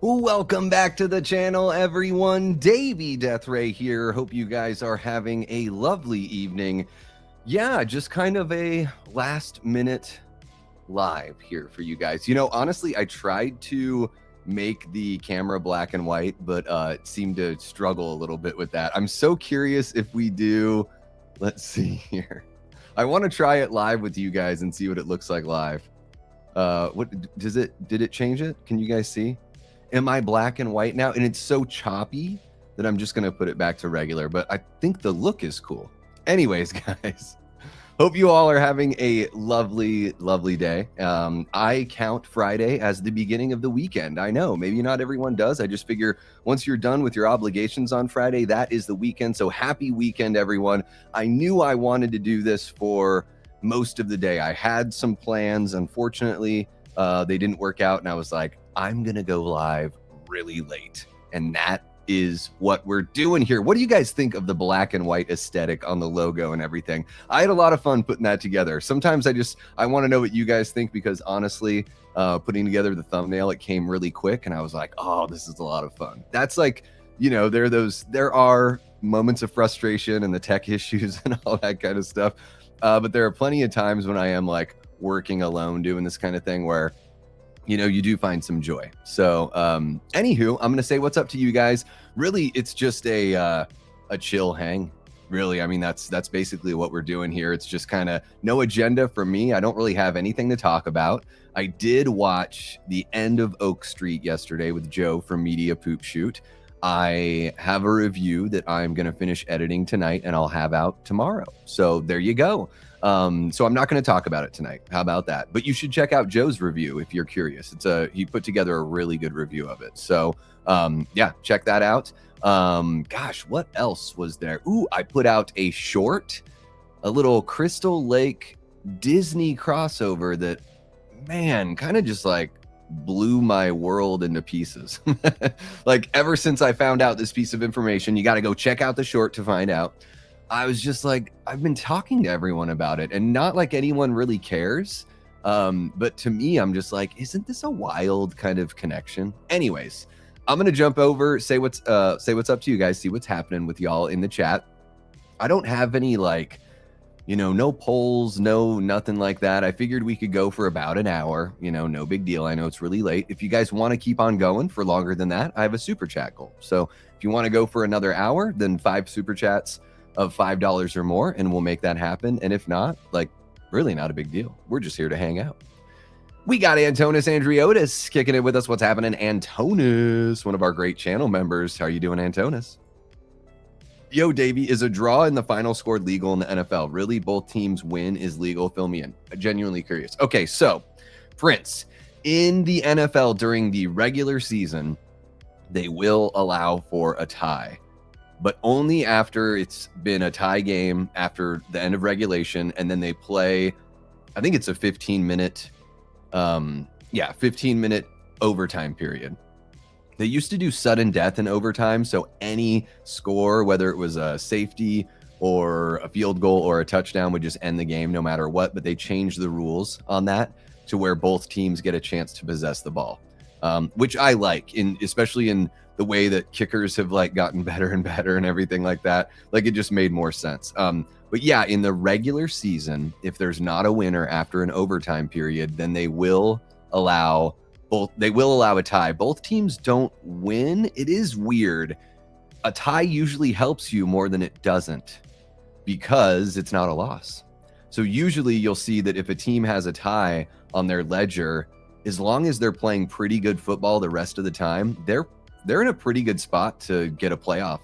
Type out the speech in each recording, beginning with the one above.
Welcome back to the channel, everyone. Davey Deathray here. Hope you guys are having a lovely evening. Yeah, just kind of a last minute live here for you guys. You know, honestly, I tried to make the camera black and white, but it seemed to struggle a little bit with that. I'm so curious if we do, let's see here. I want to try it live with you guys and see what it looks like live. Did it change it? Can you guys see? Am I black and white now? And it's so choppy that I'm just going to put it back to regular, but I think the look is cool. Anyways, guys, hope you all are having a lovely, lovely day. I count Friday as the beginning of the weekend. I know maybe not everyone does. I just figure once you're done with your obligations on Friday, that is the weekend. So happy weekend, everyone. I knew I wanted to do this for most of the day. I had some plans. Unfortunately, they didn't work out. And I was like, I'm going to go live really late. And that is what we're doing here. What do you guys think of the black and white aesthetic on the logo and everything? I had a lot of fun putting that together. Sometimes I want to know what you guys think, because honestly, putting together the thumbnail, it came really quick and I was like, oh, this is a lot of fun. That's like, you know, there are moments of frustration and the tech issues and all that kind of stuff. But there are plenty of times when I am like working alone doing this kind of thing where, you know, you do find some joy. So anywho, I'm going to say what's up to you guys. Really, it's just a chill hang. Really, I mean, that's basically what we're doing here. It's just kind of no agenda for me. I don't really have anything to talk about. I did watch the end of Oak Street yesterday with Joe from Media Poop Shoot. I have a review that I'm going to finish editing tonight and I'll have out tomorrow. So there you go. So I'm not going to talk about it tonight. How about that? But you should check out Joe's review if you're curious. He put together a really good review of it. So yeah, check that out. Gosh, what else was there? Ooh, I put out a short, a little Crystal Lake Disney crossover that, man, kind of just like blew my world into pieces. Like, ever since I found out this piece of information, you got to go check out the short to find out. I was just like, I've been talking to everyone about it and not like anyone really cares. But to me, I'm just like, isn't this a wild kind of connection? Anyways, I'm going to jump over, say what's up to you guys, see what's happening with y'all in the chat. I don't have any like, you know, no polls, nothing like that. I figured we could go for about an hour, you know, no big deal. I know it's really late. If you guys want to keep on going for longer than that, I have a super chat goal. So if you want to go for another hour, then 5 super chats of $5 or more, and we'll make that happen. And if not, like, really not a big deal. We're just here to hang out. We got Antonis Andriotis kicking it with us. What's happening, Antonis? One of our great channel members. How are you doing, Antonis? Yo, Davey, is a draw in the final score legal in the NFL? Really, both teams win is legal? Fill me in. I'm genuinely curious. Okay, so, Prince, in the NFL during the regular season, they will allow for a tie, but only after it's been a tie game after the end of regulation, and then they play, I think it's a 15-minute, 15-minute overtime period. They used to do sudden death in overtime, so any score, whether it was a safety or a field goal or a touchdown, would just end the game no matter what, but they changed the rules on that to where both teams get a chance to possess the ball, which I like, especially in the way that kickers have like gotten better and better and everything like that. Like, it just made more sense. But yeah, in the regular season, if there's not a winner after an overtime period, then they will allow a tie. Both teams don't win. It is weird. A tie usually helps you more than it doesn't, because it's not a loss. So usually you'll see that if a team has a tie on their ledger, as long as they're playing pretty good football the rest of the time, they're in a pretty good spot to get a playoff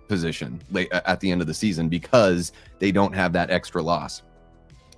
position late at the end of the season, because they don't have that extra loss,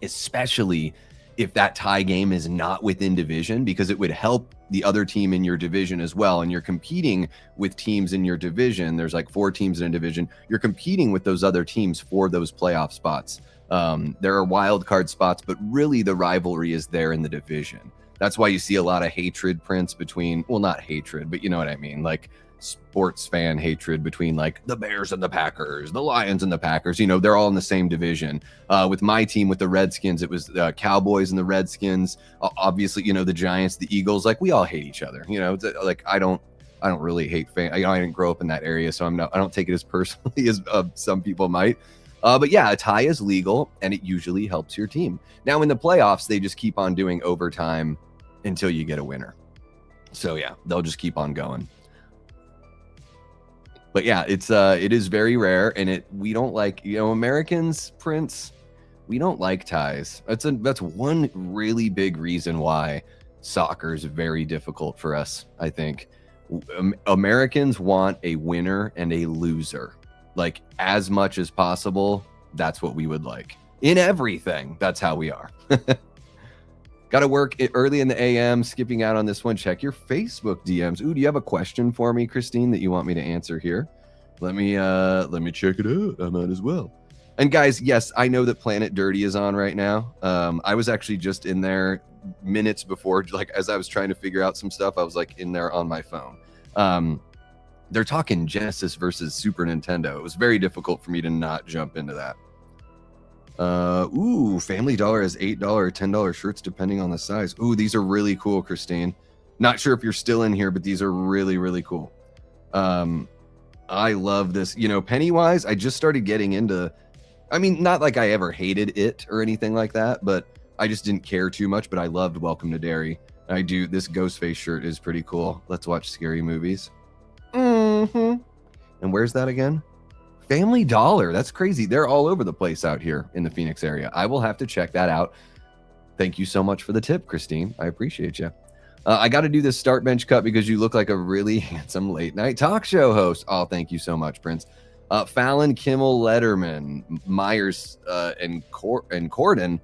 especially if that tie game is not within division, because it would help the other team in your division as well. And you're competing with teams in your division. There's like 4 teams in a division. You're competing with those other teams for those playoff spots. There are wild card spots, but really the rivalry is there in the division. That's why you see a lot of hatred, Prince, between, well, not hatred, but you know what I mean? Like, sports fan hatred between like the Bears and the Packers, the Lions and the Packers. You know, they're all in the same division. With my team, with the Redskins, it was the Cowboys and the Redskins. Obviously, you know, the Giants, the Eagles. Like we all hate each other. You know, like I don't really hate fans. I didn't grow up in that area, so I don't take it as personally as some people might. But yeah, a tie is legal, and it usually helps your team. Now, in the playoffs, they just keep on doing overtime until you get a winner. So yeah, they'll just keep on going. But yeah, it is very rare, and we don't like, you know, Americans, Prince, we don't like ties. That's one really big reason why soccer is very difficult for us. I think Americans want a winner and a loser. Like as much as possible, that's what we would like. In everything, that's how we are. Got to work early in the AM, skipping out on this one. Check your Facebook DMs. Ooh, do you have a question for me, Christine, that you want me to answer here? Let me check it out. I might as well. And guys, yes, I know that Planet Dirty is on right now. I was actually just in there minutes before, like as I was trying to figure out some stuff, I was like in there on my phone. They're talking Genesis versus Super Nintendo. It was very difficult for me to not jump into that. Ooh, Family Dollar has $8 or $10 shirts depending on the size. Ooh, these are really cool, Christine. Not sure if you're still in here, but these are really, really cool. I love this. You know, Pennywise, I just started getting into, I mean, not like I ever hated it or anything like that, but I just didn't care too much, but I loved Welcome to Derry. I do. This Ghostface shirt is pretty cool. Let's watch scary movies. And where's that again? Family Dollar. That's crazy. They're all over the place out here in the Phoenix area. I will have to check that out. Thank you so much for the tip, Christine. I appreciate you. I got to do this start bench cut because you look like a really handsome late night talk show host. Oh, thank you so much, Prince. Fallon, Kimmel, Letterman, Myers, and Corden.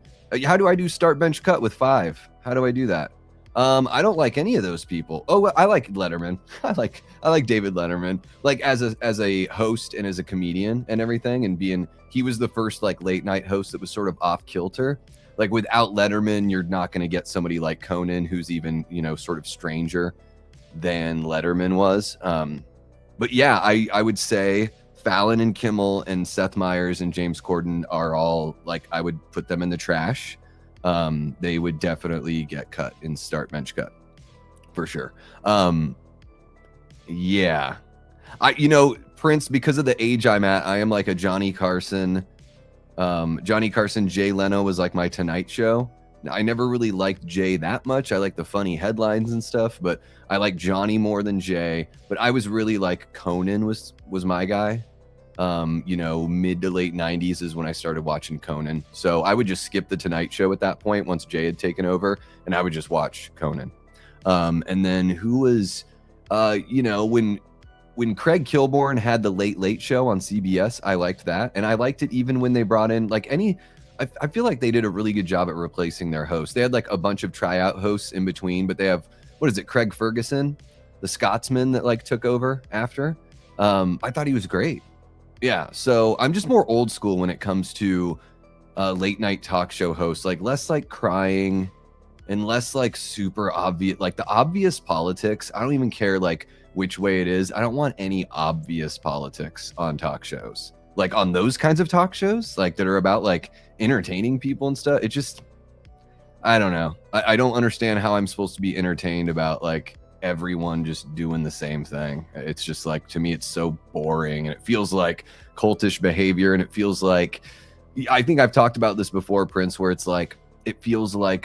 How do I do start bench cut with 5? How do I do that? I don't like any of those people. Oh, I like Letterman. I like David Letterman. Like as a host and as a comedian and everything, and he was the first like late night host that was sort of off kilter. Like without Letterman, you're not going to get somebody like Conan, who's even, you know, sort of stranger than Letterman was. But yeah, I would say Fallon and Kimmel and Seth Meyers and James Corden are all like, I would put them in the trash. They would definitely get cut in start bench cut for sure. Yeah, you know, Prince, because of the age I'm at, I am like a Johnny Carson, Jay Leno was like my Tonight Show. I never really liked Jay that much. I like the funny headlines and stuff, but I like Johnny more than Jay. But I was really like Conan was my guy. You know, mid to late 90s is when I started watching Conan. So I would just skip the Tonight Show at that point once Jay had taken over, and I would just watch Conan. And then who was, you know, when Craig Kilborn had the Late Late Show on CBS, I liked that. And I liked it even when they brought in like I feel like they did a really good job at replacing their hosts. They had like a bunch of tryout hosts in between, but they have, what is it, Craig Ferguson, the Scotsman that like took over after. I thought he was great. Yeah, so I'm just more old school when it comes to late night talk show hosts, like less like crying and less like super obvious, like the obvious politics. I don't even care like which way it is. I don't want any obvious politics on talk shows, like on those kinds of talk shows, like that are about like entertaining people and stuff. It just, I don't know. I don't understand how I'm supposed to be entertained about like everyone just doing the same thing. It's just like, to me, it's so boring, and it feels like cultish behavior, and it feels like, I think I've talked about this before, Prince, where it's like, it feels like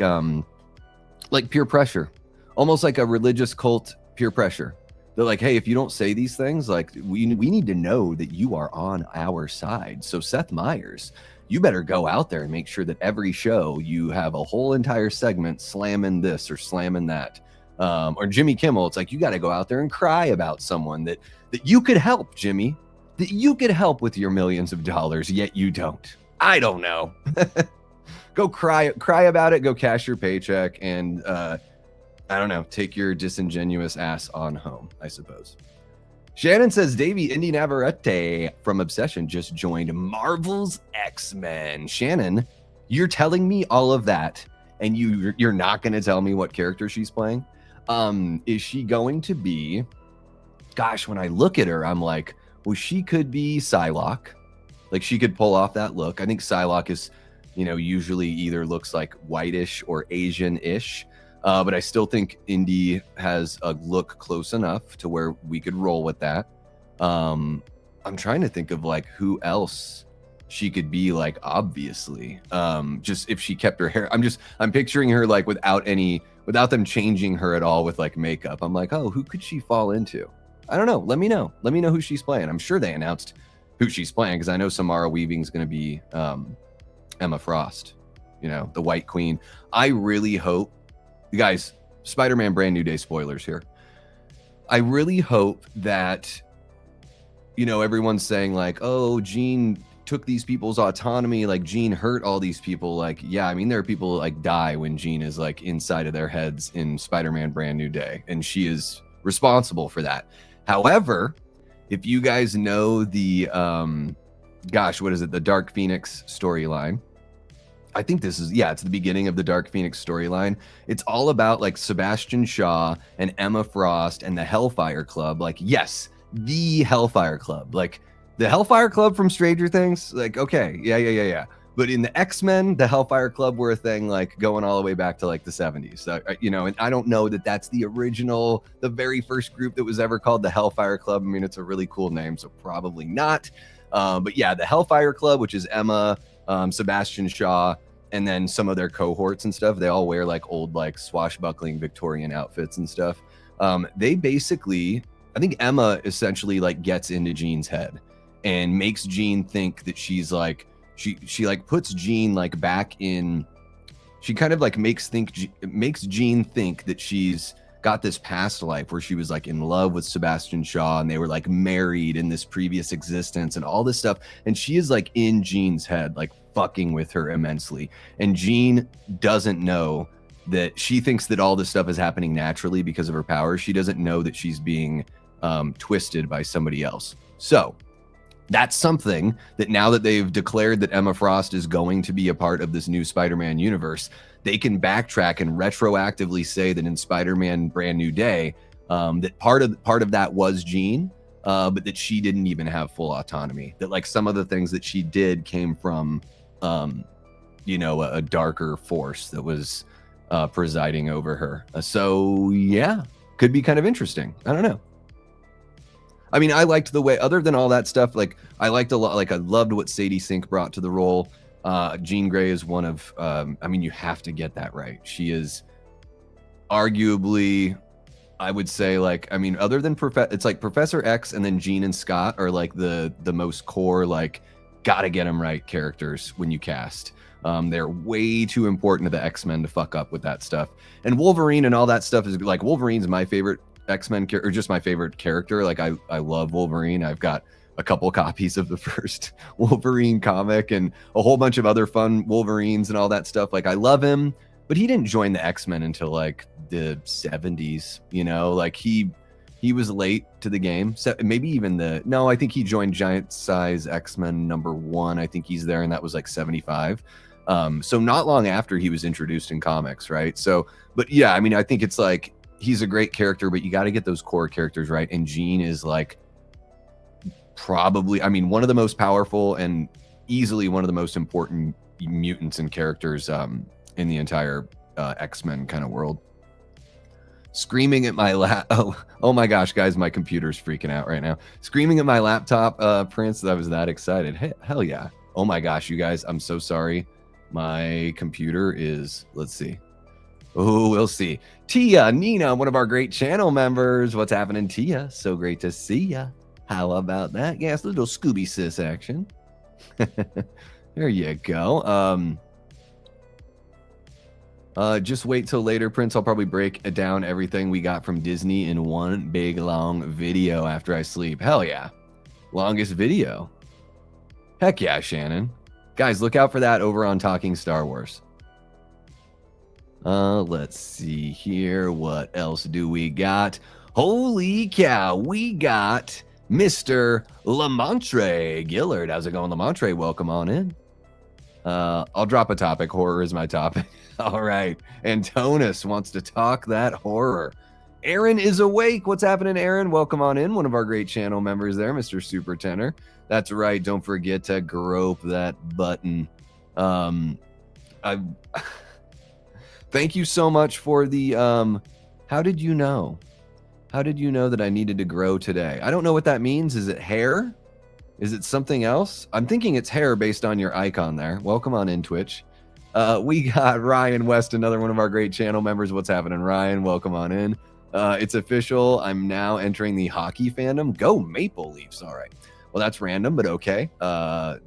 peer pressure, almost like a religious cult peer pressure. They're like, hey, if you don't say these things, like we need to know that you are on our side. So Seth Meyers, you better go out there and make sure that every show you have a whole entire segment slamming this or slamming that. Or Jimmy Kimmel, it's like, you got to go out there and cry about someone that you could help, Jimmy, that you could help with your millions of dollars, yet you don't. I don't know. Go cry about it. Go cash your paycheck and, I don't know, take your disingenuous ass on home, I suppose. Shannon says, Davey Indy Navarrete from Obsession just joined Marvel's X-Men. Shannon, you're telling me all of that, and you're not going to tell me what character she's playing? Is she going to be gosh, when I look at her, I'm like, well, she could be Psylocke. Like, she could pull off that look. I think Psylocke is, you know, usually either looks like whitish or Asian-ish. But I still think Indy has a look close enough to where we could roll with that. I'm trying to think of like who else she could be, like, obviously. Just if she kept her hair. I'm picturing her like without them changing her at all with like makeup. I'm like, oh, who could she fall into? I don't know. Let me know who she's playing. I'm sure they announced who she's playing, because I know Samara Weaving's going to be Emma Frost, you know, the White Queen. I really hope, you guys, Spider-Man Brand New Day spoilers here. I really hope that, you know, everyone's saying like, oh, Jean took these people's autonomy, like Jean hurt all these people. Like, yeah, I mean, there are people like die when Jean is like inside of their heads in Spider-Man Brand New Day, and she is responsible for that. However, if you guys know the, gosh, what is it? The Dark Phoenix storyline. I think this is, yeah, it's the beginning of the Dark Phoenix storyline. It's all about like Sebastian Shaw and Emma Frost and the Hellfire Club. Like, yes, the Hellfire Club. Like, the Hellfire Club from Stranger Things. Like, okay, yeah. But in the X-Men, the Hellfire Club were a thing, like, going all the way back to, like, the 70s. You know, and I don't know that that's the original, the very first group that was ever called the Hellfire Club. I mean, it's a really cool name, so probably not. But yeah, the Hellfire Club, which is Emma, Sebastian Shaw, and then some of their cohorts and stuff. They all wear, like, old, like, swashbuckling Victorian outfits and stuff. They basically, I think Emma essentially, like, gets into Jean's head and makes Jean think that she's, like, she like puts Jean like back in, she kind of like makes Jean think that she's got this past life where she was like in love with Sebastian Shaw and they were like married in this previous existence and all this stuff. And she is like in Jean's head, like fucking with her immensely. And Jean doesn't know that, she thinks that all this stuff is happening naturally because of her powers. She doesn't know that she's being twisted by somebody else. So that's something that now that they've declared that Emma Frost is going to be a part of this new Spider-Man universe, they can backtrack and retroactively say that in Spider-Man Brand New Day, that part of that was Jean, but that she didn't even have full autonomy. That like some of the things that she did came from, you know, a darker force that was presiding over her. So yeah, could be kind of interesting. I don't know. I mean, I liked the way, other than all that stuff, like, I liked a lot, like, I loved what Sadie Sink brought to the role. Jean Grey is one of, I mean, you have to get that right. She is arguably, I would say, like, I mean, other than, it's like Professor X and then Jean and Scott are, like, the most core, like, gotta get them right characters when you cast. They're way too important to the X-Men to fuck up with that stuff. And Wolverine and all that stuff is, like, Wolverine's my favorite X-Men character, or just my favorite character. Like, I love Wolverine. I've got a couple copies of the first Wolverine comic and a whole bunch of other fun Wolverines and all that stuff. Like, I love him, but he didn't join the X-Men until like the 70s, you know, like he was late to the game. So maybe even I think he joined Giant Size X-Men #1. I think he's there, and that was like 75. So not long after he was introduced in comics, right? So, but yeah, I mean, I think it's like, he's a great character, but you got to get those core characters right. And Jean is like probably, I mean, one of the most powerful and easily one of the most important mutants and characters in the entire X-Men kind of world. Screaming at my oh my gosh, guys, my computer's freaking out right now. Screaming at my laptop, Prince, I was that excited. Hey, hell yeah. Oh my gosh, you guys, I'm so sorry. My computer is, let's see. Oh, we'll see. Tia, Nina, one of our great channel members. What's happening, Tia? So great to see ya. How about that? Yes, little Scooby Sis action. There you go. Just wait till later, Prince. I'll probably break down everything we got from Disney in one big long video after I sleep. Hell yeah. Longest video. Heck yeah, Shannon. Guys, look out for that over on Talking Star Wars. Let's see here. What else do we got? Holy cow, we got Mr. Lamontre Gillard. How's it going, Lamontre? Welcome on in. I'll drop a topic. Horror is my topic. All right. Antonis wants to talk that horror. Aaron is awake. What's happening, Aaron? Welcome on in. One of our great channel members there, Mr. Super Tenor. That's right. Don't forget to grope that button. Thank you so much for the how did you know? How did you know that I needed to grow today? I don't know what that means. Is it hair? Is it something else? I'm thinking it's hair based on your icon there. Welcome on in, Twitch. We got Ryan West, another one of our great channel members. What's happening, Ryan? Welcome on in. It's official. I'm now entering the hockey fandom. Go Maple Leafs. All right. Well, that's random, but okay.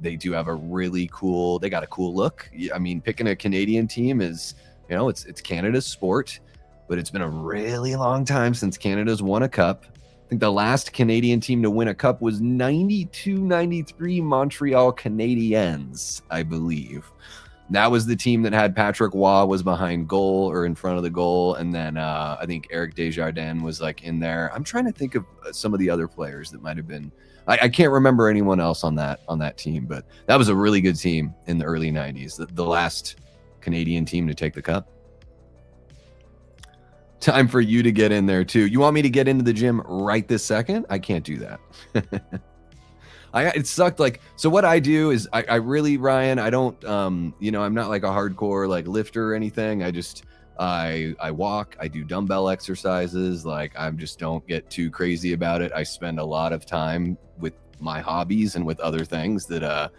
They do have a really cool, they got a cool look. I mean, picking a Canadian team is, you know, it's Canada's sport, but it's been a really long time since Canada's won a cup. I think the last Canadian team to win a cup was 92-93 Montreal Canadiens, I believe. That was the team that had Patrick Waugh was behind goal or in front of the goal. And then I think Eric Desjardins was like in there. I'm trying to think of some of the other players that might have been. I can't remember anyone else on that team, but that was a really good team in the early 90s. The last Canadian team to take the cup. Time for you to get in there too. You want me to get into the gym right this second? I can't do that. It sucked. Like, so what I do is I really, Ryan, I don't, you know, I'm not like a hardcore like lifter or anything. I walk, I do dumbbell exercises. Like, I just don't get too crazy about it. I spend a lot of time with my hobbies and with other things that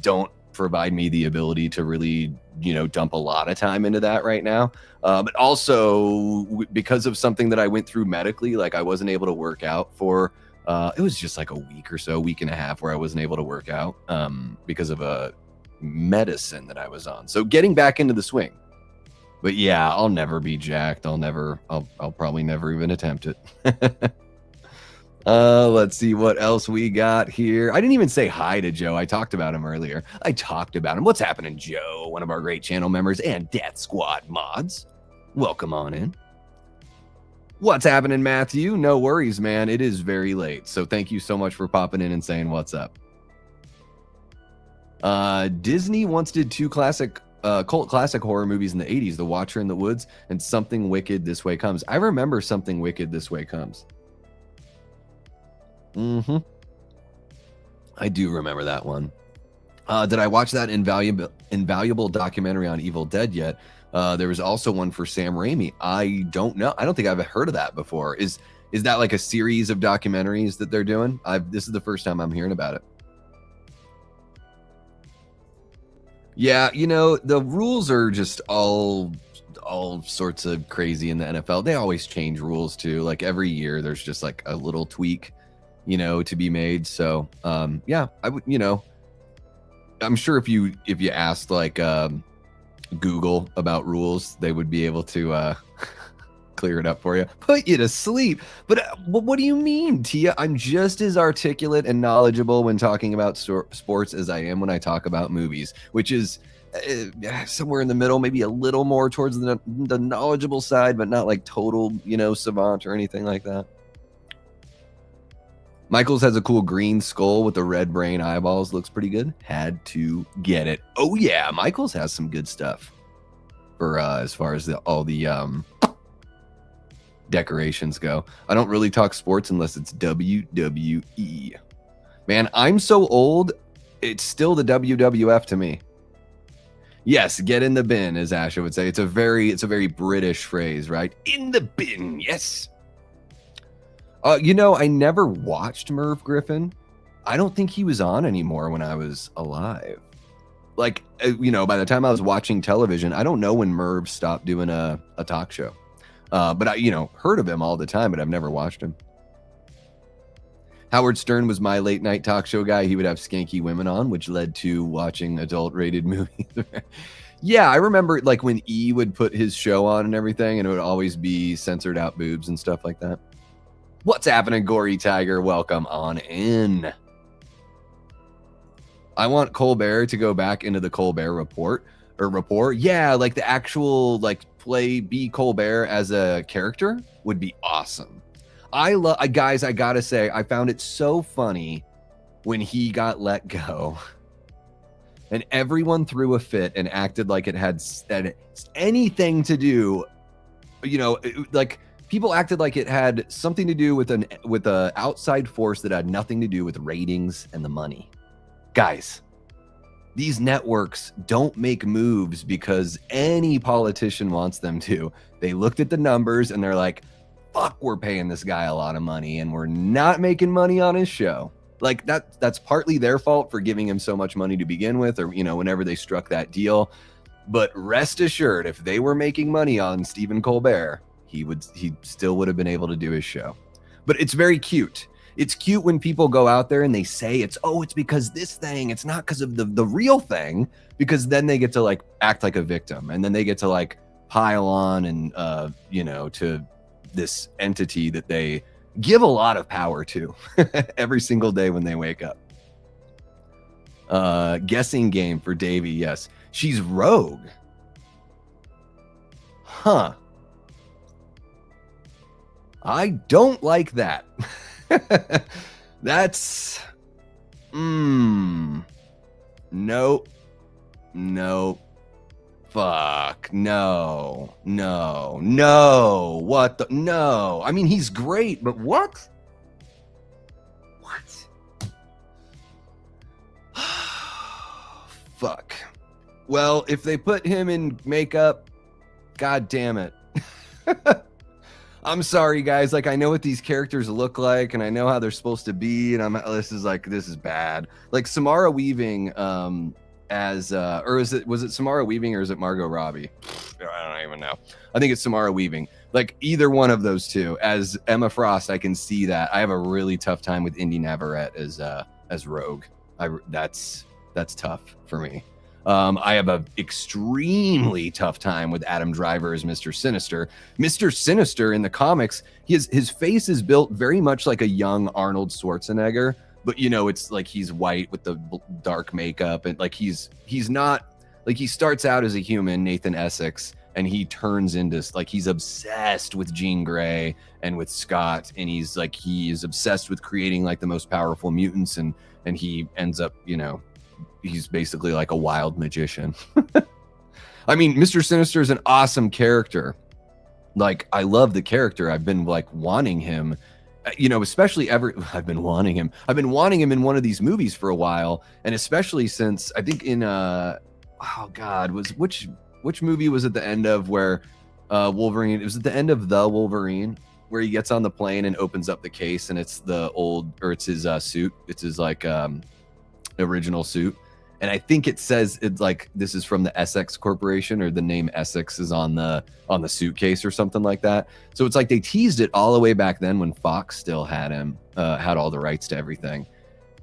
don't provide me the ability to really, you know, dump a lot of time into that right now. But also because of something that I went through medically, like I wasn't able to work out for, it was just like a week and a half where I wasn't able to work out because of a medicine that I was on. So getting back into the swing. But yeah, I'll never be jacked. I'll probably never even attempt it. Let's see what else we got here. I didn't even say hi to Joe. I talked about him earlier. What's happening, Joe? One of our great channel members and Death Squad mods. Welcome on in. What's happening, Matthew? No worries, man. It is very late. So thank you so much for popping in and saying what's up. Disney once did two cult classic horror movies in the 80s, The Watcher in the Woods and Something Wicked This Way Comes. I remember Something Wicked This Way Comes. I do remember that one. Did I watch that invaluable documentary on Evil Dead yet? There was also one for Sam Raimi. I don't know. I don't think I've heard of that before. Is that like a series of documentaries that they're doing? This is the first time I'm hearing about it. Yeah, you know, the rules are just all sorts of crazy in the NFL. They always change rules too. Like every year there's just like a little tweak, you know, to be made. So, yeah, I would, you know, I'm sure if you asked like Google about rules, they would be able to clear it up for you, put you to sleep. But what do you mean, Tia? I'm just as articulate and knowledgeable when talking about sports as I am when I talk about movies, which is somewhere in the middle, maybe a little more towards the knowledgeable side, but not like total, you know, savant or anything like that. Michaels has a cool green skull with the red brain eyeballs. Looks pretty good. Had to get it. Oh yeah, Michaels has some good stuff for as far as all the decorations go. I don't really talk sports unless it's WWE. Man, I'm so old. It's still the WWF to me. Yes, get in the bin, as Asha would say. It's a very British phrase, right? In the bin, yes. You know, I never watched Merv Griffin. I don't think he was on anymore when I was alive. Like, you know, by the time I was watching television, I don't know when Merv stopped doing a talk show. But I, you know, heard of him all the time, but I've never watched him. Howard Stern was my late night talk show guy. He would have skanky women on, which led to watching adult rated movies. Yeah, I remember like when E would put his show on and everything, and it would always be censored out boobs and stuff like that. What's happening, Gory Tiger? Welcome on in. I want Colbert to go back into the Colbert Report. Yeah, like the actual like be Colbert as a character would be awesome. Guys, I gotta say, I found it so funny when he got let go and everyone threw a fit and acted like it had anything to do, you know, like people acted like it had something to do with a outside force that had nothing to do with ratings and the money. Guys, these networks don't make moves because any politician wants them to. They looked at the numbers and they're like, fuck, we're paying this guy a lot of money and we're not making money on his show. Like that's partly their fault for giving him so much money to begin with, or, you know, whenever they struck that deal. But rest assured, if they were making money on Stephen Colbert, he still would have been able to do his show. But it's very cute. It's cute when people go out there and they say it's because this thing, it's not because of the real thing, because then they get to like act like a victim, and then they get to like pile on and you know, to this entity that they give a lot of power to every single day when they wake up. Guessing game for Davey. Yes, she's Rogue. Huh. I don't like that. That's no, fuck, no, what the, no, I mean, he's great, but what fuck. Well, if they put him in makeup, god damn it. I'm sorry, guys. Like, I know what these characters look like, and I know how they're supposed to be, and this is bad. Like Samara Weaving, or was it Samara Weaving or is it Margot Robbie? I don't even know. I think it's Samara Weaving. Like either one of those two as Emma Frost, I can see that. I have a really tough time with Indy Navarrete as Rogue. That's tough for me. I have an extremely tough time with Adam Driver as Mr. Sinister. Mr. Sinister in the comics, his face is built very much like a young Arnold Schwarzenegger, but you know, it's like he's white with the dark makeup, and like he's not like, he starts out as a human, Nathan Essex, and he turns into like, he's obsessed with Jean Grey and with Scott, and he is obsessed with creating like the most powerful mutants, and he ends up, you know, he's basically like a wild magician. I mean, Mr. Sinister is an awesome character. Like, I love the character. I've been like wanting him, you know, especially I've been wanting him in one of these movies for a while. And especially since I think in, which movie was at the end of where Wolverine, it was at the end of The Wolverine, where he gets on the plane and opens up the case and it's it's his suit. It's his like original suit. And I think it says it's like, this is from the Essex Corporation, or the name Essex is on the suitcase or something like that. So it's like they teased it all the way back then when Fox still had him, had all the rights to everything.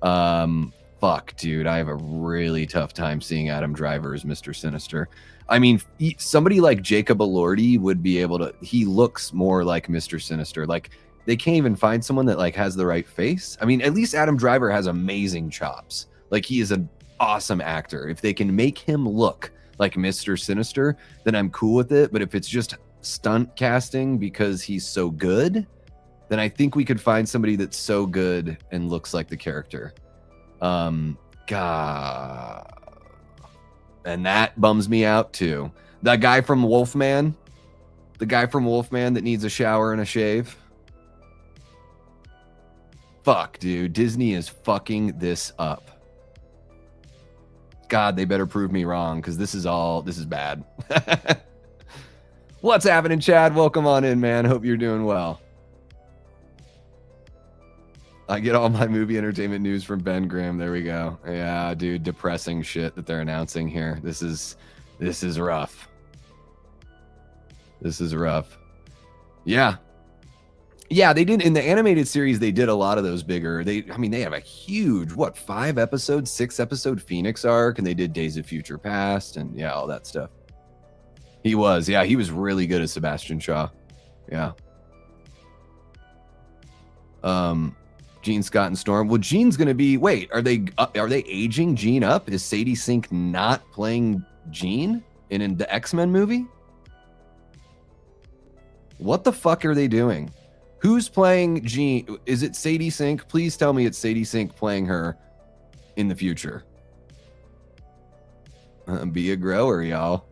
Fuck, dude, I have a really tough time seeing Adam Driver as Mr. Sinister. I mean, somebody like Jacob Elordi would be able to, he looks more like Mr. Sinister. Like, they can't even find someone that like has the right face. I mean, at least Adam Driver has amazing chops. Like, he is an awesome actor. If they can make him look like Mr. Sinister, then I'm cool with it. But if it's just stunt casting because he's so good, then I think we could find somebody that's so good and looks like the character. God. And that bums me out too. That guy from Wolfman, that needs a shower and a shave. Fuck, dude. Disney is fucking this up. God, they better prove me wrong, because this is bad. What's happening, Chad? Welcome on in, man. Hope you're doing well. I get all my movie entertainment news from Ben Grimm. There we go. Yeah, dude, depressing shit that they're announcing here. This is rough. This is rough. Yeah. Yeah, they did in the animated series. They did a lot of those bigger. They have a huge 6 episode Phoenix arc, and they did Days of Future Past, and yeah, all that stuff. He was really good as Sebastian Shaw. Yeah. Gene, Scott, and Storm. Well, Gene's gonna be. Wait, are they aging Gene up? Is Sadie Sink not playing Gene in the X-Men movie? What the fuck are they doing? Who's playing Jean? Is it Sadie Sink? Please tell me it's Sadie Sink playing her in the future. Be a grower, y'all.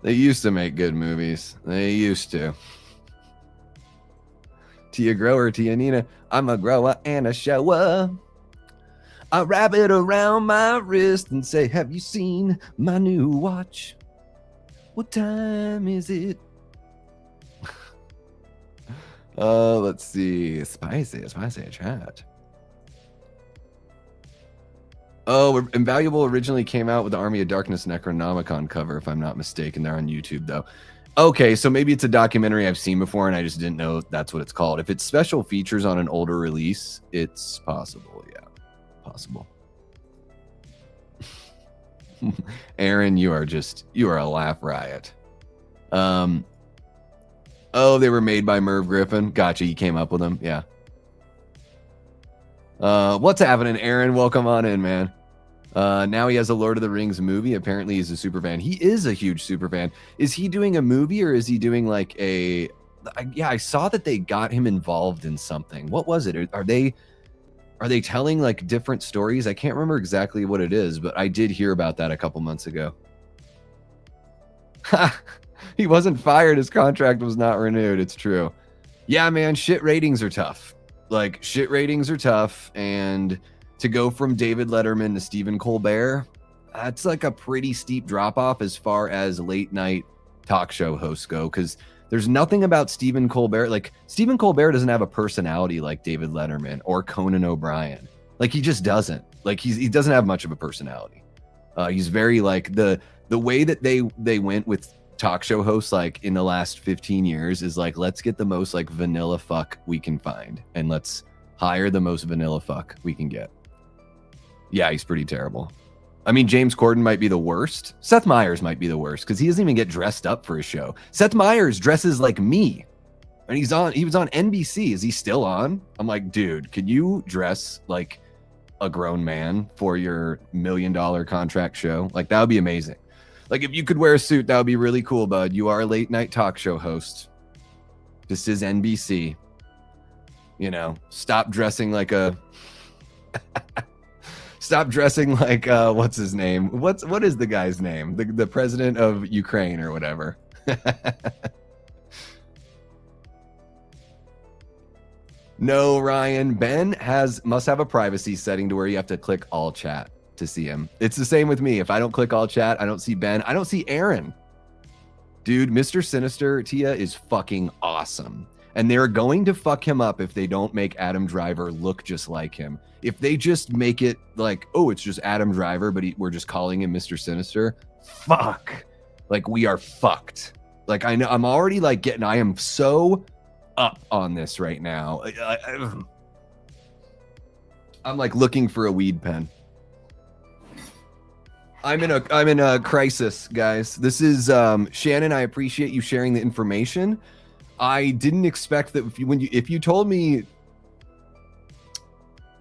They used to make good movies. They used to. Tia Grower, Tia Nina. I'm a grower and a shower. I wrap it around my wrist and say, have you seen my new watch? What time is it? Let's see. Spicy chat. Oh, Invaluable originally came out with the Army of Darkness Necronomicon cover, if I'm not mistaken. They're on YouTube, though. Okay, so maybe it's a documentary I've seen before, and I just didn't know that's what it's called. If it's special features on an older release, it's possible, yeah. Possible. Aaron, you are a laugh riot. Oh, they were made by Merv Griffin. Gotcha, you came up with them, yeah. What's happening, Aaron? Welcome on in, man. Now he has a Lord of the Rings movie. Apparently he's a super fan. He is a huge super fan. Is he doing a movie or is he doing like a... Yeah, I saw that they got him involved in something. What was it? Are they telling like different stories? I can't remember exactly what it is, but I did hear about that a couple months ago. He wasn't fired. His contract was not renewed. It's true. Yeah, man, shit ratings are tough. Like, shit ratings are tough, and to go from David Letterman to Stephen Colbert, that's like a pretty steep drop-off as far as late-night talk show hosts go, because there's nothing about Stephen Colbert. Like, Stephen Colbert doesn't have a personality like David Letterman or Conan O'Brien. Like, he just doesn't. Like, he doesn't have much of a personality. He's very, like, the way that they went with talk show hosts like in the last 15 years is like, let's get the most like vanilla fuck we can find and let's hire the most vanilla fuck we can get. Yeah, he's pretty terrible. I mean, James Corden might be the worst. Seth Meyers might be the worst because he doesn't even get dressed up for his show. Seth Meyers dresses like me, and he was on NBC. Is he still on? I'm like, dude, could you dress like a grown man for your $1 million contract show? Like, that would be amazing. Like, if you could wear a suit, that would be really cool, bud. You are a late night talk show host. This is NBC. You know, stop dressing like a... Stop dressing like, what's his name? What is the guy's name? The president of Ukraine or whatever. No, Ryan. Ben must have a privacy setting to where you have to click all chat to see him. It's the same with me. If I don't click all chat, I don't see Ben. I don't see Aaron. Dude, Mr. Sinister, Tia, is fucking awesome. And they're going to fuck him up if they don't make Adam Driver look just like him. If they just make it like, oh, it's just Adam Driver, but we're just calling him Mr. Sinister. Fuck. Like, we are fucked. Like, I know, I'm already like I am so up on this right now. I'm like looking for a weed pen. I'm in a crisis, guys. This is Shannon. I appreciate you sharing the information. I didn't expect that if you told me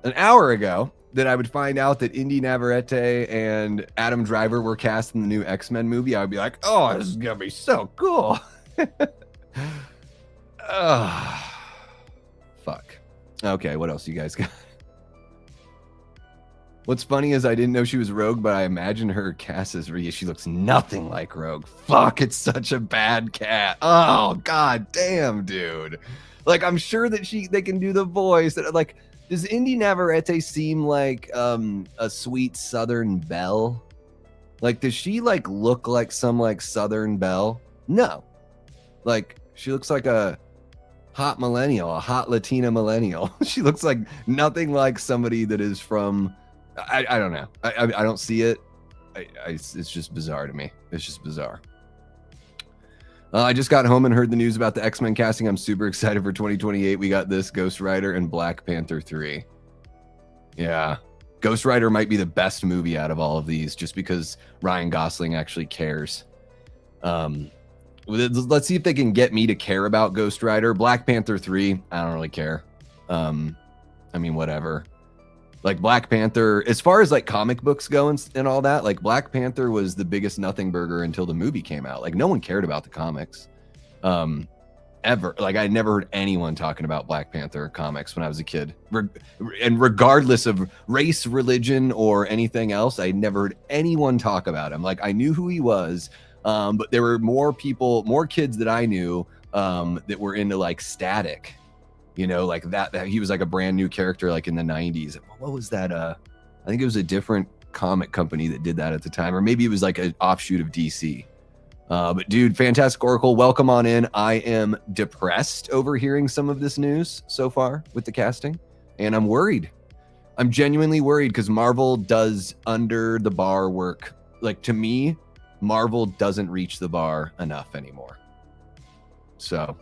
an hour ago that I would find out that Indy Navarrete and Adam Driver were cast in the new X-Men movie, I would be like, oh, this is gonna be so cool. Fuck. Okay, what else you guys got? What's funny is I didn't know she was Rogue, but I imagine her cast as Rhea. She looks nothing like Rogue. Fuck, it's such a bad cat. Oh, god damn, dude. Like, I'm sure that they can do the voice. Like, does Indy Navarrete seem like a sweet Southern belle? Like, does she like look like some like Southern belle? No. Like, she looks like a hot millennial, a hot Latina millennial. She looks like nothing like somebody that is from... I don't know. I don't see it. It's just bizarre to me. It's just bizarre. I just got home and heard the news about the X-Men casting. I'm super excited for 2028. We got this, Ghost Rider and Black Panther 3. Yeah. Ghost Rider might be the best movie out of all of these just because Ryan Gosling actually cares. Let's see if they can get me to care about Ghost Rider. Black Panther 3, I don't really care. I mean, whatever. Like, Black Panther, as far as like comic books go and all that, like, Black Panther was the biggest nothing burger until the movie came out. Like, no one cared about the comics ever. Like, I never heard anyone talking about Black Panther comics when I was a kid. And regardless of race, religion, or anything else, I never heard anyone talk about him. Like, I knew who he was. But there were more kids that I knew that were into like Static, you know, like that he was like a brand new character like in the 90s. What was that? I think it was a different comic company that did that at the time, or maybe it was like an offshoot of DC. But dude, Fantastic Oracle, welcome on in. I am depressed over hearing some of this news so far with the casting, and I'm worried. I'm genuinely worried because Marvel does under the bar work. Like, to me, Marvel doesn't reach the bar enough anymore. So,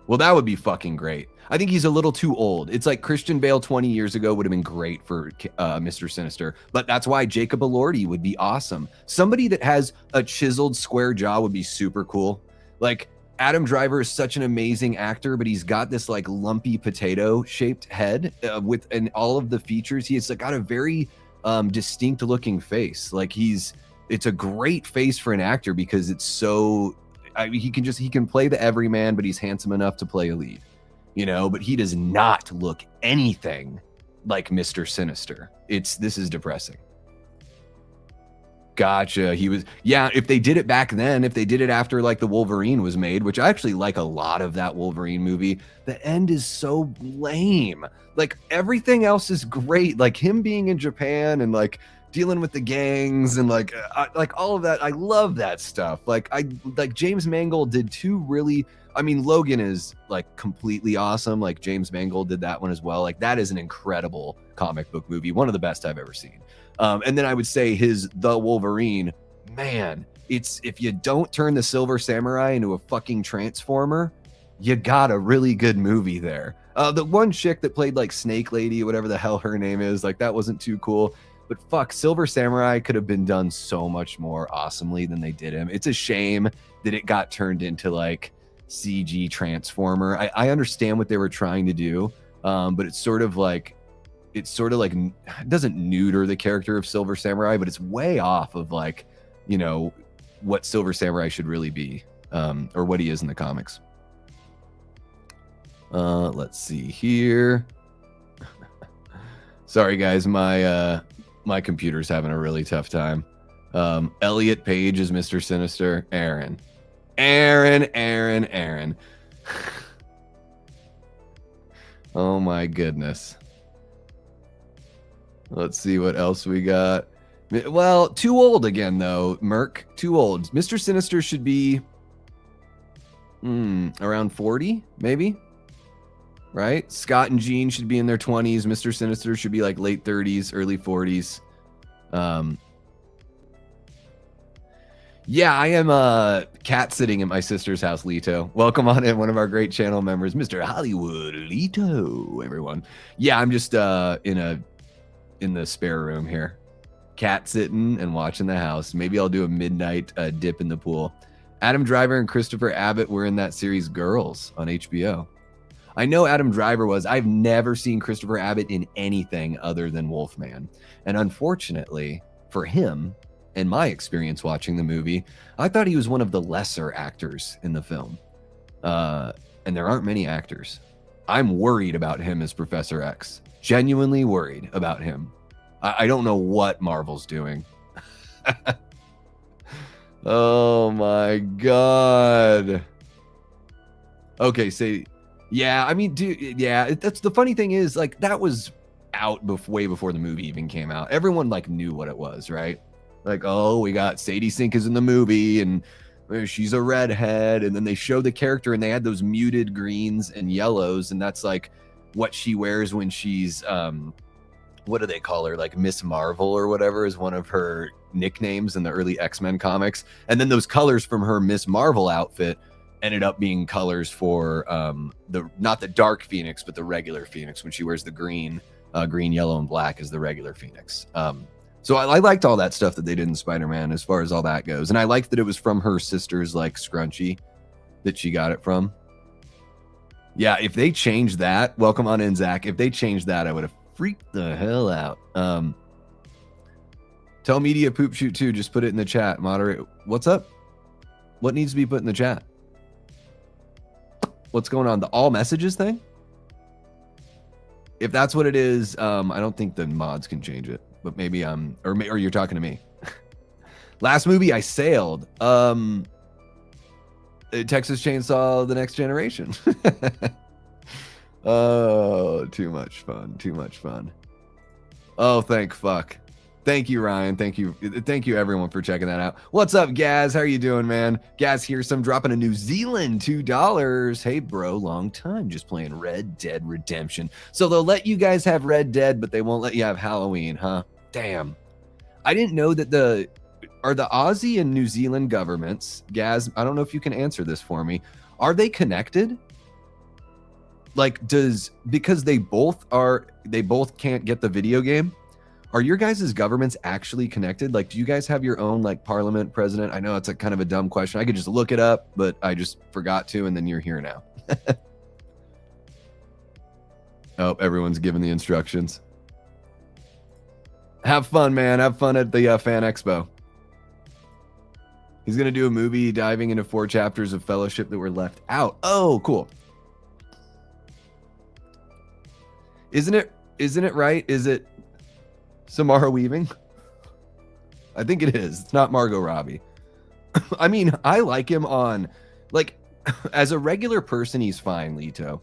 well, that would be fucking great. I think he's a little too old. It's like Christian Bale 20 years ago would have been great for Mr. Sinister, but that's why Jacob Elordi would be awesome. Somebody that has a chiseled square jaw would be super cool. Like, Adam Driver is such an amazing actor, but he's got this like lumpy potato shaped head and all of the features. He's like, got a very distinct looking face. Like, it's a great face for an actor because it's so, he can play the everyman, but he's handsome enough to play a lead, you know, but he does not look anything like Mr. Sinister. This is depressing. Gotcha. If they did it back then, if they did it after like the Wolverine was made, which I actually like a lot of that Wolverine movie, the end is so lame. Like, everything else is great. Like him being in Japan and like dealing with the gangs and like all of that. I love that stuff. Like James Mangold did two really, I mean, Logan is like completely awesome. Like James Mangold did that one as well. Like, that is an incredible comic book movie. One of the best I've ever seen. And then I would say The Wolverine, man, if you don't turn the Silver Samurai into a fucking transformer, you got a really good movie there. The one chick that played like Snake Lady, whatever the hell her name is, like that wasn't too cool. But fuck, Silver Samurai could have been done so much more awesomely than they did him. It's a shame that it got turned into like CG Transformer. I understand what they were trying to do, but it doesn't neuter the character of Silver Samurai, but it's way off of like, you know, what Silver Samurai should really be, or what he is in the comics. Let's see here. Sorry guys, my computer's having a really tough time. Elliot Page is Mr. Sinister. Aaron. Oh my goodness. Let's see what else we got. Well, too old again though, Merc. Too old. Mr. Sinister should be around 40, maybe. Right? Scott and Jean should be in their 20s. Mr. Sinister should be like late 30s, early 40s. Yeah, I am cat sitting at my sister's house, Lito. Welcome on in, one of our great channel members, Mr. Hollywood Lito, everyone. Yeah, I'm just in the spare room here, cat sitting and watching the house. Maybe I'll do a midnight dip in the pool. Adam Driver and Christopher Abbott were in that series Girls on HBO. I know Adam Driver was. I've never seen Christopher Abbott in anything other than Wolfman. And unfortunately for him, in my experience watching the movie, I thought he was one of the lesser actors in the film. And there aren't many actors. I'm worried about him as Professor X. Genuinely worried about him. I don't know what Marvel's doing. Oh my God. Okay, yeah, I mean, dude, yeah, that's the funny thing is, like, that was out way before the movie even came out. Everyone, like, knew what it was, right? Like, oh, we got Sadie Sink is in the movie, and she's a redhead, and then they show the character, and they had those muted greens and yellows, and that's, like, what she wears when she's, what do they call her? Like, Miss Marvel or whatever is one of her nicknames in the early X-Men comics. And then those colors from her Miss Marvel outfit ended up being colors for not the Dark Phoenix, but the regular Phoenix, when she wears the green, yellow, and black as the regular Phoenix. So I liked all that stuff that they did in Spider-Man as far as all that goes. And I liked that it was from her sister's like scrunchie that she got it from. Yeah, if they changed that, welcome on in, Zach. If they changed that, I would have freaked the hell out. Tell Media Poop Shoot 2, just put it in the chat. Moderate. What's up? What needs to be put in the chat? What's going on? The all messages thing? If that's what it is, I don't think the mods can change it, but maybe or you're talking to me. Last movie I sailed. Texas Chainsaw: The Next Generation. Oh, too much fun. Too much fun. Oh, thank fuck. Thank you, Ryan. Thank you everyone for checking that out. What's up, Gaz? How are you doing, man? Gaz here, some dropping a New Zealand $2. Hey, bro, long time just playing Red Dead Redemption. So they'll let you guys have Red Dead, but they won't let you have Halloween, huh? Damn. I didn't know that are the Aussie and New Zealand governments, Gaz, I don't know if you can answer this for me. Are they connected? Like, because they both can't get the video game, are your guys' governments actually connected? Like, do you guys have your own like parliament, president? I know it's a kind of a dumb question. I could just look it up, but I just forgot to, and then you're here now. Oh, everyone's giving the instructions. Have fun, man. Have fun at the Fan Expo. He's going to do a movie diving into 4 chapters of Fellowship that were left out. Oh, cool. Isn't it right? Is it Samara Weaving? I think it is. It's not Margot Robbie. I mean, I like him on, like, as a regular person, he's fine, Lito.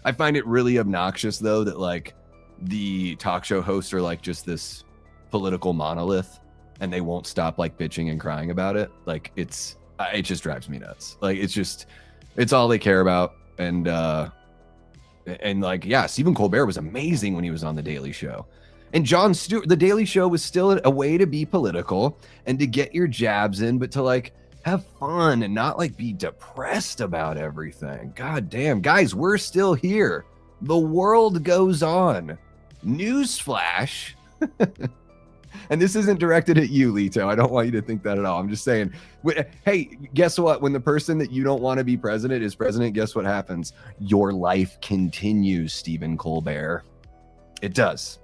I find it really obnoxious, though, that, like, the talk show hosts are, like, just this political monolith, and they won't stop, like, bitching and crying about it. Like, it just drives me nuts. Like, it's all they care about, and like, yeah, Stephen Colbert was amazing when he was on The Daily Show. And Jon Stewart, The Daily Show was still a way to be political and to get your jabs in, but to like have fun and not like be depressed about everything. God damn, guys, we're still here. The world goes on. Newsflash. And this isn't directed at you, Lito. I don't want you to think that at all. I'm just saying, hey, guess what? When the person that you don't want to be president is president, guess what happens? Your life continues, Stephen Colbert. It does.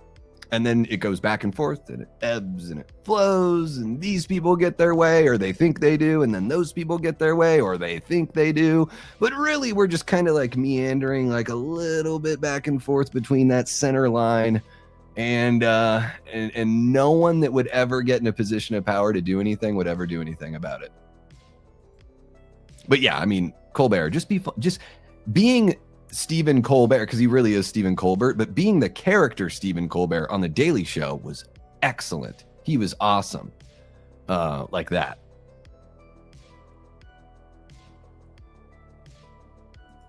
And then it goes back and forth, and it ebbs and it flows, and these people get their way, or they think they do, and then those people get their way, or they think they do. But really, we're just kind of like meandering like a little bit back and forth between that center line. And no one that would ever get in a position of power to do anything would ever do anything about it. But yeah, I mean, Colbert, just being Stephen Colbert, because he really is Stephen Colbert, but being the character Stephen Colbert on The Daily Show was excellent. He was awesome. Like that.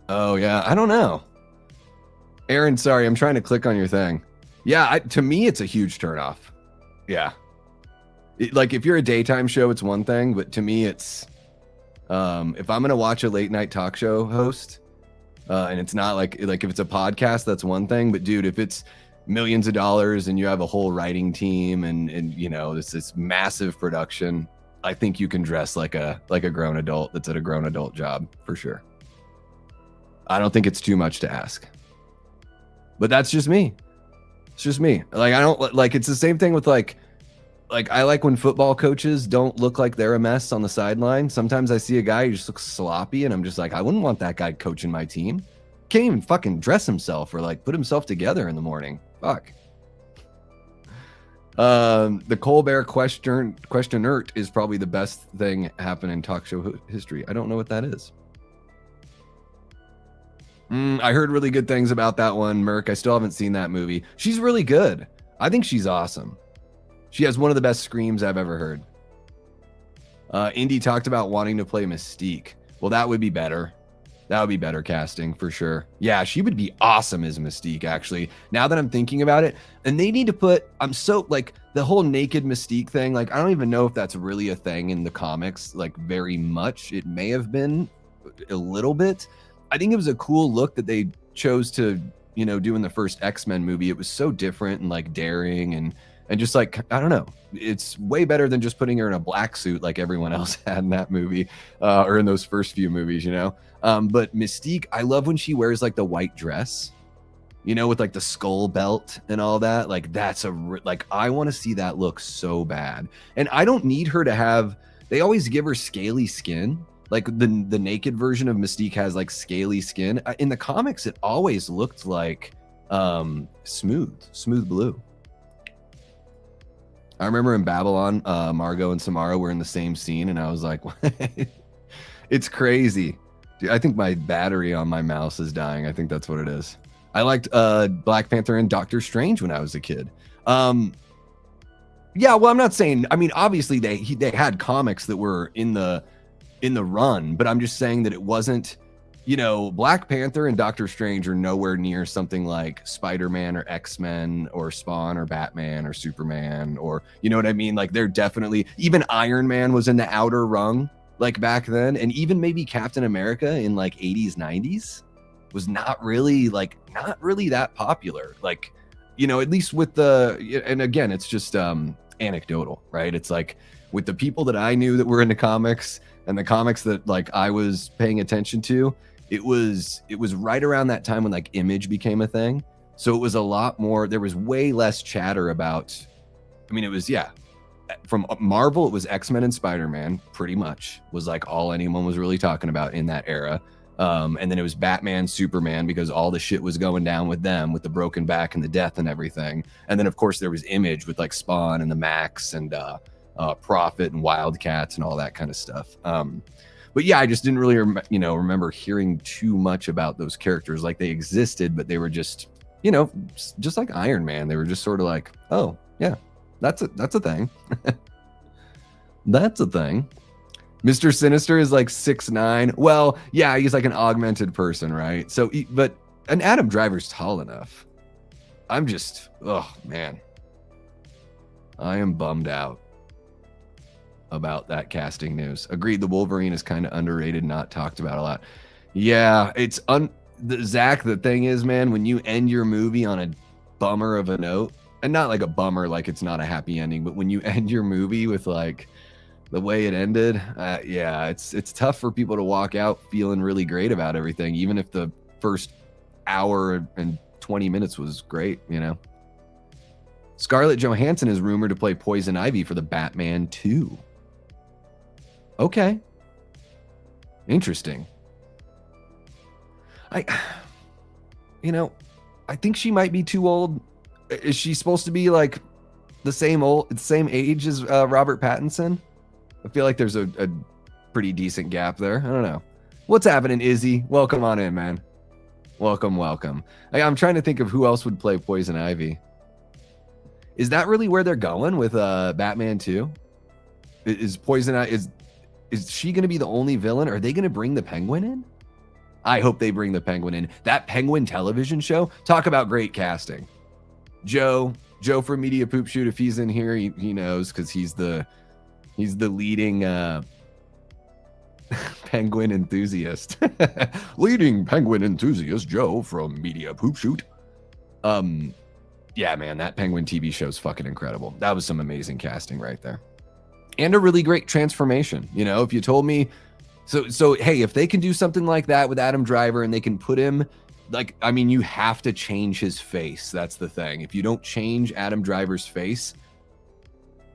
Oh yeah, I don't know. Aaron, sorry, I'm trying to click on your thing. Yeah, to me, it's a huge turnoff. Yeah. Like, if you're a daytime show, it's one thing, but to me, it's... if I'm going to watch a late night talk show host, and it's not like if it's a podcast, that's one thing. But, dude, if it's millions of dollars and you have a whole writing team and you know, this massive production, I think you can dress like a grown adult that's at a grown adult job, for sure. I don't think it's too much to ask. But that's just me. It's just me. Like, I don't like, it's the same thing with like I like when football coaches don't look like they're a mess on the sideline. Sometimes I see a guy who just looks sloppy and I'm just like, I wouldn't want that guy coaching my team. Can't even fucking dress himself or like put himself together in the morning. Fuck. The Colbert questionert is probably the best thing happening in talk show history. I don't know what that is. I heard really good things about that one, Merc. I still haven't seen that movie. She's really good. I think she's awesome. She has one of the best screams I've ever heard. Indy talked about wanting to play Mystique. Well, that would be better. That would be better casting for sure. Yeah, she would be awesome as Mystique, actually. Now that I'm thinking about it, and they need to put, I'm so like the whole naked Mystique thing. Like, I don't even know if that's really a thing in the comics, like very much. It may have been a little bit. I think it was a cool look that they chose to, you know, do in the first X-Men movie. It was so different and like daring and just like, I don't know. It's way better than just putting her in a black suit like everyone else had in that movie or in those first few movies, you know. But Mystique, I love when she wears like the white dress, you know, with like the skull belt and all that. Like, that's like, I want to see that look so bad. And I don't need her to have, they always give her scaly skin. Like the naked version of Mystique has like scaly skin. In the comics, it always looked like smooth blue. I remember in Babylon, Margot and Samara were in the same scene, and I was like, it's crazy. Dude, I think my battery on my mouse is dying. I think that's what it is. I liked Black Panther and Doctor Strange when I was a kid. Yeah, well, I'm not saying, I mean, obviously they had comics that were in the run, but I'm just saying that it wasn't, you know, Black Panther and Doctor Strange are nowhere near something like Spider-Man or X-Men or Spawn or Batman or Superman, or, you know what I mean? Like, they're definitely, even Iron Man was in the outer rung, like, back then, and even maybe Captain America in like 80s, 90s was not really that popular. Like, you know, at least with the, and again, it's just anecdotal, right? It's like with the people that I knew that were into comics and the comics that like I was paying attention to, it was right around that time when like Image became a thing. So it was a lot more, there was way less chatter about, I mean, it was, yeah, from Marvel, it was X-Men and Spider-Man, pretty much was like all anyone was really talking about in that era. And then it was Batman, Superman, because all the shit was going down with them, with the broken back and the death and everything. And then of course there was Image with like Spawn and the Max and Prophet and Wildcats and all that kind of stuff. But yeah, I just didn't really, remember hearing too much about those characters. Like they existed, but they were just, just like Iron Man. They were just sort of like, oh yeah, that's a thing. That's a thing. Mr. Sinister is like 6'9". Well, yeah, he's like an augmented person, right? So, but an Adam Driver's tall enough. I'm just, oh man, I am bummed out about that casting news. Agreed, the Wolverine is kind of underrated, not talked about a lot. Yeah, it's Zach, the thing is, man, when you end your movie on a bummer of a note, and not like a bummer, like it's not a happy ending, but when you end your movie with like the way it ended, yeah, it's tough for people to walk out feeling really great about everything, even if the first hour and 20 minutes was great, Scarlett Johansson is rumored to play Poison Ivy for the Batman 2. Okay. Interesting. I think she might be too old. Is she supposed to be like the same age as Robert Pattinson? I feel like there's a pretty decent gap there. I don't know. What's happening, Izzy? Welcome on in, man. Welcome. I'm trying to think of who else would play Poison Ivy. Is that really where they're going with Batman 2? Is Poison Ivy, is she going to be the only villain? Are they going to bring the Penguin in? I hope they bring the Penguin in. That Penguin television show, talk about great casting. Joe from Media Poop Shoot, if he's in here, he knows, because he's the leading penguin enthusiast. Leading penguin enthusiast, Joe from Media Poop Shoot. Yeah, man, that Penguin TV show is fucking incredible. That was some amazing casting right there. And a really great transformation. If you told me, so hey, if they can do something like that with Adam Driver and they can put him, like, I mean, you have to change his face. That's the thing. If you don't change Adam Driver's face,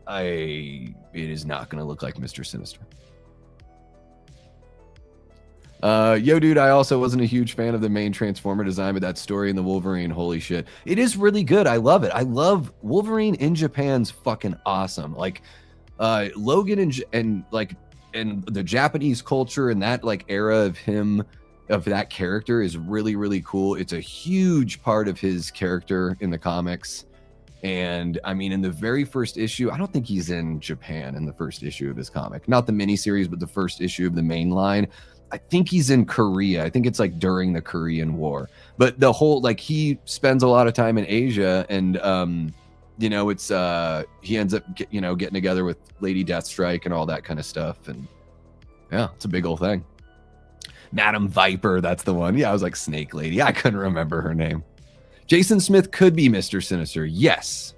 it is not going to look like Mr. Sinister. Yo, dude, I also wasn't a huge fan of the main Transformer design, but that story in the Wolverine, holy shit. It is really good. I love it. I love Wolverine in Japan's fucking awesome. Like, Logan and the Japanese culture and that like era of him, of that character is really, really cool. It's a huge part of his character in the comics. And I mean, in the very first issue, I don't think he's in Japan in the first issue of this comic, not the miniseries, but the first issue of the main line. I think he's in Korea. I think it's like during the Korean War, but the whole, like, he spends a lot of time in Asia, and it's he ends up getting together with Lady Deathstrike and all that kind of stuff. And yeah, it's a big old thing. Madam Viper, that's the one. Yeah, I was like Snake Lady. I couldn't remember her name. Jason Smith could be Mr. Sinister. Yes.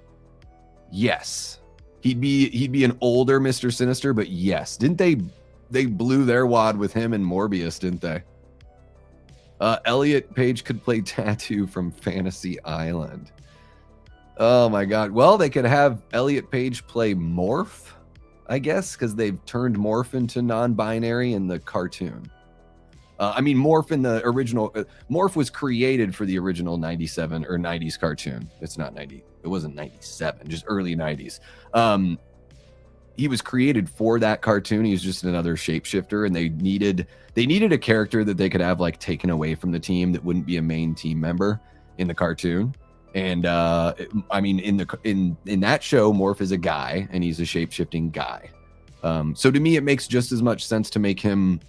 He'd be an older Mr. Sinister, but yes. Didn't they blew their wad with him and Morbius, didn't they? Elliot Page could play Tattoo from Fantasy Island. Oh my god. Well, they could have Elliot Page play Morph, I guess, because they've turned Morph into non-binary in the cartoon. I mean, Morph in the original, Morph was created for the original 97 or 90s cartoon. It's not 90. It wasn't 97, just early 90s. He was created for that cartoon. He was just another shapeshifter, and they needed a character that they could have like taken away from the team that wouldn't be a main team member in the cartoon. And I mean, in that show, Morph is a guy, and he's a shapeshifting guy. So to me, it makes just as much sense to make him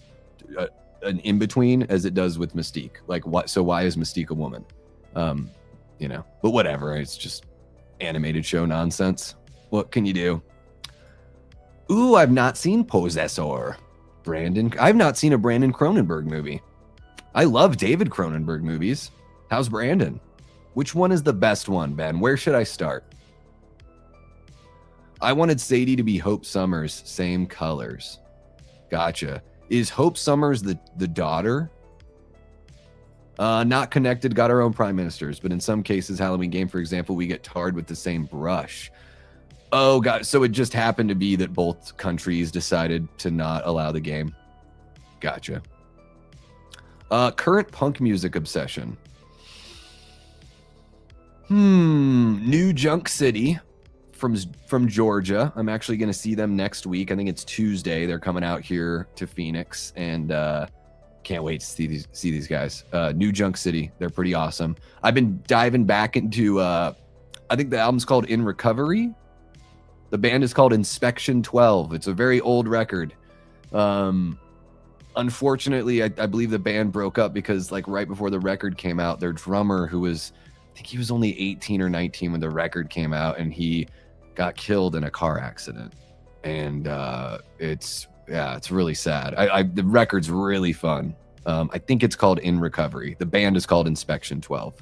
an in-between as it does with Mystique. Like, what? So why is Mystique a woman? You know, but whatever. It's just animated show nonsense. What can you do? Ooh, I've not seen Possessor. I've not seen a Brandon Cronenberg movie. I love David Cronenberg movies. How's Brandon? Which one is the best one, Ben? Where should I start? I wanted Sadie to be Hope Summers, same colors. Gotcha. Is Hope Summers the daughter? Not connected, got our own prime ministers, but in some cases, Halloween game, for example, we get tarred with the same brush. Oh, God. So it just happened to be that both countries decided to not allow the game. Gotcha. Current punk music obsession. New Junk City from Georgia. I'm actually going to see them next week. I think it's Tuesday. They're coming out here to Phoenix, and can't wait to see these guys. New Junk City. They're pretty awesome. I've been diving back into, I think the album's called In Recovery. The band is called Inspection 12. It's a very old record. Unfortunately, I believe the band broke up because like right before the record came out, their drummer, who was, I think he was only 18 or 19 when the record came out, and he got killed in a car accident. And it's really sad. The record's really fun. I think it's called In Recovery. The band is called Inspection 12.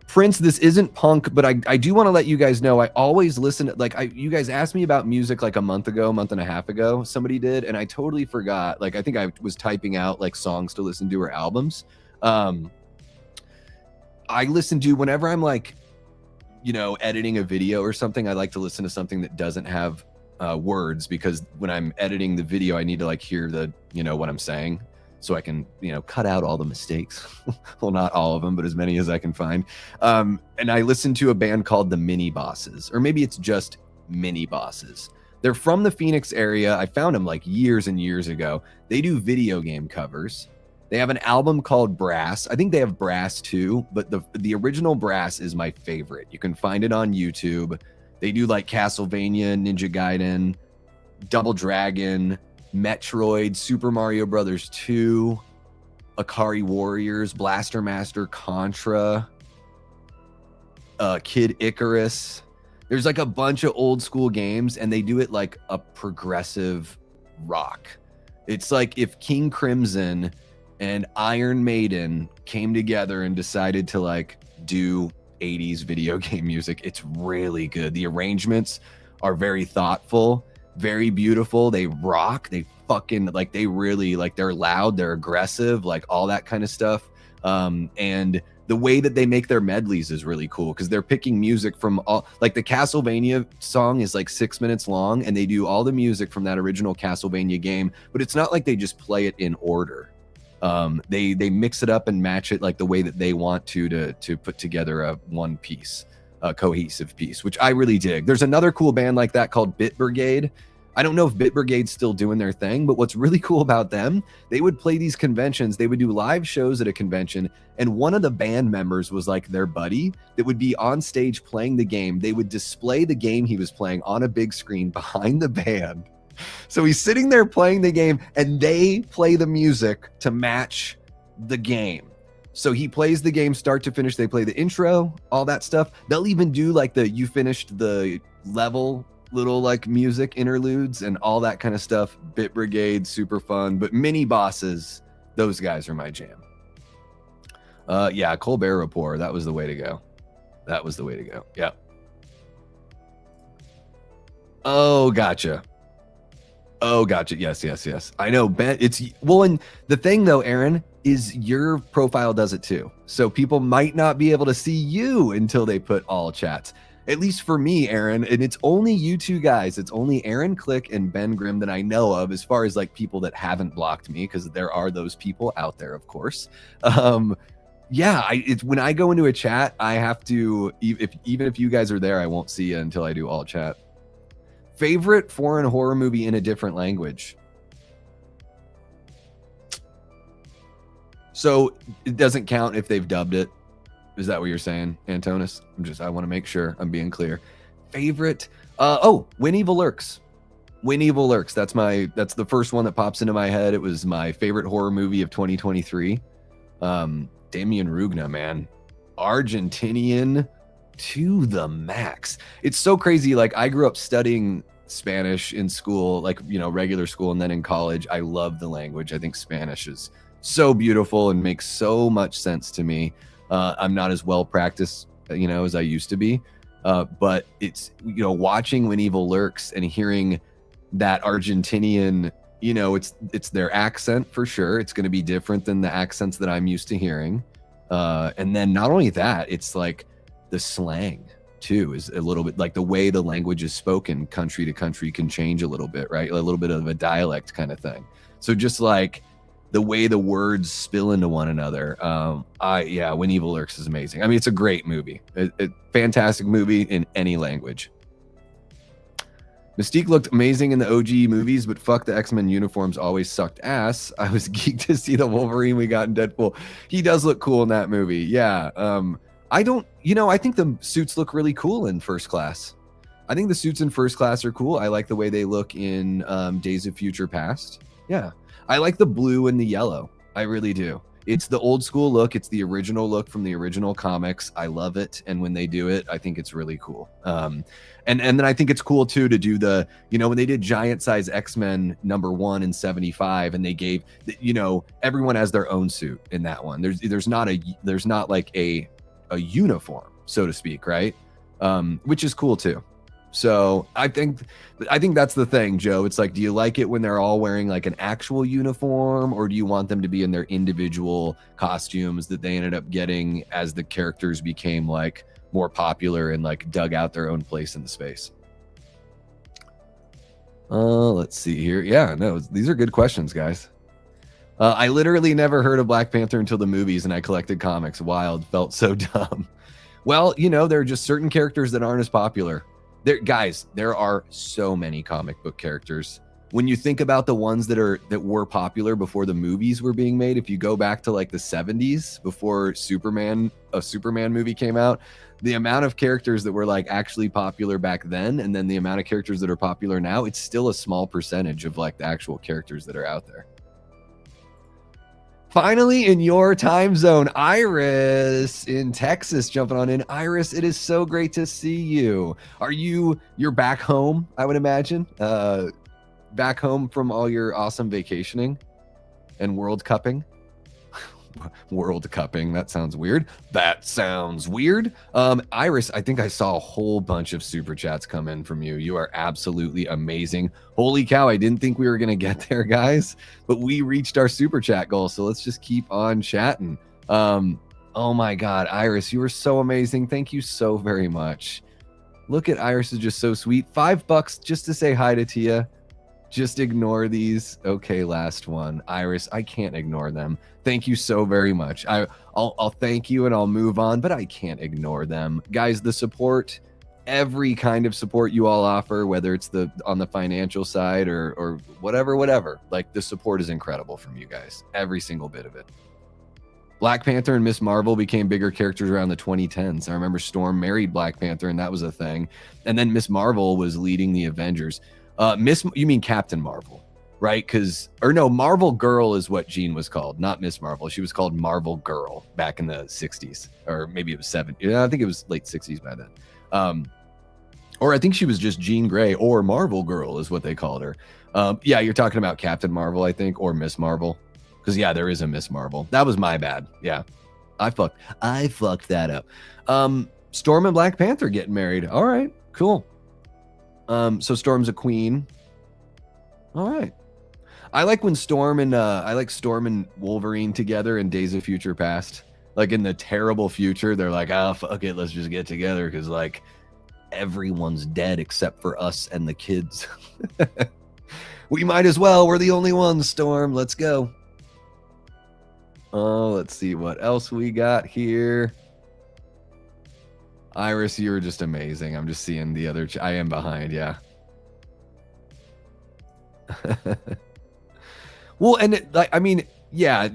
Prince, this isn't punk, but I do want to let you guys know I always listen to, you guys asked me about music like a month and a half ago, somebody did, and I totally forgot. Like, I think I was typing out like songs to listen to or albums. I listen to, whenever I'm like, you know, editing a video or something, I like to listen to something that doesn't have words, because when I'm editing the video, I need to like hear the, you know, what I'm saying, so I can, you know, cut out all the mistakes. Well, not all of them, but as many as I can find. And I listened to a band called the Mini Bosses, or maybe it's just Mini Bosses. They're from the Phoenix area. I found them like years and years ago. They do video game covers. They have an album called Brass. I think they have Brass too, but the original Brass is my favorite. You can find it on YouTube. They do like Castlevania, Ninja Gaiden, Double Dragon, Metroid, Super Mario Brothers 2, Akari Warriors, Blaster Master, Contra, Kid Icarus. There's like a bunch of old school games, and they do it like a progressive rock. It's like if King Crimson and Iron Maiden came together and decided to like do 80s video game music. It's really good. The arrangements are very thoughtful, very beautiful. They rock. They fucking like, they really like, they're loud, they're aggressive, like all that kind of stuff. And the way that they make their medleys is really cool, because they're picking music from all, like the Castlevania song is like 6 minutes long, and they do all the music from that original Castlevania game, but it's not like they just play it in order. They mix it up and match it like the way that they want to put together a one piece, a cohesive piece, which I really dig. There's another cool band like that called Bit Brigade. I don't know if Bit Brigade's still doing their thing, but what's really cool about them, they would play these conventions. They would do live shows at a convention, and one of the band members was like their buddy that would be on stage playing the game. They would display the game he was playing on a big screen behind the band. So he's sitting there playing the game, and they play the music to match the game. So he plays the game start to finish. They play the intro, all that stuff. They'll even do like the you finished the level little like music interludes and all that kind of stuff. Bit Brigade, super fun. But Mini Bosses, those guys are my jam. Yeah, Colbert Report, that was the way to go. That was the way to go. Yeah. Oh, gotcha. Oh, gotcha. Yes. I know, Ben. It's, well, and the thing though, Aaron, is your profile does it too. So people might not be able to see you until they put all chats. At least for me, Aaron, and it's only you two guys. It's only Aaron Click and Ben Grimm that I know of, as far as like people that haven't blocked me, because there are those people out there, of course. Yeah, it's when I go into a chat, I have to, even if you guys are there, I won't see you until I do all chat. Favorite foreign horror movie in a different language? So it doesn't count if they've dubbed it. Is that what you're saying, Antonis? I want to make sure I'm being clear. Favorite? When Evil Lurks. When Evil Lurks. That's the first one that pops into my head. It was my favorite horror movie of 2023. Damien Rugna, man. Argentinian to the max. It's so crazy. Like, I grew up studying Spanish in school, like, you know, regular school, and then in college. I love the language. I think Spanish is so beautiful and makes so much sense to me. I'm not as well practiced, you know, as I used to be. But it's, you know, watching When Evil Lurks and hearing that Argentinian, you know, it's their accent for sure. It's going to be different than the accents that I'm used to hearing. And then not only that, it's like the slang too is a little bit like the way the language is spoken country to country can change a little bit, right? A little bit of a dialect kind of thing. So just like the way the words spill into one another. When Evil Lurks is amazing. I mean, it's a great movie. A fantastic movie in any language. Mystique looked amazing in the OG movies, but fuck, the X-Men uniforms always sucked ass. I was geeked to see the Wolverine we got in Deadpool. He does look cool in that movie. Yeah. I think the suits look really cool in First Class. I think the suits in First Class are cool. I like the way they look in Days of Future Past. Yeah. I like the blue and the yellow. I really do. It's the old school look. It's the original look from the original comics. I love it. And when they do it, I think it's really cool. And then I think it's cool too to do the, you know, when they did Giant Size X-Men #1 in 75, and they gave, you know, everyone has their own suit in that one. There's not like a uniform, so to speak, right? Which is cool too. So I think that's the thing, Joe. It's like, do you like it when they're all wearing like an actual uniform, or do you want them to be in their individual costumes that they ended up getting as the characters became like more popular and like dug out their own place in the space? Let's see here. Yeah, no, these are good questions, guys. I literally never heard of Black Panther until the movies, and I collected comics. Wild. Felt so dumb. Well, you know, there are just certain characters that aren't as popular. There are so many comic book characters. When you think about the ones that were popular before the movies were being made, if you go back to like the 70s, before a Superman movie came out, the amount of characters that were like actually popular back then, and then the amount of characters that are popular now, it's still a small percentage of like the actual characters that are out there. Finally, in your time zone, Iris in Texas jumping on in. Iris, it is so great to see you. You're back home, I would imagine, back home from all your awesome vacationing and World Cupping. World Cupping, that sounds weird. Iris, I think I saw a whole bunch of super chats come in from you. You are absolutely amazing. Holy cow, I didn't think we were going to get there, guys, but we reached our super chat goal, so let's just keep on chatting. Oh my God, Iris, you are so amazing. Thank you so very much. Look at Iris, is just so sweet. $5 just to say hi to Tia. Just ignore these. Okay, last one. Iris, I can't ignore them. Thank you so very much. I'll thank you and I'll move on, but I can't ignore them. Guys, the support, every kind of support you all offer, whether it's on the financial side or whatever, like the support is incredible from you guys. Every single bit of it. Black Panther and Miss Marvel became bigger characters around the 2010s. I remember Storm married Black Panther and that was a thing. And then Miss Marvel was leading the Avengers. You mean Captain Marvel, right? Marvel Girl is what Jean was called, not Miss Marvel. She was called Marvel Girl back in the 60s, or maybe it was 70s. Yeah, I think it was late 60s by then. Or I think she was just Jean Grey, or Marvel Girl is what they called her. Yeah, you're talking about Captain Marvel, I think, or Miss Marvel. Because yeah, there is a Miss Marvel. That was my bad. Yeah, I fucked that up. Storm and Black Panther getting married. All right, cool. So Storm's a queen. All right. I like when Storm and Wolverine together in Days of Future Past. Like in the terrible future, they're like, oh, fuck it, let's just get together. Because like everyone's dead except for us and the kids. We might as well. We're the only ones, Storm. Let's go. Oh, let's see what else we got here. Iris, you were just amazing. I'm just seeing the other. I am behind, yeah. Well, and I mean, yeah,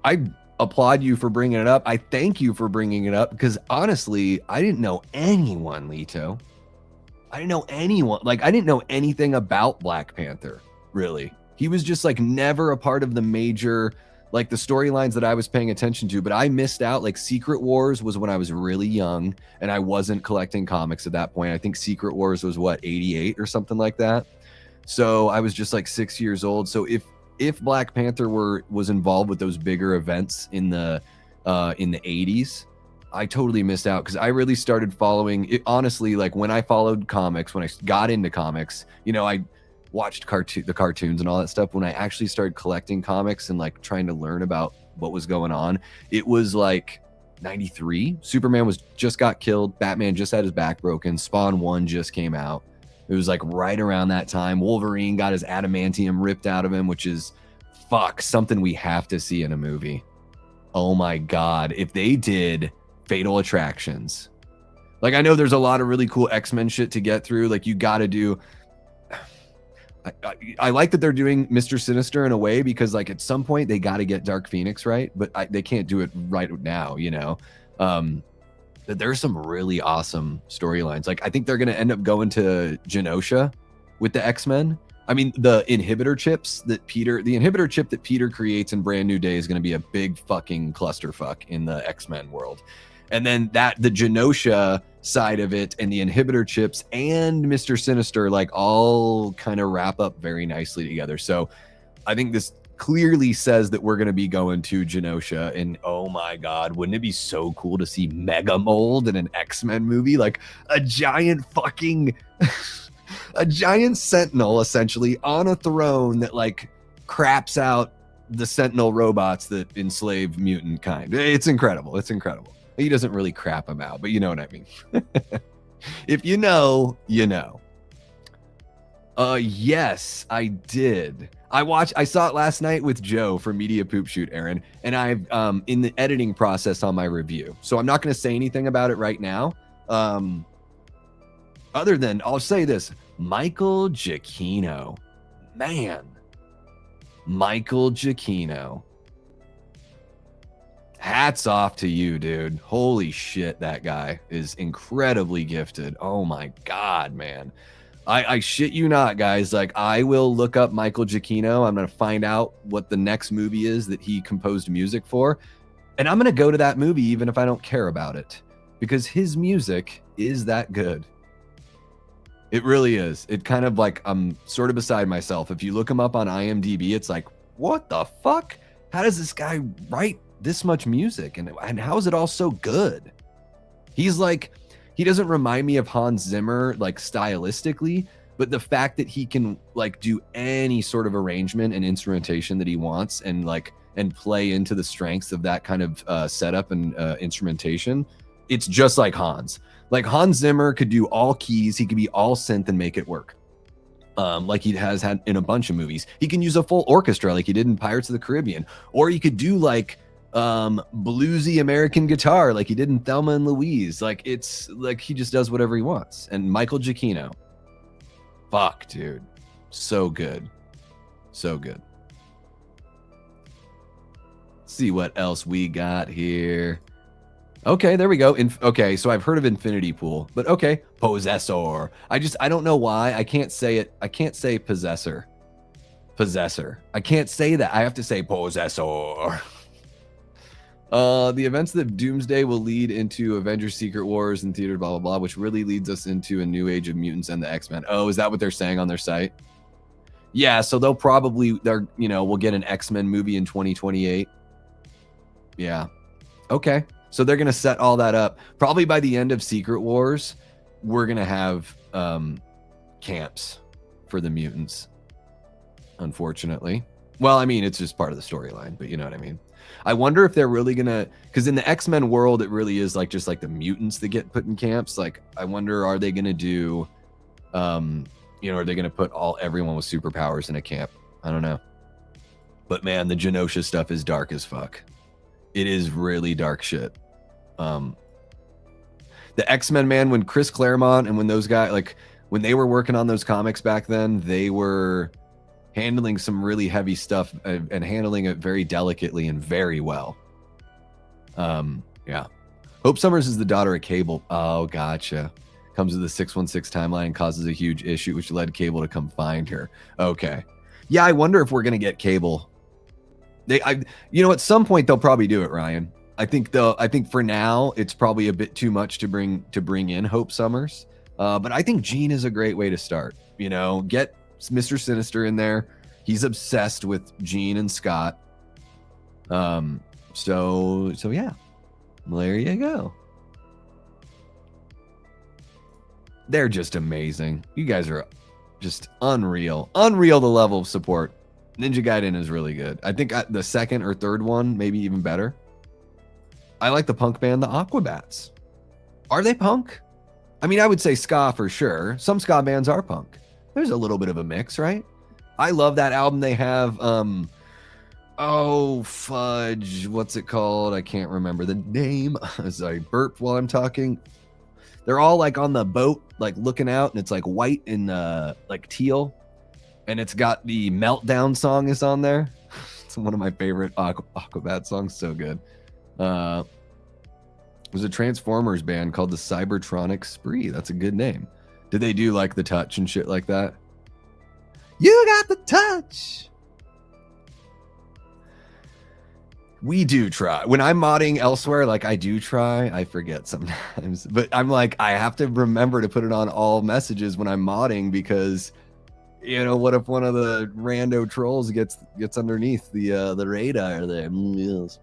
I applaud you for bringing it up. I thank you for bringing it up because honestly, I didn't know anyone, Lito. I didn't know anyone. Like, I didn't know anything about Black Panther, really. He was just like never a part of the major, like the storylines that I was paying attention to, but I missed out. Like Secret Wars was when I was really young and I wasn't collecting comics at that point. I think Secret Wars was what, 88 or something like that. So I was just like 6 years old. So if Black Panther was involved with those bigger events in the 80s, I totally missed out because I really started following it. Honestly, like when I followed comics, when I got into comics, you know, I watched the cartoons and all that stuff. When I actually started collecting comics and like trying to learn about what was going on, it was like 93. Superman just got killed. Batman just had his back broken. Spawn 1 just came out. It was like right around that time. Wolverine got his adamantium ripped out of him, which is something we have to see in a movie. Oh my God. If they did Fatal Attractions, like I know there's a lot of really cool X-Men shit to get through. Like you got to do. I like that they're doing Mr. Sinister in a way because like at some point they got to get Dark Phoenix right, but they can't do it right now, you know. There's some really awesome storylines. Like I think they're going to end up going to Genosha with the X-Men. I mean, the inhibitor chip that Peter creates in Brand New Day is going to be a big fucking clusterfuck in the X-Men world. And then the Genosha side of it and the inhibitor chips and Mr. Sinister like all kind of wrap up very nicely together. So I think this clearly says that we're going to be going to Genosha, and oh my God, wouldn't it be so cool to see Mega Mold in an X-Men movie? Like a giant fucking a giant Sentinel essentially on a throne that like craps out the Sentinel robots that enslave mutant kind. It's incredible. It's incredible. He doesn't really crap them out, but you know what I mean. If you know, you know. Yes, I did. I saw it last night with Joe for Media Poop Shoot, Aaron, and I've in the editing process on my review. So I'm not going to say anything about it right now. Other than I'll say this, Michael Giacchino. Man. Michael Giacchino. Hats off to you, dude. Holy shit, that guy is incredibly gifted. Oh my God, man. I shit you not, guys. Like, I will look up Michael Giacchino. I'm going to find out what the next movie is that he composed music for. And I'm going to go to that movie even if I don't care about it. Because his music is that good. It really is. It kind of like, I'm sort of beside myself. If you look him up on IMDb, it's like, what the fuck? How does this guy write this much music? And how is it all so good? He's like, he doesn't remind me of Hans Zimmer, like stylistically, but the fact that he can like do any sort of arrangement and instrumentation that he wants and like, and play into the strengths of that kind of setup and instrumentation. It's just like Hans. Like Hans Zimmer could do all keys. He could be all synth and make it work. Like he has had in a bunch of movies. He can use a full orchestra like he did in Pirates of the Caribbean. Or he could do like bluesy American guitar like he did in Thelma and Louise. Like it's like he just does whatever he wants. And Michael Giacchino, fuck, dude, so good. So good. Let's see what else we got here. Okay, there we go. Okay, so I've heard of Infinity Pool, but okay, Possessor. I don't know why. I can't say it. I can't say Possessor. Possessor. I can't say that. I have to say Possessor. The events of Doomsday will lead into Avengers Secret Wars and theater, blah, blah, blah, which really leads us into a new age of mutants and the X-Men. Oh, is that what they're saying on their site? Yeah, so we'll get an X-Men movie in 2028. Yeah. Okay. So they're going to set all that up. Probably by the end of Secret Wars, we're going to have camps for the mutants, unfortunately. Well, I mean, it's just part of the storyline, but you know what I mean? I wonder if they're really gonna, because in the X-Men world, it really is like just like the mutants that get put in camps. Like, I wonder, are they gonna do, you know, are they gonna put everyone with superpowers in a camp? I don't know. But man, the Genosha stuff is dark as fuck. It is really dark shit. The X-Men, man, when Chris Claremont and when those guys, like, when they were working on those comics back then, they were handling some really heavy stuff and handling it very delicately and very well. Yeah. Hope Summers is the daughter of Cable. Oh, gotcha. Comes with the 616 timeline, causes a huge issue, which led Cable to come find her. Okay. Yeah, I wonder if we're gonna get Cable. You know, at some point they'll probably do it, Ryan. I think for now it's probably a bit too much to bring in Hope Summers. But I think Jean is a great way to start. You know, get Mr. Sinister in there. He's obsessed with Jean and Scott. So yeah. There you go. They're just amazing. You guys are just unreal. Unreal, the level of support. Ninja Gaiden is really good. I think the second or third one, maybe even better. I like the punk band, the Aquabats. Are they punk? I mean, I would say ska for sure. Some ska bands are punk. There's a little bit of a mix, right? I love that album they have. Oh, fudge. What's it called? I can't remember the name. As I burp while I'm talking. They're all like on the boat, like looking out, and it's like white and like teal. And it's got the Meltdown song is on there. It's one of my favorite Aquabat songs. So good. There's a Transformers band called the Cybertronic Spree. That's a good name. Did they do like the touch and shit like that? You got the touch. We do try. When I'm modding elsewhere, like I do try. I forget sometimes. But I'm like, I have to remember to put it on all messages when I'm modding because, you know, what if one of the rando trolls gets underneath the radar there? Yes.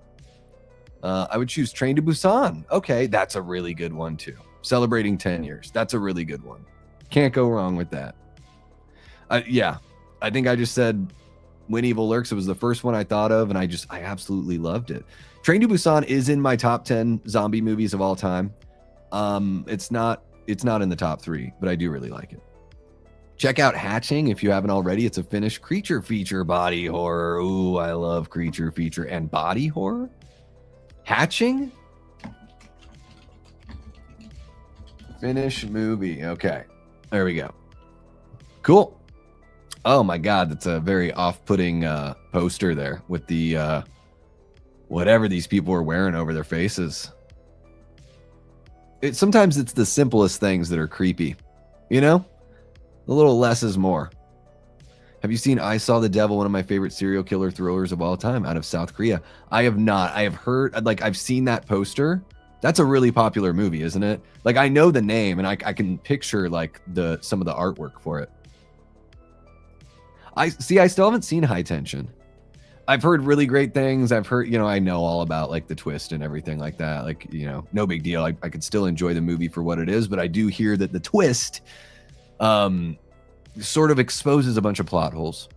I would choose Train to Busan. Okay, that's a really good one too. Celebrating 10 years. That's a really good one. Can't go wrong with that. Yeah, I think I just said When Evil Lurks. It was the first one I thought of, and I absolutely loved it. Train to Busan is in my top 10 zombie movies of all time. It's not in the top 3, but I do really like it. Check out Hatching if you haven't already. It's a Finnish creature feature body horror. Ooh, I love creature feature and body horror. Hatching? Finnish movie. Okay. There we go. Cool. Oh my God, that's a very off-putting poster there with the whatever these people are wearing over their faces. Sometimes it's the simplest things that are creepy, you know? A little less is more. Have you seen I Saw the Devil, one of my favorite serial killer thrillers of all time, out of South Korea? I have not. I have heard, like, I've seen that poster. That's a really popular movie, isn't it? Like, I know the name, and I can picture, like, some of the artwork for it. I still haven't seen High Tension. I've heard really great things. I've heard, you know, I know all about, like, the twist and everything like that. Like, you know, no big deal. I could still enjoy the movie for what it is, but I do hear that the twist sort of exposes a bunch of plot holes.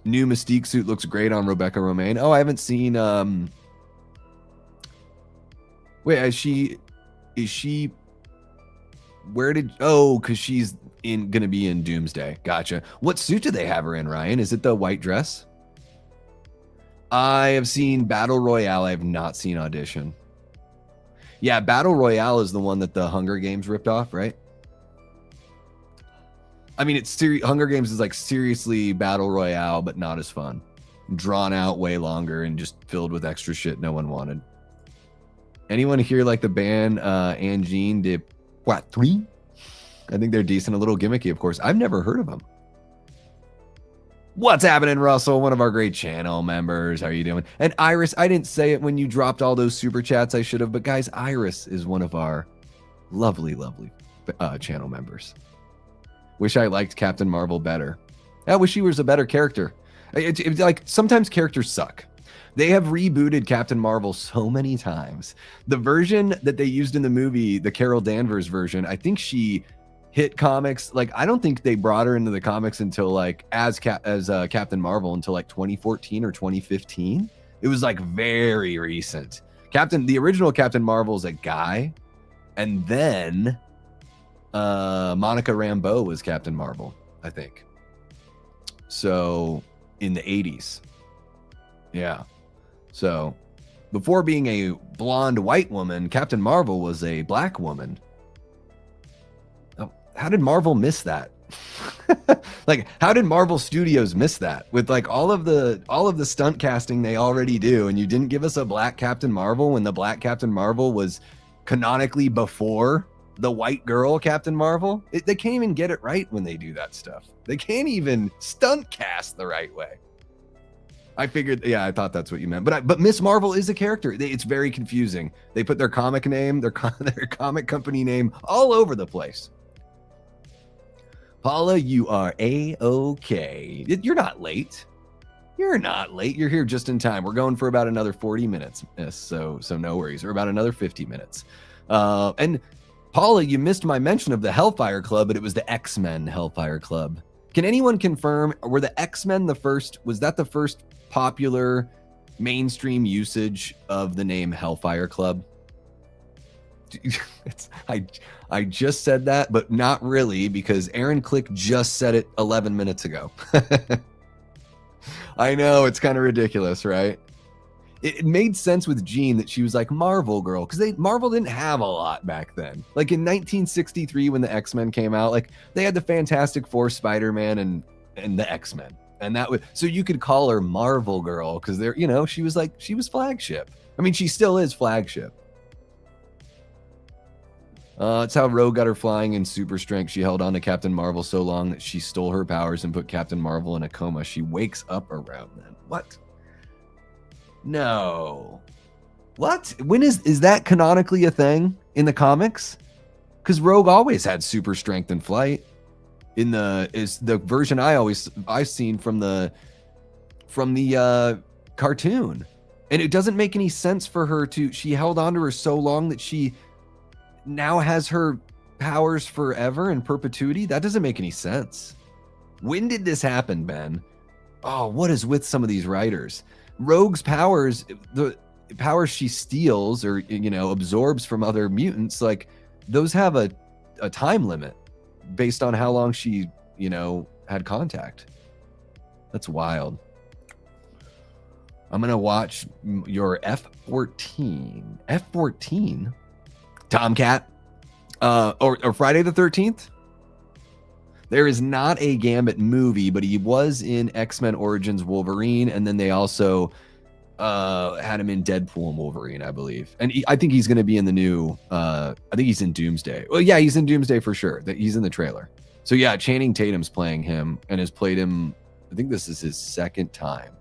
New Mystique suit looks great on Rebecca Romaine. Oh, I haven't seen wait, is she where did because she's gonna be in Doomsday. Gotcha. What suit do they have her in, Ryan? Is it the white dress? I have seen Battle Royale. I have not seen Audition. Yeah, Battle Royale is the one that the Hunger Games ripped off, right? I mean, Hunger Games is like seriously Battle Royale, but not as fun. Drawn out way longer and just filled with extra shit no one wanted. Anyone here like the band Angine de Poitrine? I think they're decent, a little gimmicky, of course. I've never heard of them. What's happening, Russell? One of our great channel members. How are you doing? And Iris, I didn't say it when you dropped all those super chats. I should have. But guys, Iris is one of our lovely, lovely channel members. Wish I liked Captain Marvel better. I wish he was a better character. It's like sometimes characters suck. They have rebooted Captain Marvel so many times. The version that they used in the movie, the Carol Danvers version, I think she hit comics. Like, I don't think they brought her into the comics until like as Captain Marvel until like 2014 or 2015. It was like very recent. The original Captain Marvel's a guy, and then Monica Rambeau was Captain Marvel, I think. So in the 80s. Yeah. So before being a blonde white woman, Captain Marvel was a black woman. Oh, how did Marvel miss that? Like, how did Marvel Studios miss that with like all of the stunt casting they already do, and you didn't give us a black Captain Marvel when the black Captain Marvel was canonically before the white girl Captain Marvel? They can't even get it right when they do that stuff. They can't even stunt cast the right way. I figured, yeah, I thought that's what you meant. But Miss Marvel is a character. It's very confusing. They put their comic name, their comic company name all over the place. Paula, you are A-okay. You're not late. You're not late. You're here just in time. We're going for about another 40 minutes. So no worries. Or about another 50 minutes. And Paula, you missed my mention of the Hellfire Club, but it was the X-Men Hellfire Club. Can anyone confirm, were the X-Men was that the first popular mainstream usage of the name Hellfire Club? I just said that, but not really, because Aaron Click just said it 11 minutes ago. I know, it's kind of ridiculous, right? It made sense with Jean that she was like Marvel Girl, because Marvel didn't have a lot back then. Like in 1963 when the X-Men came out, like they had the Fantastic Four, Spider-Man, and the X-Men. And that was, so you could call her Marvel Girl because they're, she was flagship. I mean, she still is flagship. It's how Rogue got her flying in super strength. She held on to Captain Marvel so long that she stole her powers and put Captain Marvel in a coma. She wakes up around then. What? No. What? When is that canonically a thing in the comics? Because Rogue always had super strength and flight. Is the version I've seen from the cartoon, and it doesn't make any sense for her to. She held on to her so long that she now has her powers forever in perpetuity. That doesn't make any sense. When did this happen, Ben? Oh, what is with some of these writers? Rogue's powers, the powers she steals or absorbs from other mutants, like those have a time limit based on how long she had contact. That's wild. I'm gonna watch your F-14 Tomcat or Friday the 13th. There is not a Gambit movie, but he was in X-Men Origins Wolverine, and then they also had him in Deadpool and Wolverine, I believe. And I think he's going to be in the new, I think he's in Doomsday. Well, yeah, he's in Doomsday for sure. He's in the trailer. So yeah, Channing Tatum's playing him and has played him, I think this is his second time.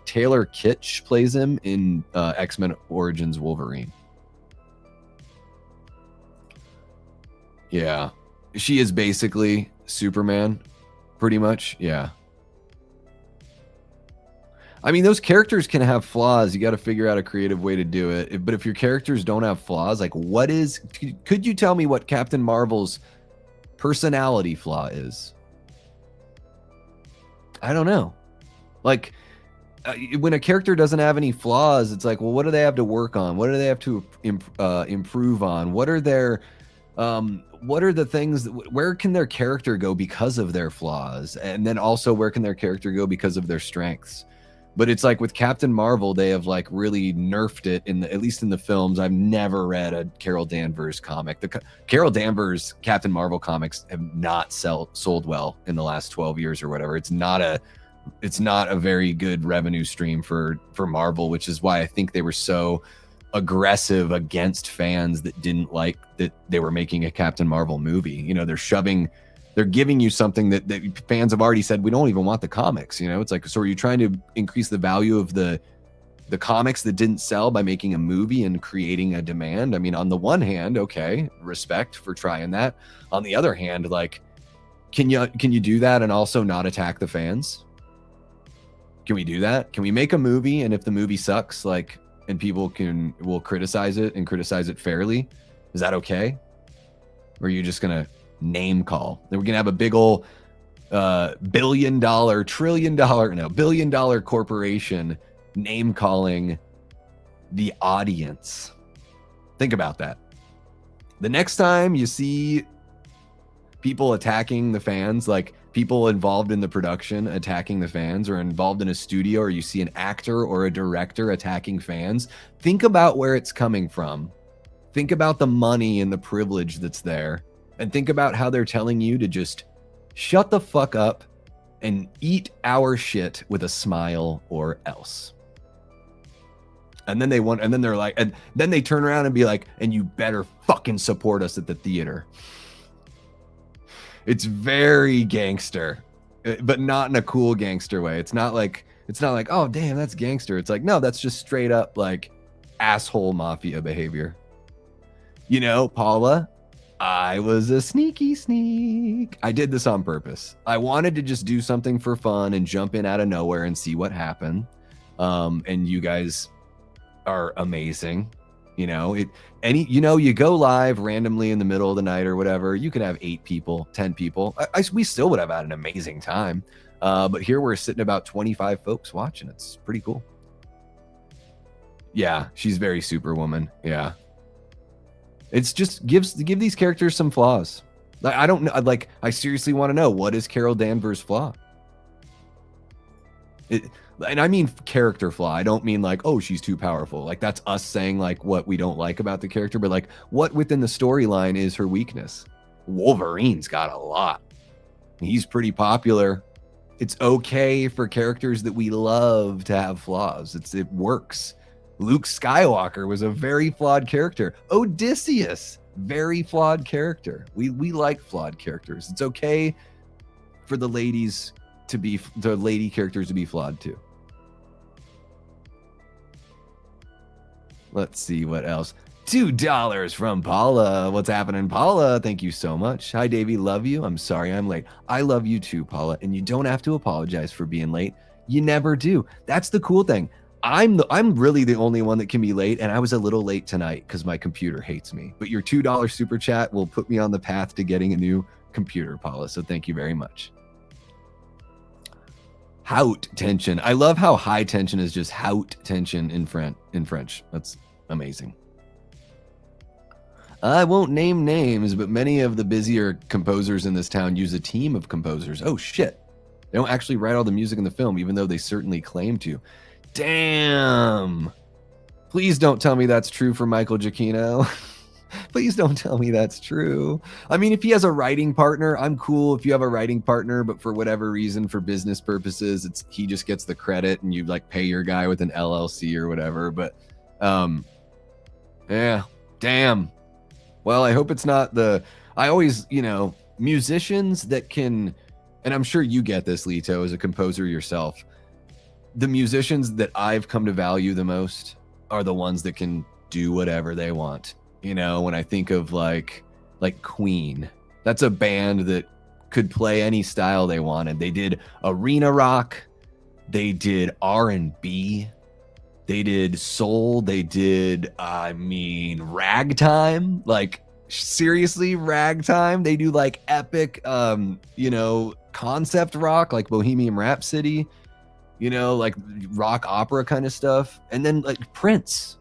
Taylor Kitsch plays him in X-Men Origins Wolverine. Yeah. She is basically Superman, pretty much. Yeah. I mean, those characters can have flaws. You got to figure out a creative way to do it. But if your characters don't have flaws, like could you tell me what Captain Marvel's personality flaw is? I don't know. Like when a character doesn't have any flaws, it's like, well, what do they have to work on? What do they have to improve on? What are the things, where can their character go because of their flaws? And then also where can their character go because of their strengths? But it's like with Captain Marvel, they have like really nerfed it at least in the films. I've never read a Carol Danvers comic. The Carol Danvers Captain Marvel comics have not sold well in the last 12 years or whatever. It's not a very good revenue stream for Marvel, which is why I think they were so aggressive against fans that didn't like that they were making a Captain Marvel movie. They're giving you something that fans have already said, we don't even want the comics. It's like, so are you trying to increase the value of the comics that didn't sell by making a movie and creating a demand? I mean, on the one hand, okay, respect for trying that. On the other hand, like, can you do that and also not attack the fans? Can we do that? Can we make a movie, and if the movie sucks, like, and people will criticize it and criticize it fairly, is that okay? Or are you just gonna name call. Then we're gonna have a big old billion dollar corporation name calling the audience. Think about that. The next time you see people attacking the fans, like people involved in the production attacking the fans, or involved in a studio, or you see an actor or a director attacking fans, think about where it's coming from. Think about the money and the privilege that's there, and think about how they're telling you to just shut the fuck up and eat our shit with a smile or else. And then they're like, and then they turn around and be like, and you better fucking support us at the theater. It's very gangster, but not in a cool gangster way. It's not like, oh damn, that's gangster. It's like, no, that's just straight up like asshole mafia behavior. You know, Paula, I was a sneaky sneak. I did this on purpose. I wanted to just do something for fun and jump in out of nowhere and see what happened. And you guys are amazing. You know, you go live randomly in the middle of the night or whatever, you could have 8 people, 10 people. We still would have had an amazing time. But here we're sitting about 25 folks watching. It's pretty cool. Yeah, she's very Superwoman. Yeah. It's just give these characters some flaws. Like, I don't know. Like, I seriously want to know, what is Carol Danvers' flaw? And I mean character flaw. I don't mean like, oh, she's too powerful. Like, that's us saying like what we don't like about the character, but like, what within the storyline is her weakness? Wolverine's got a lot. He's pretty popular. It's okay for characters that we love to have flaws. It works. Luke Skywalker was a very flawed character. Odysseus, very flawed character. We like flawed characters. It's okay for the lady characters to be flawed too. Let's see what else. $2 from Paula. What's happening, Paula? Thank you so much. Hi, Davey. Love you. I'm sorry I'm late. I love you too, Paula. And you don't have to apologize for being late. You never do. That's the cool thing. I'm really the only one that can be late, and I was a little late tonight because my computer hates me. But your $2 super chat will put me on the path to getting a new computer, Paula. So thank you very much. Haute tension. I love how high tension is just haute tension in French. That's amazing. I won't name names, but many of the busier composers in this town use a team of composers. Oh shit. They don't actually write all the music in the film, even though they certainly claim to. Damn. Please don't tell me that's true for Michael Giacchino. Please don't tell me that's true. I mean, if he has a writing partner, I'm cool if you have a writing partner, but for whatever reason, for business purposes, he just gets the credit and you like pay your guy with an LLC or whatever. But yeah, damn. Well, I hope it's not I always, musicians that can, and I'm sure you get this, Lito, as a composer yourself. The musicians that I've come to value the most are the ones that can do whatever they want. When I think of like Queen, that's a band that could play any style they wanted. They did arena rock, they did R&B, they did soul, they did, ragtime, like seriously ragtime. They do like epic, concept rock, like Bohemian Rhapsody, like rock opera kind of stuff. And then like Prince.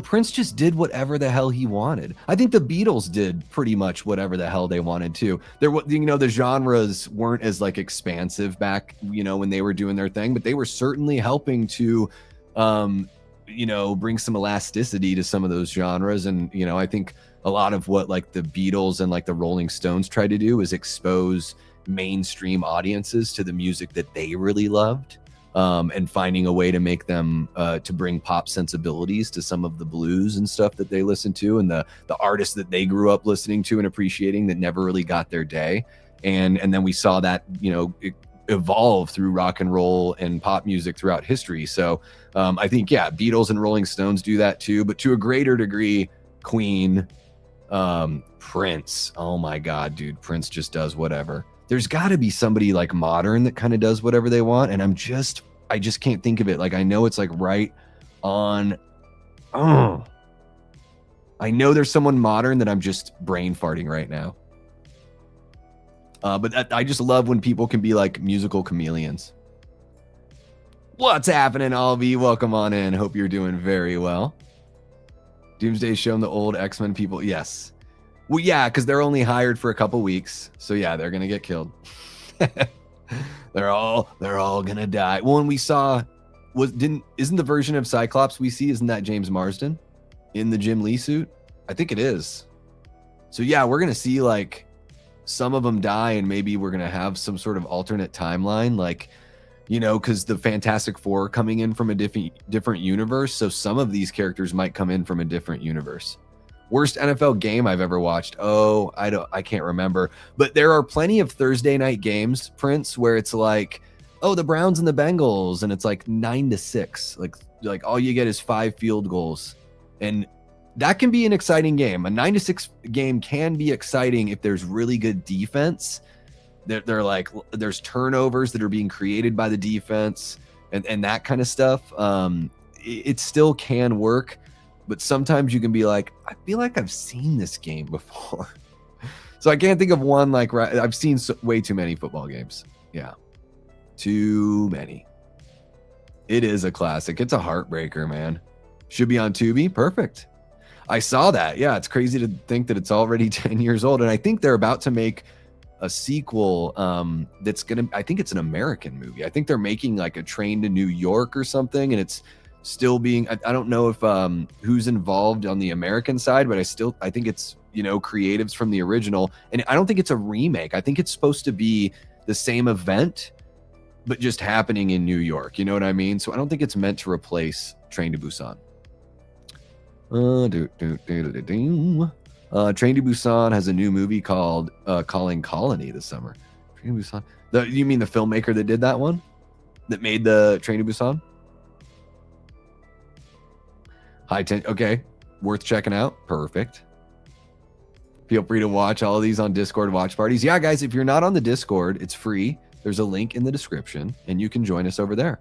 Prince just did whatever the hell he wanted. I think the Beatles did pretty much whatever the hell they wanted to. The genres weren't as like expansive back, when they were doing their thing, but they were certainly helping to, bring some elasticity to some of those genres. And, I think a lot of what like the Beatles and like the Rolling Stones tried to do is expose mainstream audiences to the music that they really loved. And finding a way to make them to bring pop sensibilities to some of the blues and stuff that they listen to, and the artists that they grew up listening to and appreciating that never really got their day. And then we saw that evolve through rock and roll and pop music throughout history. So I think Beatles and Rolling Stones do that too, but to a greater degree, Queen, Prince. Oh my God, dude, Prince just does whatever. There's got to be somebody like modern that kind of does whatever they want, and I just can't think of it. Like, I know it's like right on. I know there's someone modern that I'm just brain farting right now. But I just love when people can be like musical chameleons. What's happening, Alvi? Welcome on in. Hope you're doing very well. Doomsday's shown the old X-Men people. Yes. Well, yeah, because they're only hired for a couple weeks. So yeah, they're gonna get killed. they're all gonna die. Well, when we saw isn't the version of Cyclops we see, isn't that James Marsden in the Jim Lee suit? I think it is. So yeah, we're gonna see like some of them die, and maybe we're gonna have some sort of alternate timeline, like, you know, because the Fantastic Four are coming in from a different universe. So some of these characters might come in from a different universe. Worst NFL game I've ever watched. Oh, I can't remember. But there are plenty of Thursday night games, Prince, where it's like, oh, the Browns and the Bengals, and it's like 9-6. Like all you get is 5 field goals. And that can be an exciting game. A 9-6 game can be exciting if there's really good defense. They're like, there's turnovers that are being created by the defense and that kind of stuff. It still can work, but sometimes you can be like, I feel like I've seen this game before. So I can't think of one. Like, I've seen way too many football games. Yeah, too many. It is a classic. It's a heartbreaker, man. Should be on Tubi. Perfect. I saw that. Yeah, it's crazy to think that it's already 10 years old. And I think they're about to make a sequel that's gonna, I think it's an American movie. I think they're making like a Train to New York or something, and it's still being, I don't know if who's involved on the American side, but I think it's, you know, creatives from the original, and I don't think it's a remake. I think it's supposed to be the same event but just happening in New York, you know what I mean? So I don't think it's meant to replace Train to Busan. Train to Busan has a new movie called Calling Colony this summer. Train to Busan. You mean the filmmaker that did that one? That made the Train to Busan? Okay. Worth checking out. Perfect. Feel free to watch all of these on Discord watch parties. Yeah, guys, if you're not on the Discord, it's free. There's a link in the description, and you can join us over there.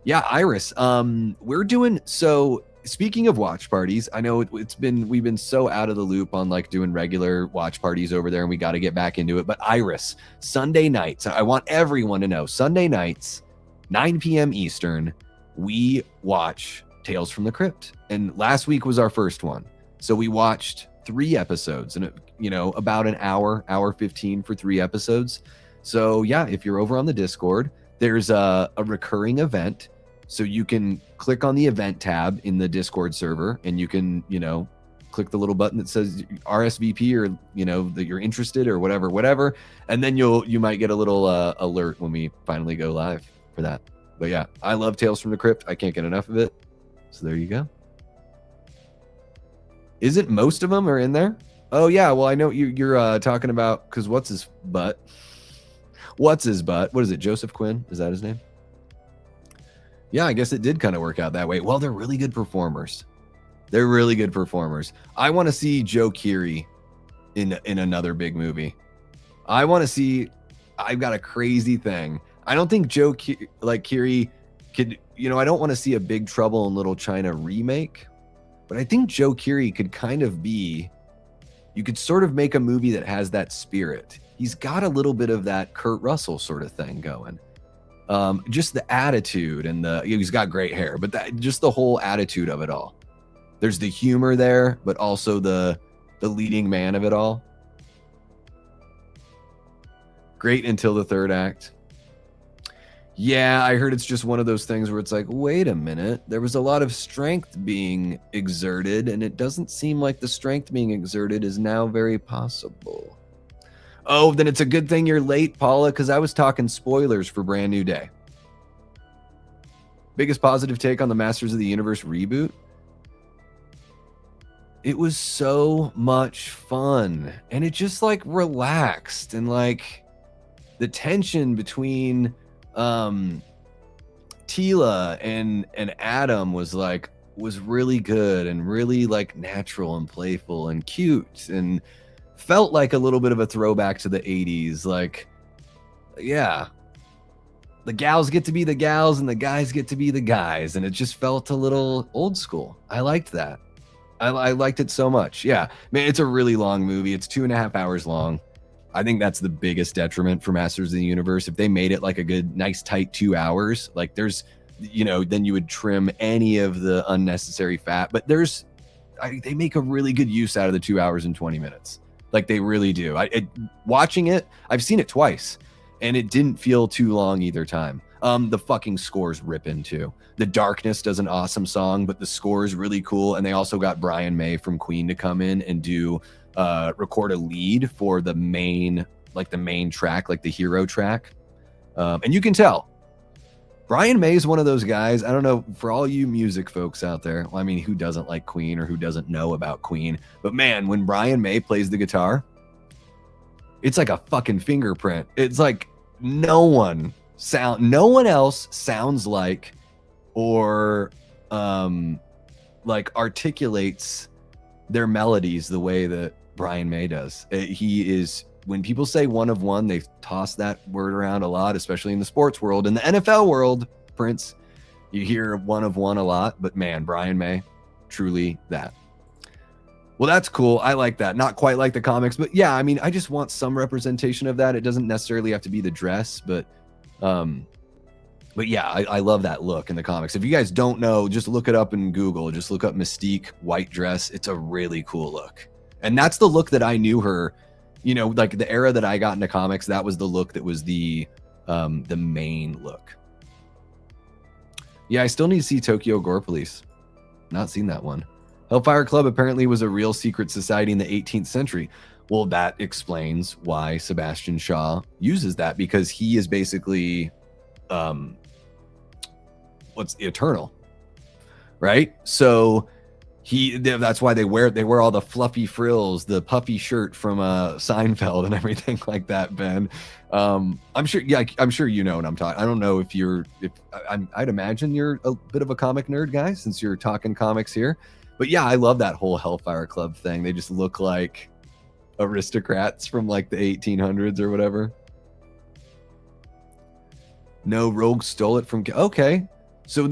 Yeah, Iris, we're doing, so speaking of watch parties, I know we've been so out of the loop on like doing regular watch parties over there, and we got to get back into it. But Iris, Sunday nights, I want everyone to know, Sunday nights, 9 p.m. Eastern, we watch Tales from the Crypt. And last week was our first one. So we watched 3 episodes, and you know, about an hour 15 for 3 episodes. So yeah, if you're over on the Discord, there's a recurring event. So you can click on the event tab in the Discord server, and you can, you know, click the little button that says RSVP, or, you know, that you're interested or whatever. And then you might get a little alert when we finally go live for that. But yeah, I love Tales from the Crypt. I can't get enough of it. So there you go. Isn't most of them are in there? Oh yeah, well, I know you're talking about, because what's his butt? What is it? Joseph Quinn? Is that his name? Yeah, I guess it did kind of work out that way. Well, they're really good performers. I want to see Joe Keery in another big movie. I want to see, I've got a crazy thing. I don't think Joe Keery could, you know, I don't want to see a Big Trouble in Little China remake, but I think Joe Keery could kind of be, you could sort of make a movie that has that spirit. He's got a little bit of that Kurt Russell sort of thing going. Just the attitude, and he's got great hair, but just the whole attitude of it all. There's the humor there, but also the leading man of it all. Great until the 3rd act. Yeah, I heard it's just one of those things where it's like, wait a minute, there was a lot of strength being exerted, and it doesn't seem like the strength being exerted is now very possible. Oh, then it's a good thing you're late, Paula, because I was talking spoilers for Brand New Day. Biggest positive take on the Masters of the Universe reboot? It was so much fun, and it just like relaxed, and like the tension between Tila and Adam was really good, and really like natural and playful and cute, and felt like a little bit of a throwback to the 80s. Like, yeah, the gals get to be the gals and the guys get to be the guys, and it just felt a little old school. I liked that. I liked it so much. Yeah, man, it's a really long movie. It's 2.5 hours long. I think that's the biggest detriment for Masters of the Universe. If they made it like a good, nice, tight 2 hours, like there's, you know, then you would trim any of the unnecessary fat. But they make a really good use out of the 2 hours and 20 minutes. Like they really do. Watching it, I've seen it twice, and it didn't feel too long either time. The fucking score's ripping too. The Darkness does an awesome song, but the score is really cool. And they also got Brian May from Queen to come in and record a lead for the main track, like the hero track. And you can tell Brian May is one of those guys. I don't know, for all you music folks out there, well, I mean, who doesn't like Queen or who doesn't know about Queen? But man, when Brian May plays the guitar, it's like a fucking fingerprint. It's like no one else sounds like or like articulates their melodies the way that Brian May does. He is, when people say one of one, they toss that word around a lot, especially in the sports world. In the NFL world, Prince, you hear one of one a lot, but man, Brian May, truly that. Well, that's cool. I like that. Not quite like the comics, but yeah, I mean, I just want some representation of that. It doesn't necessarily have to be the dress, but yeah, I love that look in the comics. If you guys don't know, just look it up in Google. Just look up Mystique white dress. It's a really cool look. And that's the look that I knew her, you know, like the era that I got into comics, that was the look that was the main look. Yeah, I still need to see Tokyo Gore Police. Not seen that one. Hellfire Club apparently was a real secret society in the 18th century. Well, that explains why Sebastian Shaw uses that, because he is basically what's eternal, right? So that's why they wear all the fluffy frills, the puffy shirt from Seinfeld and everything like that, Ben. I'm sure you know what I'm talking. I don't know I'd imagine you're a bit of a comic nerd guy since you're talking comics here. But yeah, I love that whole Hellfire Club thing. They just look like aristocrats from like the 1800s or whatever. No, Rogue stole it from... Okay. So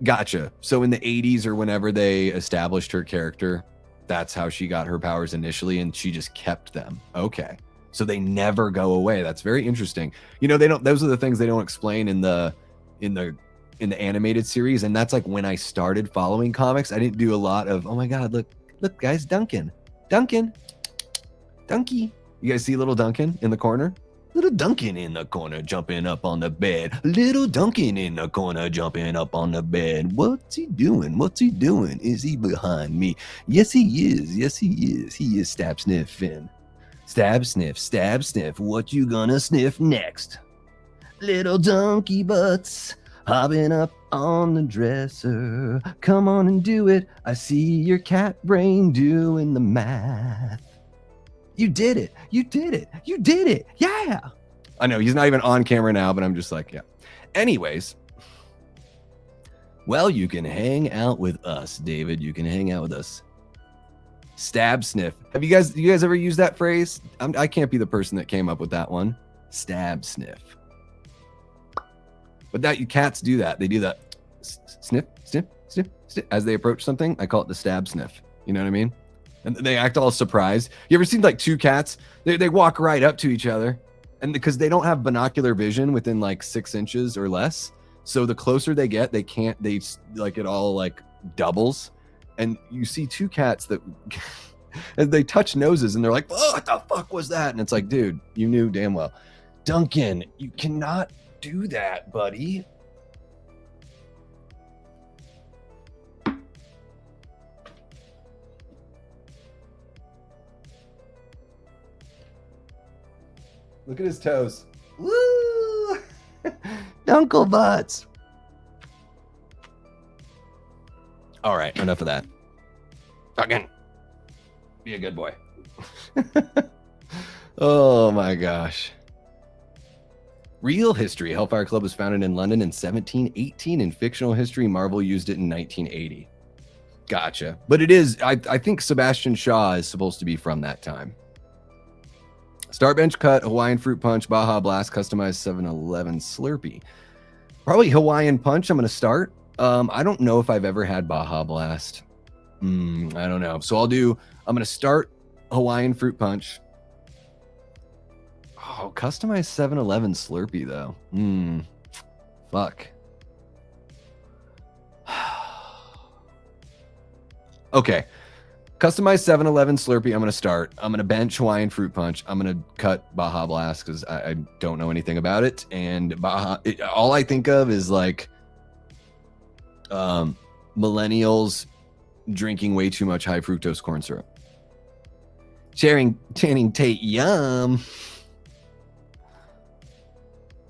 gotcha. So in the 80s or whenever they established her character, that's how she got her powers initially, and she just kept them. Okay. So they never go away. That's very interesting. You know, those are the things they don't explain in the animated series, and that's like when I started following comics. I didn't do a lot of, oh my god, look guys, Duncan. You guys see little Duncan in the corner? Little Duncan in the corner jumping up on the bed. Little Duncan in the corner jumping up on the bed. What's he doing? Is he behind me? Yes, he is. He is stab sniffing. Stab sniff. What you gonna sniff next? Little donkey butts hopping up on the dresser. Come on and do it. I see your cat brain doing the math. You did it. Yeah. I know he's not even on camera now, but I'm just like, yeah. Anyways. Well, you can hang out with us, David. You can hang out with us. Stab sniff. You guys ever used that phrase? I can't be the person that came up with that one. Stab sniff. But cats do that. They do that. Sniff. As they approach something, I call it the stab sniff. You know what I mean? And they act all surprised. You ever seen like two cats? They walk right up to each other, and because they don't have binocular vision within like 6 inches or less, so the closer they get, it all like doubles, and you see two cats that and they touch noses, and they're like, "Oh, what the fuck was that?" And it's like, dude, you knew damn well, Duncan, you cannot do that, buddy. Look at his toes. Woo! Dunkle butts. All right, enough of that. Fucking be a good boy. Oh my gosh. Real history. Hellfire Club was founded in London in 1718. In fictional history, Marvel used it in 1980. Gotcha. But it is, I think Sebastian Shaw is supposed to be from that time. Start bench cut, Hawaiian fruit punch, Baja Blast, customized 7-Eleven Slurpee. Probably Hawaiian punch. I'm going to start. I don't know if I've ever had Baja Blast. I don't know. So I'm going to start Hawaiian fruit punch. Oh, customized 7-Eleven Slurpee though. Fuck. Okay. Customized 7-Eleven Slurpee, I'm going to start. I'm going to bench Hawaiian Fruit Punch. I'm going to cut Baja Blast because I don't know anything about it. And all I think of is like millennials drinking way too much high fructose corn syrup. Channing Tate, yum.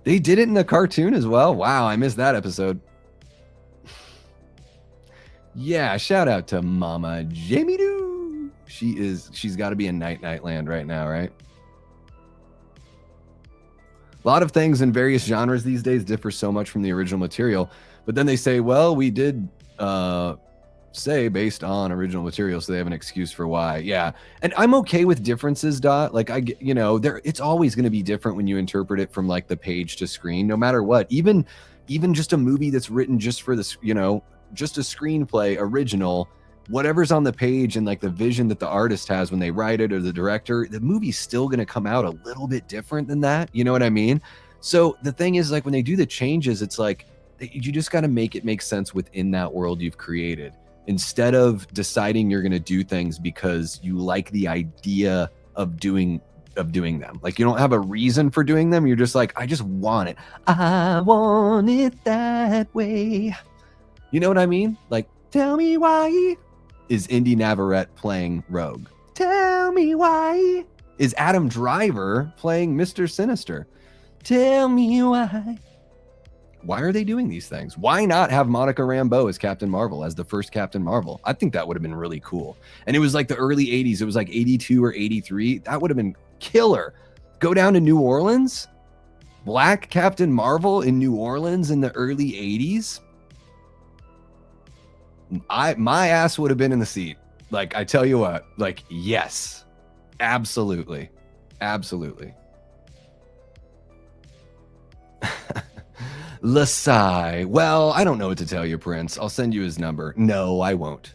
They did it in the cartoon as well. Wow, I missed that episode. Yeah, shout out to Mama Jamie Doo. She's got to be in Night Land right now, right? A lot of things in various genres these days differ so much from the original material, but then they say, well, we did say based on original material, so they have an excuse for why. Yeah, and I'm okay with differences, Dot. Like it's always going to be different when you interpret it from like the page to screen, no matter what. Even just a movie that's written just for this, just a screenplay original, whatever's on the page and like the vision that the artist has when they write it or the director, the movie's still going to come out a little bit different than that. You know what I mean? So the thing is, like, when they do the changes, it's like you just got to make it make sense within that world you've created, instead of deciding you're going to do things because you like the idea of doing them. Like, you don't have a reason for doing them. You're just like, I just want it. I want it that way. You know what I mean? Like, tell me why is Indy Navarrete playing Rogue? Tell me why is Adam Driver playing Mr. Sinister? Tell me why. Why are they doing these things? Why not have Monica Rambeau as Captain Marvel, as the first Captain Marvel? I think that would have been really cool. And it was like the early 80s. It was like 82 or 83. That would have been killer. Go down to New Orleans. Black Captain Marvel in New Orleans in the early 80s. My ass would have been in the seat. Like, I tell you what, like, yes, absolutely. Absolutely. Lasai. Well, I don't know what to tell you, Prince. I'll send you his number. No, I won't.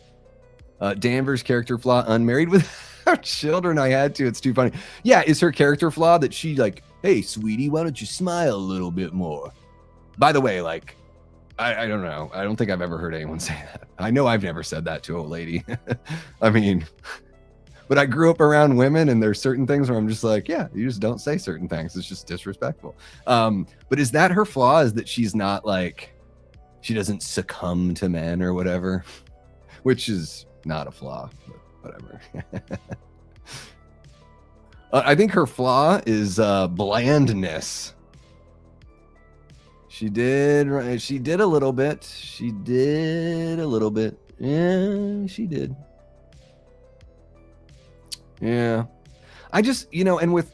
Danvers' character flaw, unmarried without children. I had to. It's too funny. Yeah, is her character flaw that she like, hey, sweetie, why don't you smile a little bit more? By the way, like, I don't know. I don't think I've ever heard anyone say that. I know I've never said that to a lady. I mean, but I grew up around women, and there's certain things where I'm just like, yeah, you just don't say certain things. It's just disrespectful. But is that her flaw? Is that she's not like, she doesn't succumb to men or whatever, which is not a flaw, but whatever. I think her flaw is blandness. She did a little bit. She did a little bit. Yeah, she did. Yeah. I just, and with,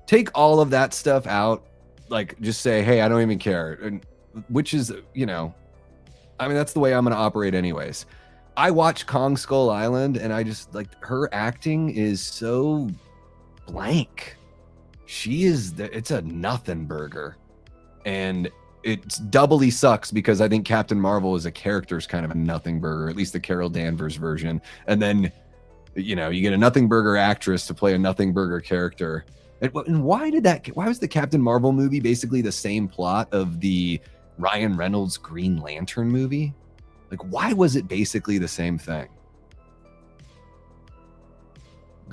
take all of that stuff out, like, just say, hey, I don't even care. And which is, I mean, that's the way I'm going to operate anyways. I watch Kong Skull Island, and I just, like, her acting is so blank. It's a nothing burger. And it doubly sucks because I think Captain Marvel as a character is kind of a nothing burger, at least the Carol Danvers version. And then, you get a nothing burger actress to play a nothing burger character. And why was the Captain Marvel movie basically the same plot of the Ryan Reynolds Green Lantern movie? Like, why was it basically the same thing?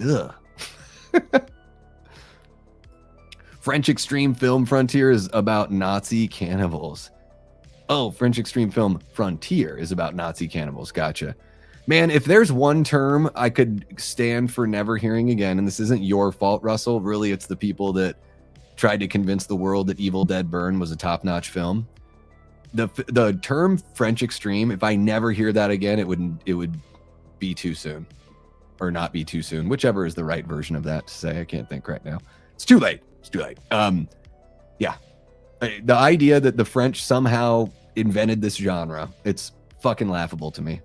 Ugh. French Extreme Film Frontier is about Nazi cannibals. Oh, French Extreme Film Frontier is about Nazi cannibals. Gotcha. Man, if there's one term I could stand for never hearing again, and this isn't your fault, Russell, really it's the people that tried to convince the world that Evil Dead Burn was a top-notch film. The term French Extreme, if I never hear that again, it would be too soon. Or not be too soon, whichever is the right version of that to say. I can't think right now. It's too late. Yeah. The idea that the French somehow invented this genre, it's fucking laughable to me.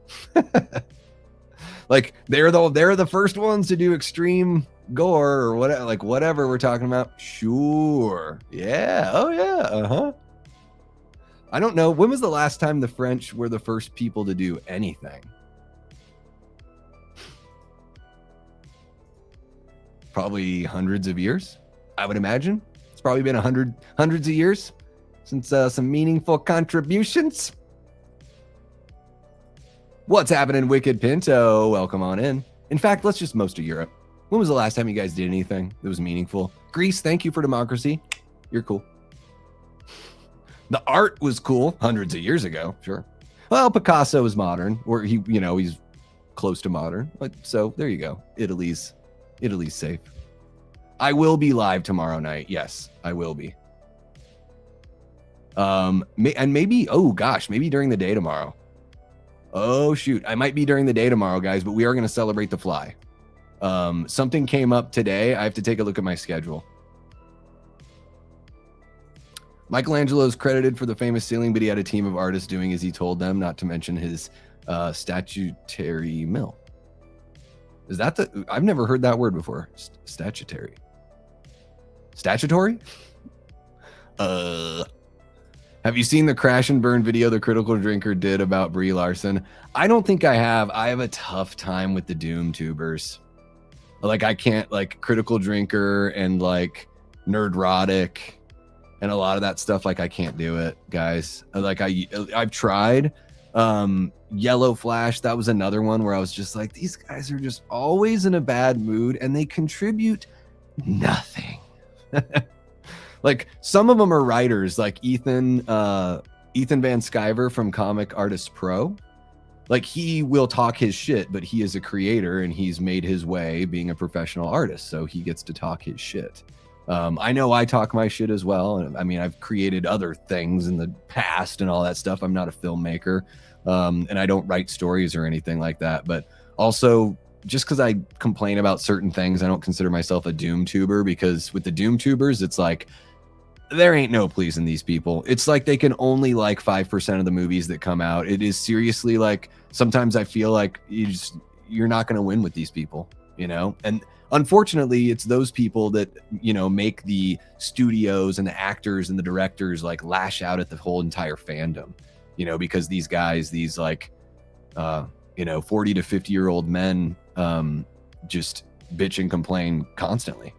Like, they're the first ones to do extreme gore or whatever, like whatever we're talking about. Sure. Yeah. Oh yeah. Uh-huh. I don't know. When was the last time the French were the first people to do anything? Probably hundreds of years. I would imagine. It's probably been hundreds of years since some meaningful contributions. What's happening, Wicked Pinto? Welcome on in. In fact, let's just most of Europe. When was the last time you guys did anything that was meaningful? Greece, thank you for democracy. You're cool. The art was cool hundreds of years ago, sure. Well, Picasso is modern, or he's close to modern. But so there you go. Italy's safe. I will be live tomorrow night. Yes, I will be. And maybe, oh gosh, maybe during the day tomorrow. Oh shoot, I might be during the day tomorrow, guys, but we are going to celebrate the fly. Something came up today. I have to take a look at my schedule. Michelangelo is credited for the famous ceiling, but he had a team of artists doing as he told them, not to mention his statutory mill. Is that I've never heard that word before. Statutory. Statutory? Have you seen the crash and burn video the Critical Drinker did about Brie Larson? I don't think I have. I have a tough time with the Doom tubers. Like, I can't, like, Critical Drinker and, like, Nerdrotic and a lot of that stuff, like, I can't do it, guys. Like, I've tried. Yellow Flash, that was another one where I was just like, these guys are just always in a bad mood and they contribute nothing. Like, some of them are writers, like Ethan Van Sciver from Comic Artist Pro. Like, he will talk his shit, but he is a creator and he's made his way being a professional artist, so he gets to talk his shit. I know I talk my shit as well. And I mean, I've created other things in the past and all that stuff. I'm not a filmmaker, and I don't write stories or anything like that. But also, just because I complain about certain things, I don't consider myself a Doom tuber, because with the Doom tubers, it's like, there ain't no pleasing these people. It's like they can only like 5% of the movies that come out. It is seriously like, sometimes I feel like you're not going to win with these people, you know? And unfortunately, it's those people that, you know, make the studios and the actors and the directors like lash out at the whole entire fandom, you know, because these guys, these like, 40 to 50-year-old men just bitch and complain constantly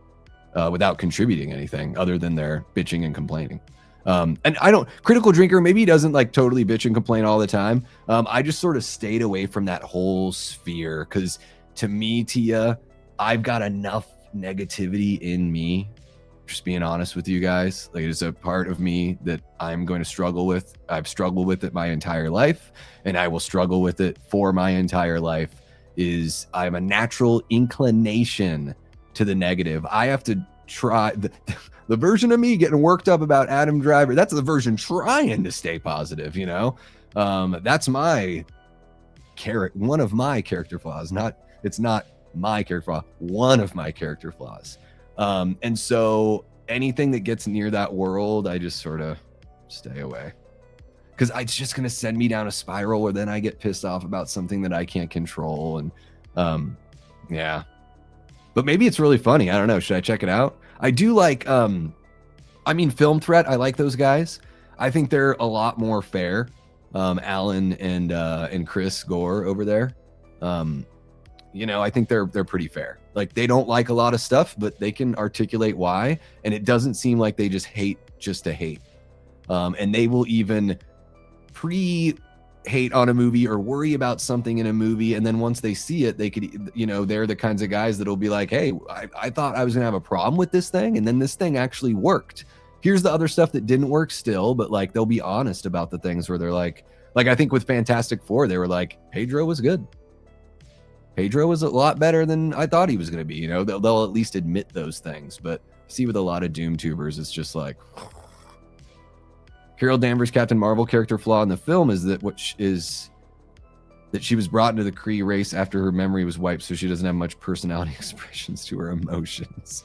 without contributing anything other than their bitching and complaining. And Critical Drinker, maybe he doesn't like totally bitch and complain all the time. I just sort of stayed away from that whole sphere because to me, Tia, I've got enough negativity in me, just being honest with you guys. Like, it's a part of me that I'm going to struggle with. I've struggled with it my entire life, and I will struggle with it for my entire life. Is I have a natural inclination to the negative. I have to try the version of me getting worked up about Adam Driver. That's the version trying to stay positive, you know? That's my one of my character flaws. It's not my character flaw, one of my character flaws. And so anything that gets near that world, I just sort of stay away, because it's just going to send me down a spiral where then I get pissed off about something that I can't control. And yeah, but maybe it's really funny. I don't know. Should I check it out? I do like, Film Threat. I like those guys. I think they're a lot more fair. Alan and Chris Gore over there. I think they're pretty fair. Like, they don't like a lot of stuff, but they can articulate why. And it doesn't seem like they just hate just to hate. And they will even hate on a movie or worry about something in a movie. And then once they see it, they could, they're the kinds of guys that'll be like, hey, I thought I was going to have a problem with this thing. And then this thing actually worked. Here's the other stuff that didn't work still, but like, they'll be honest about the things where they're like I think with Fantastic Four, they were like, Pedro was good. Pedro was a lot better than I thought he was going to be. They'll at least admit those things. But see, with a lot of Doom tubers, it's just like, Carol Danvers' Captain Marvel character flaw in the film is that that she was brought into the Kree race after her memory was wiped, so she doesn't have much personality expressions to her emotions.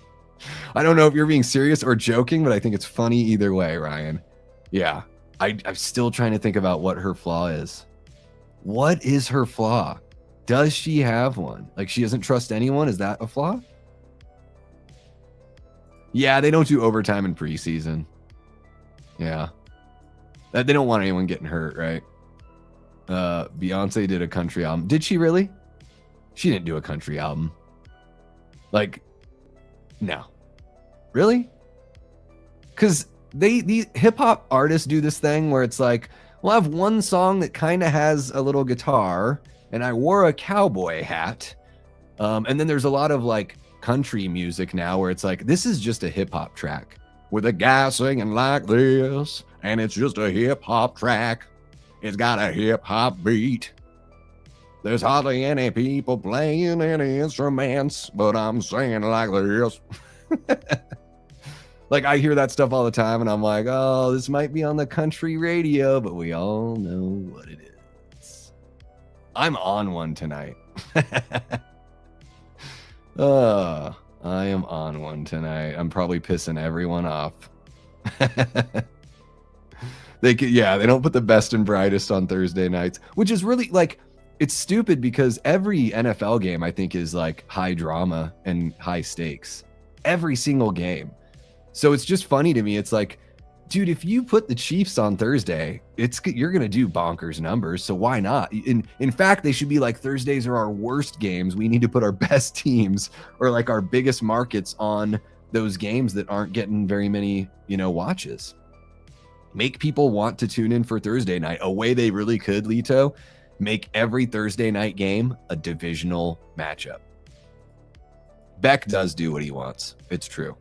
I don't know if you're being serious or joking, but I think it's funny either way, Ryan. Yeah, I'm still trying to think about what her flaw is. What is her flaw? Does she have one? Like, she doesn't trust anyone? Is that a flaw? Yeah, they don't do overtime in preseason. Yeah. They don't want anyone getting hurt, right? Beyonce did a country album. Did she really? She didn't do a country album. Like, no. Really? Because these hip hop artists do this thing where it's like, well, I have one song that kind of has a little guitar, and I wore a cowboy hat. And then there's a lot of like country music now where it's like, this is just a hip hop track with a guy singing like this, and it's just a hip hop track. It's got a hip hop beat. There's hardly any people playing any instruments, but I'm singing like this. Like, I hear that stuff all the time, and I'm like, oh, this might be on the country radio, but we all know what it is. I'm on one tonight. I am on one tonight. I'm probably pissing everyone off. They don't put the best and brightest on Thursday nights, which is really like, it's stupid because every NFL game I think is like high drama and high stakes. Every single game. So it's just funny to me. It's like, dude, if you put the Chiefs on Thursday, you're going to do bonkers numbers. So why not? In fact, they should be like, Thursdays are our worst games. We need to put our best teams or like our biggest markets on those games that aren't getting very many, watches. Make people want to tune in for Thursday night. A way they really could, Lito, make every Thursday night game a divisional matchup. Beck does do what he wants. It's true.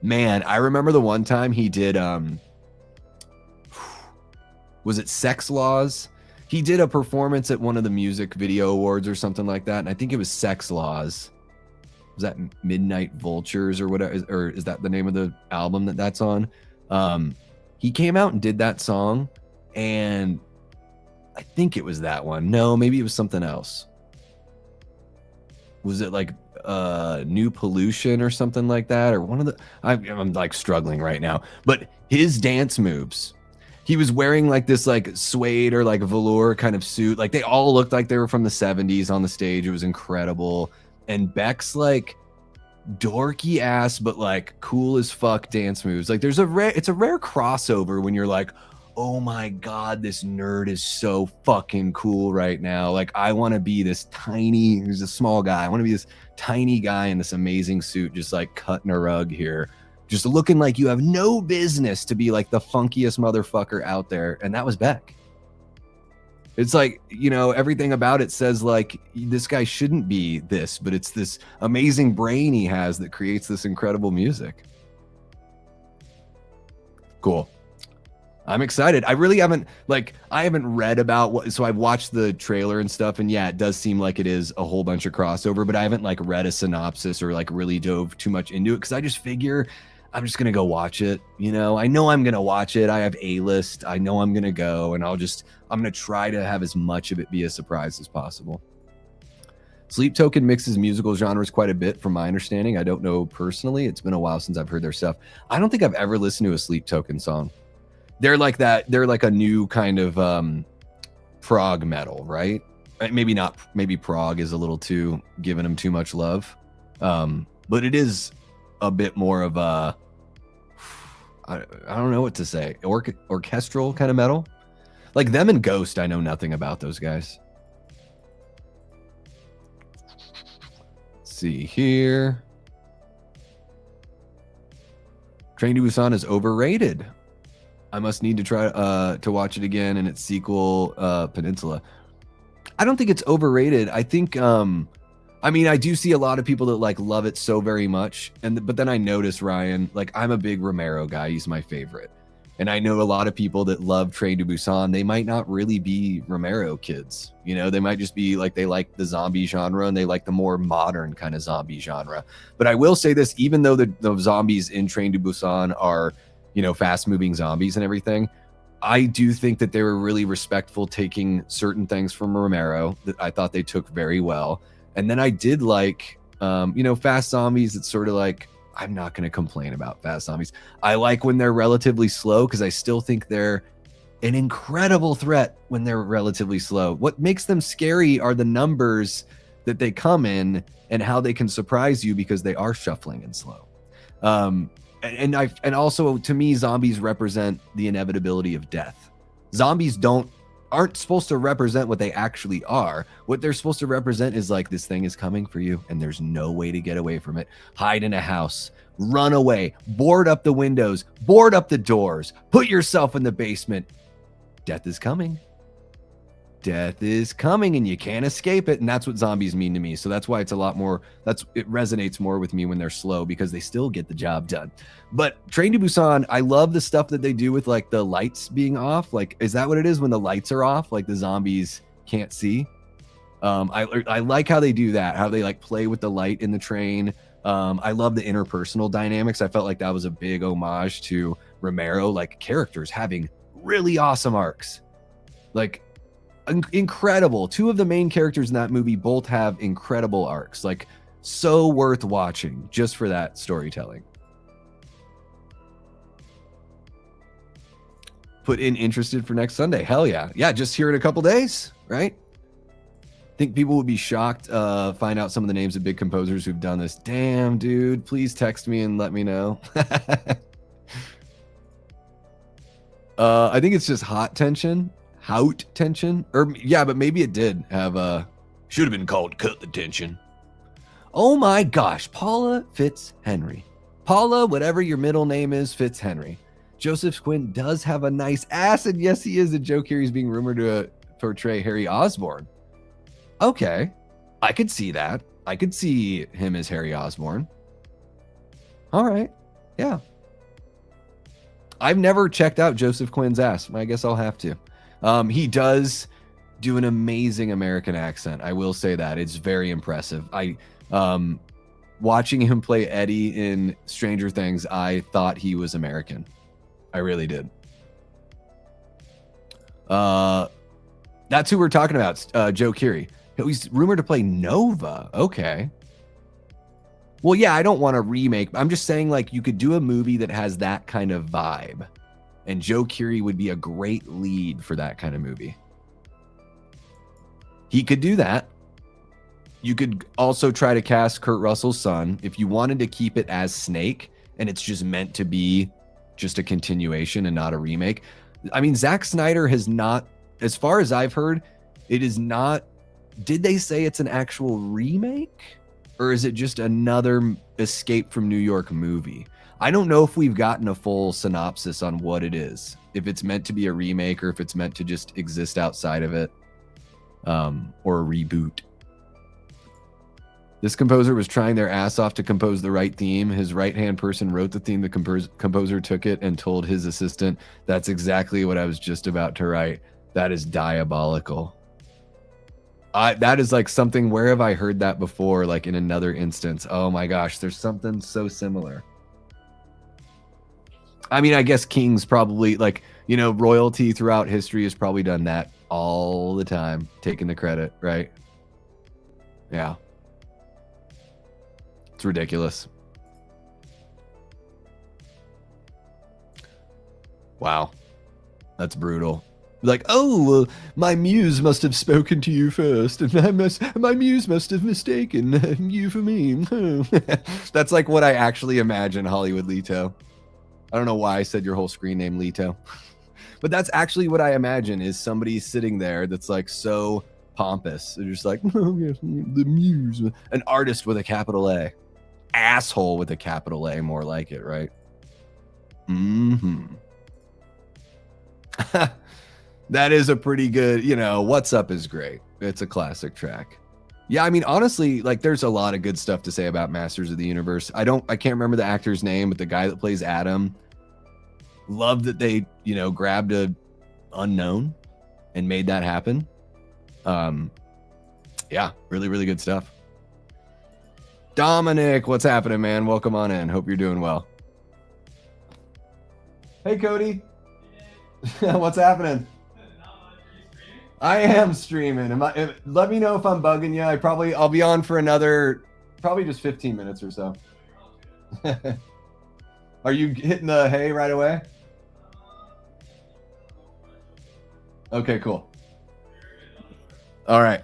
Man, I remember the one time he did, was it Sex Laws? He did a performance at one of the music video awards or something like that, and I think it was Sex Laws. Was that Midnight Vultures or whatever, or is that the name of the album that's on? He came out and did that song, and I think it was that one. No, maybe it was something else. Was it like New Pollution or something like that, or one of the I'm like struggling right now, but his dance moves, he was wearing like this like suede or like velour kind of suit, like they all looked like they were from the 70s on the stage. It was incredible. And Beck's like dorky ass but like cool as fuck dance moves. Like it's a rare crossover when you're like, oh my god, this nerd is so fucking cool right now. Like, I want to be this tiny, he's a small guy, I want to be this tiny guy in this amazing suit, just like cutting a rug here, just looking like you have no business to be like the funkiest motherfucker out there. And that was Beck. It's like, everything about it says like, this guy shouldn't be this, but it's this amazing brain he has that creates this incredible music. Cool. I'm excited. I really haven't read about what, so I've watched the trailer and stuff, and yeah, it does seem like it is a whole bunch of crossover, but I haven't like read a synopsis or like really dove too much into it, because I just figure I'm just gonna go watch it. I know I'm gonna watch it. I have A-list. I know I'm gonna go, and I'm gonna try to have as much of it be a surprise as possible. Sleep Token mixes musical genres quite a bit from my understanding. I don't know personally. It's been a while since I've heard their stuff. I don't think I've ever listened to a Sleep Token song. They're like that. They're like a new kind of prog metal, right? Maybe not. Maybe prog is a little too giving them too much love, but it is a bit more of a, I don't know what to say, orchestral kind of metal. Like them and Ghost, I know nothing about those guys. Let's see here. Train to Busan is overrated. I must need to try to watch it again in its sequel, Peninsula. I don't think it's overrated. I think, I do see a lot of people that like love it so very much, but then I notice, Ryan, like I'm a big Romero guy. He's my favorite, and I know a lot of people that love Train to Busan. They might not really be Romero kids. They might just be like, they like the zombie genre and they like the more modern kind of zombie genre. But I will say this: even though the zombies in Train to Busan are, fast moving zombies and everything, I do think that they were really respectful, taking certain things from Romero that I thought they took very well. And then I did like, fast zombies. It's sort of like, I'm not going to complain about fast zombies. I like when they're relatively slow, because I still think they're an incredible threat when they're relatively slow. What makes them scary are the numbers that they come in and how they can surprise you because they are shuffling and slow. And also, to me, zombies represent the inevitability of death. Zombies don't aren't supposed to represent what they actually are. What they're supposed to represent is like, this thing is coming for you and there's no way to get away from it. Hide in a house, run away, board up the windows, board up the doors, put yourself in the basement. Death is coming. Death is coming and you can't escape it. And that's what zombies mean to me. So that's why it's a lot more, it resonates more with me when they're slow, because they still get the job done. But Train to Busan, I love the stuff that they do with like the lights being off. Like, is that what it is when the lights are off? Like the zombies can't see. I like how they do that, how they like play with the light in the train. I love the interpersonal dynamics. I felt like that was a big homage to Romero, like characters having really awesome arcs. Like, incredible. Two of the main characters in that movie both have incredible arcs, like so worth watching just for that storytelling. Put in interested for next Sunday. Hell yeah. Yeah, just here in a couple days, right? Think people would be shocked, find out some of the names of big composers who've done this. Damn, dude, please text me and let me know. I think it's just hot tension. Hout tension, or yeah, but maybe it did have should have been called cut the tension. Oh my gosh, Paula Fitzhenry. Paula, whatever your middle name is, Fitzhenry. Joseph Quinn does have a nice ass, and yes, he is. And Joe Keery's being rumored to portray Harry Osborn. Okay, I could see that. I could see him as Harry Osborn. All right, yeah. I've never checked out Joseph Quinn's ass. I guess I'll have to. He does do an amazing American accent. I will say that. It's very impressive. Watching him play Eddie in Stranger Things, I thought he was American. I really did. That's who we're talking about, Joe Keery. He's rumored to play Nova. Okay. Well, yeah, I don't want a remake. I'm just saying, like, you could do a movie that has that kind of vibe. And Joe Keery would be a great lead for that kind of movie. He could do that. You could also try to cast Kurt Russell's son if you wanted to keep it as Snake and it's just meant to be just a continuation and not a remake. I mean, Zack Snyder has not, as far as I've heard, it is not. Did they say it's an actual remake? Or is it just another Escape from New York movie? I don't know if we've gotten a full synopsis on what it is. If it's meant to be a remake or if it's meant to just exist outside of it, or a reboot. This composer was trying their ass off to compose the right theme. His right-hand person wrote the theme. The composer took it and told his assistant, "That's exactly what I was just about to write." That is diabolical. That is like something, where have I heard that before? Like in another instance. Oh my gosh, there's something so similar. I mean, I guess King's probably, like, you know, royalty throughout history has probably done that all the time, taking the credit, right? Yeah. It's ridiculous. Wow. That's brutal. Like, oh, my muse must have spoken to you first, and my muse must have mistaken you for me. That's like what I actually imagine Hollywood Leto. I don't know why I said your whole screen name Leto, but that's actually what I imagine, is somebody sitting there that's like so pompous. They're just like, oh, yes, the muse, an artist with a capital A, asshole with a capital A, more like it, right? Mm-hmm. That is a pretty good, you know, What's Up is great. It's a classic track. Yeah, I mean, honestly, like, there's a lot of good stuff to say about Masters of the Universe. I can't remember the actor's name, but the guy that plays Adam, love that they, you know, grabbed a unknown and made that happen. Yeah, really, really good stuff. Dominic, what's happening, man? Welcome on in. Hope you're doing well. Hey, Cody. What's happening? I am streaming. Let me know if I'm bugging you. I'll be on for another, probably just 15 minutes or so. Are you hitting the hay right away? Okay, cool. All right.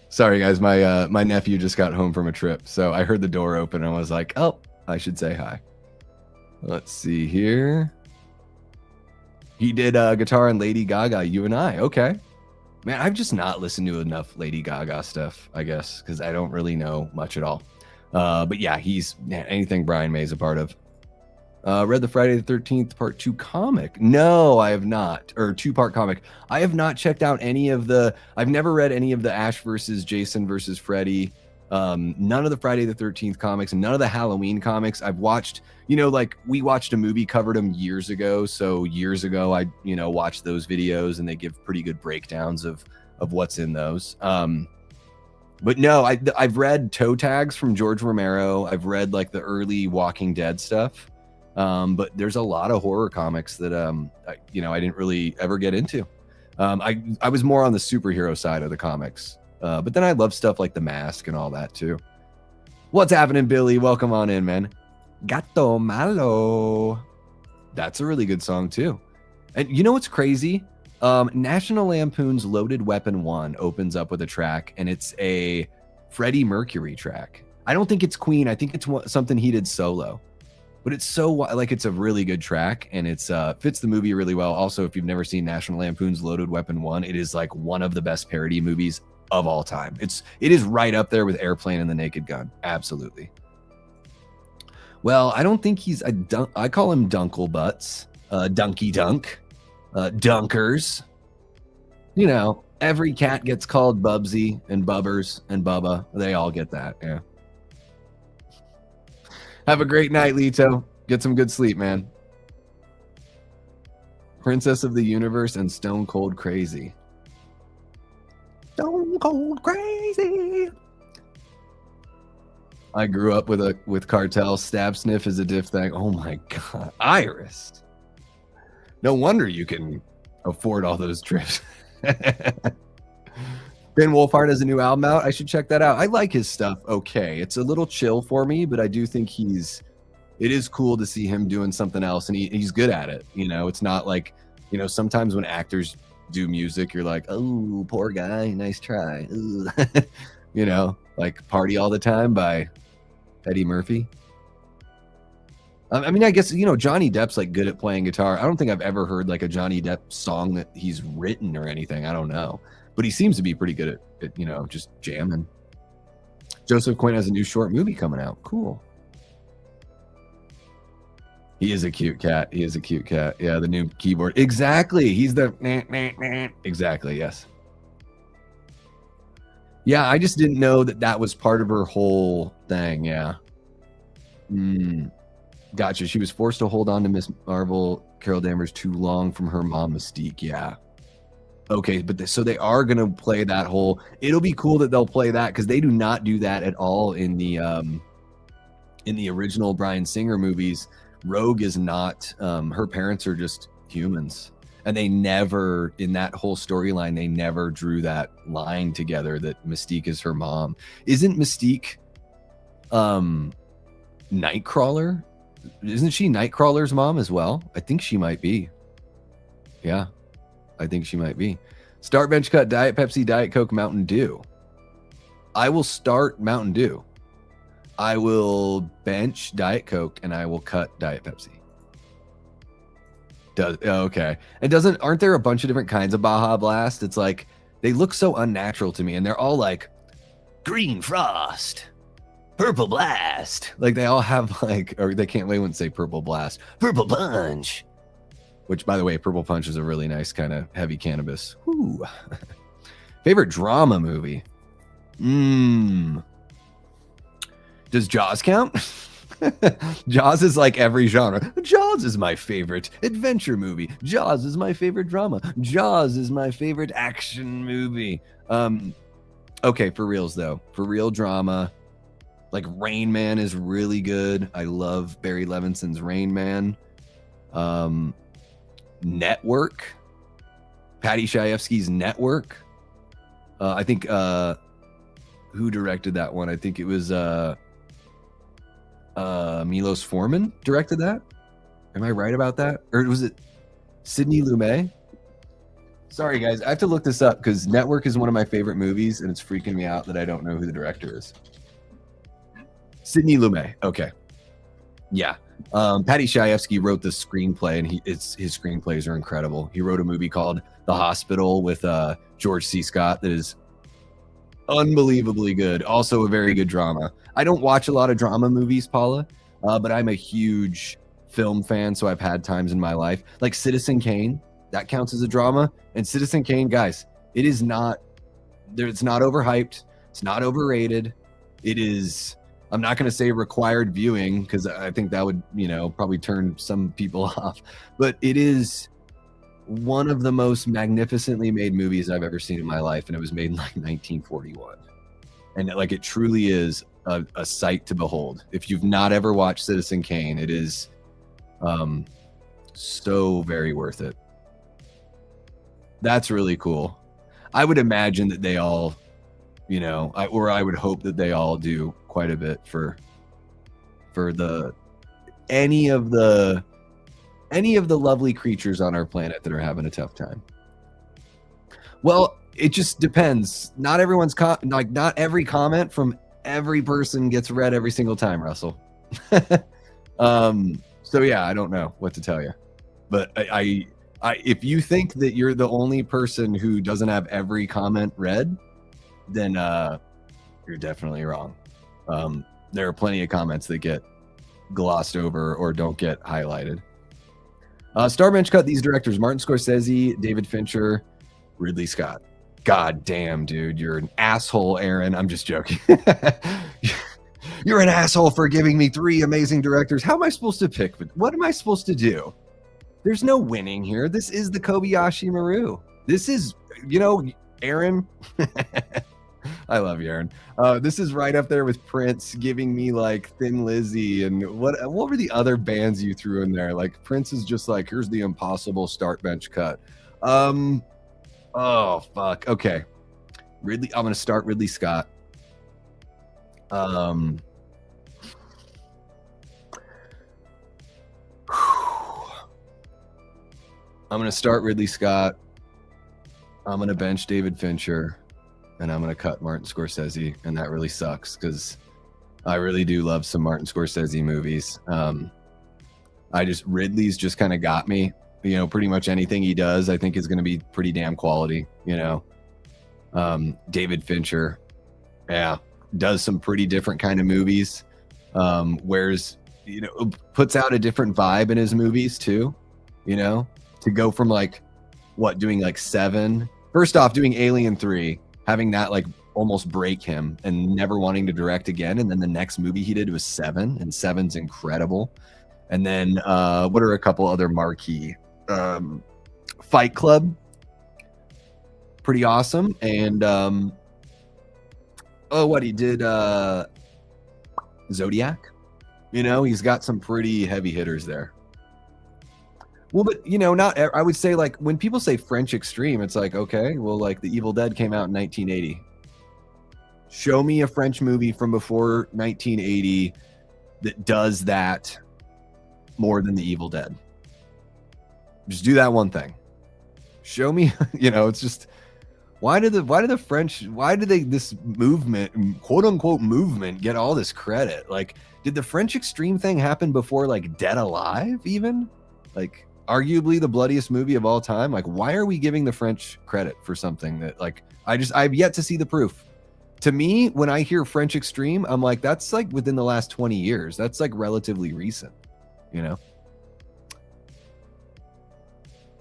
Sorry, guys. My nephew just got home from a trip, so I heard the door open and I was like, oh, I should say hi. Let's see here. He did guitar on Lady Gaga, You and I. Okay. Man, I've just not listened to enough Lady Gaga stuff, I guess, because I don't really know much at all. But yeah, he's anything Brian May's a part of. Read the Friday the 13th Part 2 comic. No, I have not. Or 2-part comic. I have not checked out any of the... I've never read any of the Ash versus Jason versus Freddy. None of the Friday the 13th comics, and none of the Halloween comics. I've watched, like we watched a movie, covered them years ago. So years ago, I, watched those videos, and they give pretty good breakdowns of what's in those. But no, I've read toe tags from George Romero. I've read like the early Walking Dead stuff. But there's a lot of horror comics that, I didn't really ever get into. I was more on the superhero side of the comics. But then I love stuff like The Mask and all that too. What's happening, Billy? Welcome on in, man. Gato Malo. That's a really good song too. And you know what's crazy? National Lampoon's Loaded Weapon 1 opens up with a track, and it's a Freddie Mercury track. I don't think it's Queen. I think it's something he did solo. But it's so like it's a really good track, and it's fits the movie really well. Also, if you've never seen National Lampoon's Loaded Weapon 1, it is like one of the best parody movies of all time. It is right up there with Airplane and The Naked Gun. Absolutely. Well, I don't think he's I call him Dunkle Butts, Dunky Dunk, Dunkers. Every cat gets called Bubsy and Bubbers and Bubba. They all get that. Yeah. Have a great night, Lito. Get some good sleep, man. Princess of the Universe and Stone Cold Crazy. Stone Cold Crazy. I grew up with Cartel. Stab Sniff is a diff thing. Oh my God. Iris. No wonder you can afford all those trips. Ben Wolfhard has a new album out. I should check that out. I like his stuff. Okay. It's a little chill for me, but I do think it is cool to see him doing something else, and he's good at it. It's not like, sometimes when actors do music, you're like, oh, poor guy, nice try. Like Party All the Time by Eddie Murphy. I mean, I guess, Johnny Depp's like good at playing guitar. I don't think I've ever heard like a Johnny Depp song that he's written or anything. I don't know. But he seems to be pretty good at just jamming. Joseph Quinn has a new short movie coming out. Cool. He is a cute cat. He is a cute cat. Yeah, the new keyboard. Exactly. He's the... Exactly, yes. Yeah, I just didn't know that was part of her whole thing. Yeah. Gotcha. She was forced to hold on to Miss Marvel, Carol Danvers, too long from her mom, Mystique. Yeah. Okay, but so they are going to play that whole... It'll be cool that they'll play that, because they do not do that at all in the original Bryan Singer movies. Rogue is not... her parents are just humans. And they never, in that whole storyline, they never drew that line together that Mystique is her mom. Isn't Mystique Nightcrawler? Isn't she Nightcrawler's mom as well? I think she might be. Yeah. I think she might be. Start, bench, cut, Diet Pepsi, Diet Coke, Mountain Dew. I will start Mountain Dew. I will bench Diet Coke, and I will cut Diet Pepsi. Okay. And aren't there a bunch of different kinds of Baja Blast? It's like, they look so unnatural to me, and they're all like Green Frost, Purple Blast. Like they all have like, or they wouldn't say Purple Blast, Purple Punch. Which, by the way, Purple Punch is a really nice kind of heavy cannabis. Woo. Favorite drama movie? Does Jaws count? Jaws is like every genre. Jaws is my favorite adventure movie. Jaws is my favorite drama. Jaws is my favorite action movie. Okay, for reals though. For real drama, like Rain Man is really good. I love Barry Levinson's Rain Man. Network, Patty Chayefsky's Network. I think who directed that one? I think it was Milos Forman directed that. Am I right about that? Or was it Sidney Lumet? Sorry guys, I have to look this up because Network is one of my favorite movies, and it's freaking me out that I don't know who the director is. Sidney Lumet. Okay. Yeah. Patty Chayefsky wrote the screenplay, and his screenplays are incredible. He wrote a movie called The Hospital with George C. Scott that is unbelievably good. Also a very good drama. I don't watch a lot of drama movies, Paula, but I'm a huge film fan, so I've had times in my life. Like Citizen Kane, that counts as a drama. And Citizen Kane, guys, it's not overhyped. It's not overrated. It is, I'm not going to say required viewing because I think that would, probably turn some people off. But it is one of the most magnificently made movies I've ever seen in my life. And it was made in like 1941. And like it truly is a sight to behold. If you've not ever watched Citizen Kane, it is so very worth it. That's really cool. I would imagine that they all, I would hope that they all do quite a bit for any of the lovely creatures on our planet that are having a tough time. Well, it just depends. Not everyone's not every comment from every person gets read every single time, Russell. So yeah, I don't know what to tell you, but I if you think that you're the only person who doesn't have every comment read, then you're definitely wrong. There are plenty of comments that get glossed over or don't get highlighted. Starbench cut these directors: Martin Scorsese, David Fincher, Ridley Scott. God damn, dude, you're an asshole, Aaron. I'm just joking. You're an asshole for giving me 3 amazing directors. How am I supposed to pick? What am I supposed to do? There's no winning here. This is the Kobayashi Maru. This is, Aaron. I love you, Aaron. This is right up there with Prince giving me like Thin Lizzy and what were the other bands you threw in there? Like Prince is just like, here's the impossible start bench cut. Oh fuck. Okay. I'm gonna start Ridley Scott. I'm gonna start Ridley Scott. I'm gonna bench David Fincher, and I'm gonna cut Martin Scorsese, and that really sucks because I really do love some Martin Scorsese movies. Ridley's just kind of got me. Pretty much anything he does, I think is going to be pretty damn quality. David Fincher, yeah, does some pretty different kind of movies. Puts out a different vibe in his movies too. To go from doing like 7. First off, doing Alien 3, having that like almost break him and never wanting to direct again. And then the next movie he did was 7, and 7's incredible. And then what are a couple other marquee? Fight Club, pretty awesome. And what he did, Zodiac. He's got some pretty heavy hitters there. Well, but I would say like when people say French extreme, it's like, okay, well, like The Evil Dead came out in 1980. Show me a French movie from before 1980 that does that more than The Evil Dead. Just do that one thing. Show me, it's just, why did this movement, quote unquote movement, get all this credit? Like, did the French extreme thing happen before like Dead Alive even? Like, arguably the bloodiest movie of all time. Like, why are we giving the French credit for something that like, I've yet to see the proof. To me, when I hear French extreme, I'm like, that's like within the last 20 years. That's like relatively recent,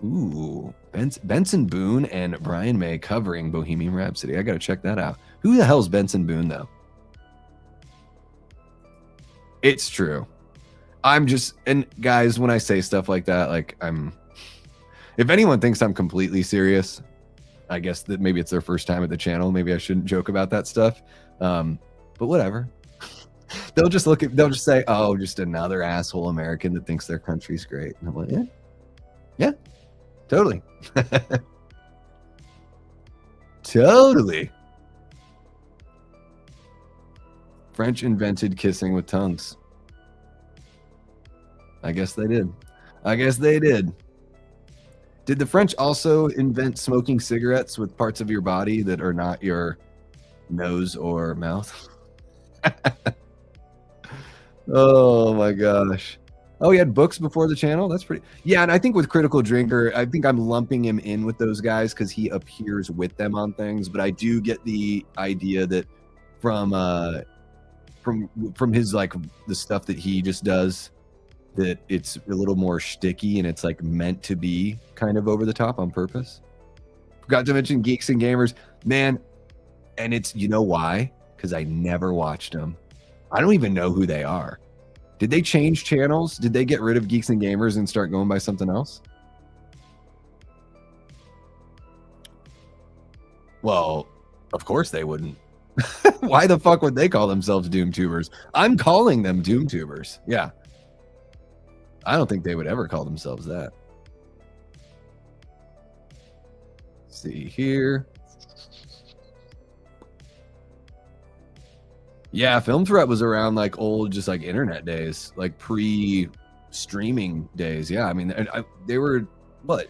Ooh, Benson Boone and Brian May covering Bohemian Rhapsody. I got to check that out. Who the hell's Benson Boone, though? It's true. And guys, when I say stuff like that, like if anyone thinks I'm completely serious, I guess that maybe it's their first time at the channel. Maybe I shouldn't joke about that stuff. But whatever. They'll just say, oh, just another asshole American that thinks their country's great. And I'm like, yeah, totally. Totally. French invented kissing with tongues. I guess they did. Did the French also invent smoking cigarettes with parts of your body that are not your nose or mouth? Oh my gosh. Oh, he had books before the channel? That's pretty... Yeah, and I think with Critical Drinker, I think I'm lumping him in with those guys because he appears with them on things, but I do get the idea that from his, like, the stuff that he just does, that it's a little more shticky and it's, like, meant to be kind of over the top on purpose. Forgot to mention Geeks and Gamers. Man, and it's... You know why? Because I never watched them. I don't even know who they are. Did they change channels? Did they get rid of Geeks and Gamers and start going by something else? Well, of course they wouldn't. Why the fuck would they call themselves Doomtubers? I'm calling them Doomtubers. Yeah. I don't think they would ever call themselves that. Let's see here. Yeah, Film Threat was around like old, just like internet days, like pre-streaming days. Yeah, I mean, they were, what?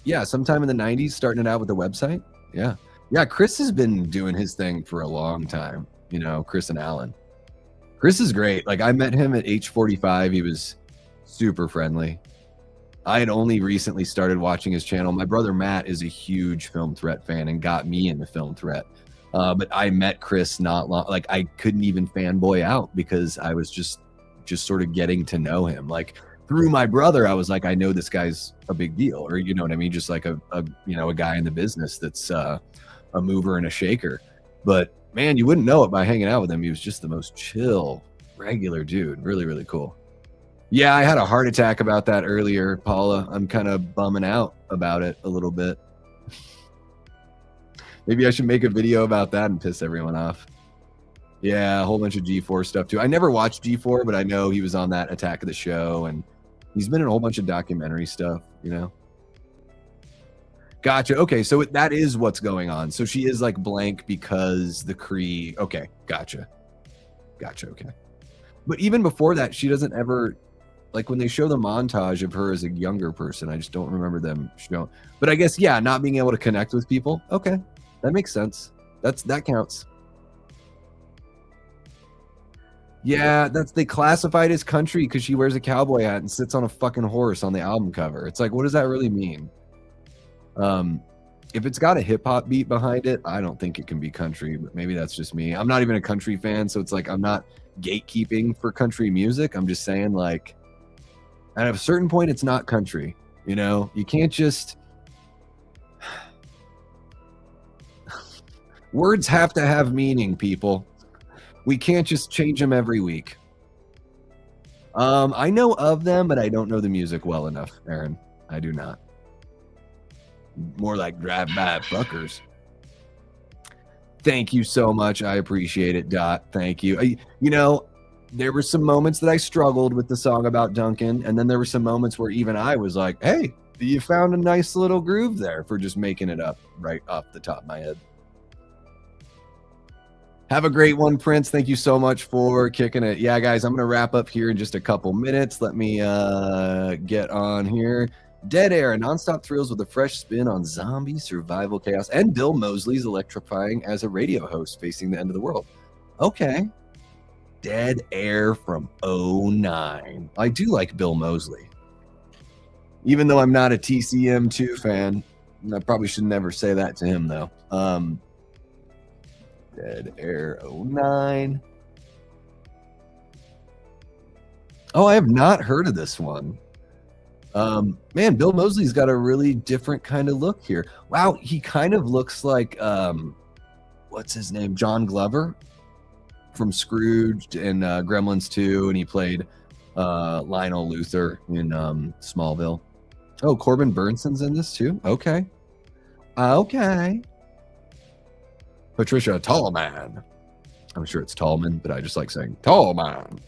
Yeah, sometime in the 90s, starting it out with the website. Yeah. Yeah, Chris has been doing his thing for a long time, you know, Chris and Alan. Chris is great. Like, I met him at H45. He was super friendly. I had only recently started watching his channel. My brother Matt is a huge Film Threat fan and got me into Film Threat. But I met Chris not long, like I couldn't even fanboy out because I was just sort of getting to know him. Like through my brother, I was like, I know this guy's a big deal, or you know what I mean? Just like a you know, a guy in the business that's a mover and a shaker. But man, you wouldn't know it by hanging out with him. He was just the most chill, regular dude. Really, really cool. Yeah, I had a heart attack about that earlier, Paula. I'm kind of bumming out about it a little bit. Maybe I should make a video about that and piss everyone off. Yeah, a whole bunch of G4 stuff too. I never watched G4, but I know he was on that Attack of the Show, and he's been in a whole bunch of documentary stuff, you know? Gotcha. Okay, so that is what's going on. So she is like blank because the Cree... Okay, gotcha. Gotcha, okay. But even before that, she doesn't ever... Like when they show the montage of her as a younger person, I just don't remember them showing. But I guess, yeah, not being able to connect with people. Okay. That makes sense. That counts. Yeah, they classified as country because she wears a cowboy hat and sits on a fucking horse on the album cover. It's like, what does that really mean? If it's got a hip hop beat behind it, I don't think it can be country, but maybe that's just me. I'm not even a country fan, so it's like I'm not gatekeeping for country music. I'm just saying, like, at a certain point, it's not country. You know, you can't just... Words have to have meaning, people. We can't just change them every week. I know of them, but I don't know the music well enough, Aaron. I do not. More like drive-by fuckers. Thank you so much. I appreciate it, Dot. Thank you. You know, there were some moments that I struggled with the song about Duncan, and then there were some moments where even I was like, hey, you found a nice little groove there for just making it up right off the top of my head. Have a great one, Prince. Thank you so much for kicking it. Yeah, guys, I'm going to wrap up here in just a couple minutes. Let me get on here. Dead Air, nonstop thrills with a fresh spin on zombie survival chaos, and Bill Moseley's electrifying as a radio host facing the end of the world. Okay. Dead Air from 09. I do like Bill Moseley. Even though I'm not a TCM2 fan. I probably should never say that to him, though. Dead Air 09. Oh, I have not heard of this one. Man, Bill Moseley's got a really different kind of look here. Wow, he kind of looks like what's his name? John Glover from Scrooge and Gremlins 2, and he played Lionel Luthor in Smallville. Oh, Corbin Burnson's in this too? Okay. Okay. Patricia Tallman. I'm sure it's Tallman, but I just like saying Tallman.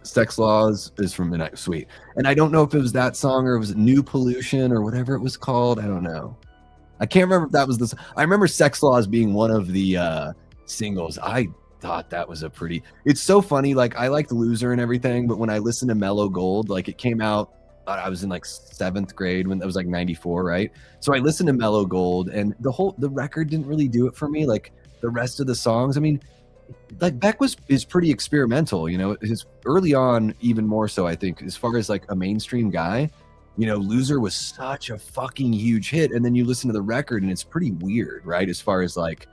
Sex Laws is from Midnight Sweet. And I don't know if it was that song or it was New Pollution or whatever it was called. I don't know. I can't remember if that was this. I remember Sex Laws being one of the singles. I thought that was a pretty... It's so funny. Like, I liked Loser and everything, but when I listened to Mellow Gold, like, it came out... I was in like 7th grade when that was like 94, right? So I listened to Mellow Gold, and the record didn't really do it for me. Like the rest of the songs, I mean, like Beck is pretty experimental, you know, his early on, even more so, I think, as far as like a mainstream guy, you know, Loser was such a fucking huge hit. And then you listen to the record and it's pretty weird, right? As far as like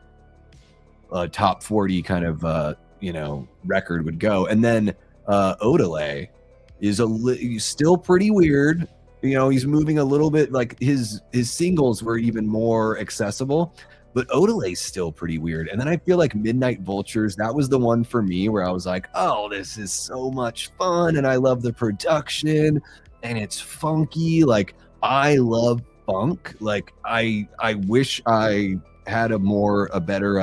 a top 40 kind of, you know, record would go. And then Odelay is still pretty weird. You know, he's moving a little bit, like his singles were even more accessible. But Odelay's still pretty weird. And then I feel like Midnight Vultures, that was the one for me where I was like, oh, this is so much fun. And I love the production and it's funky. Like, I love funk. Like, I wish I had a better,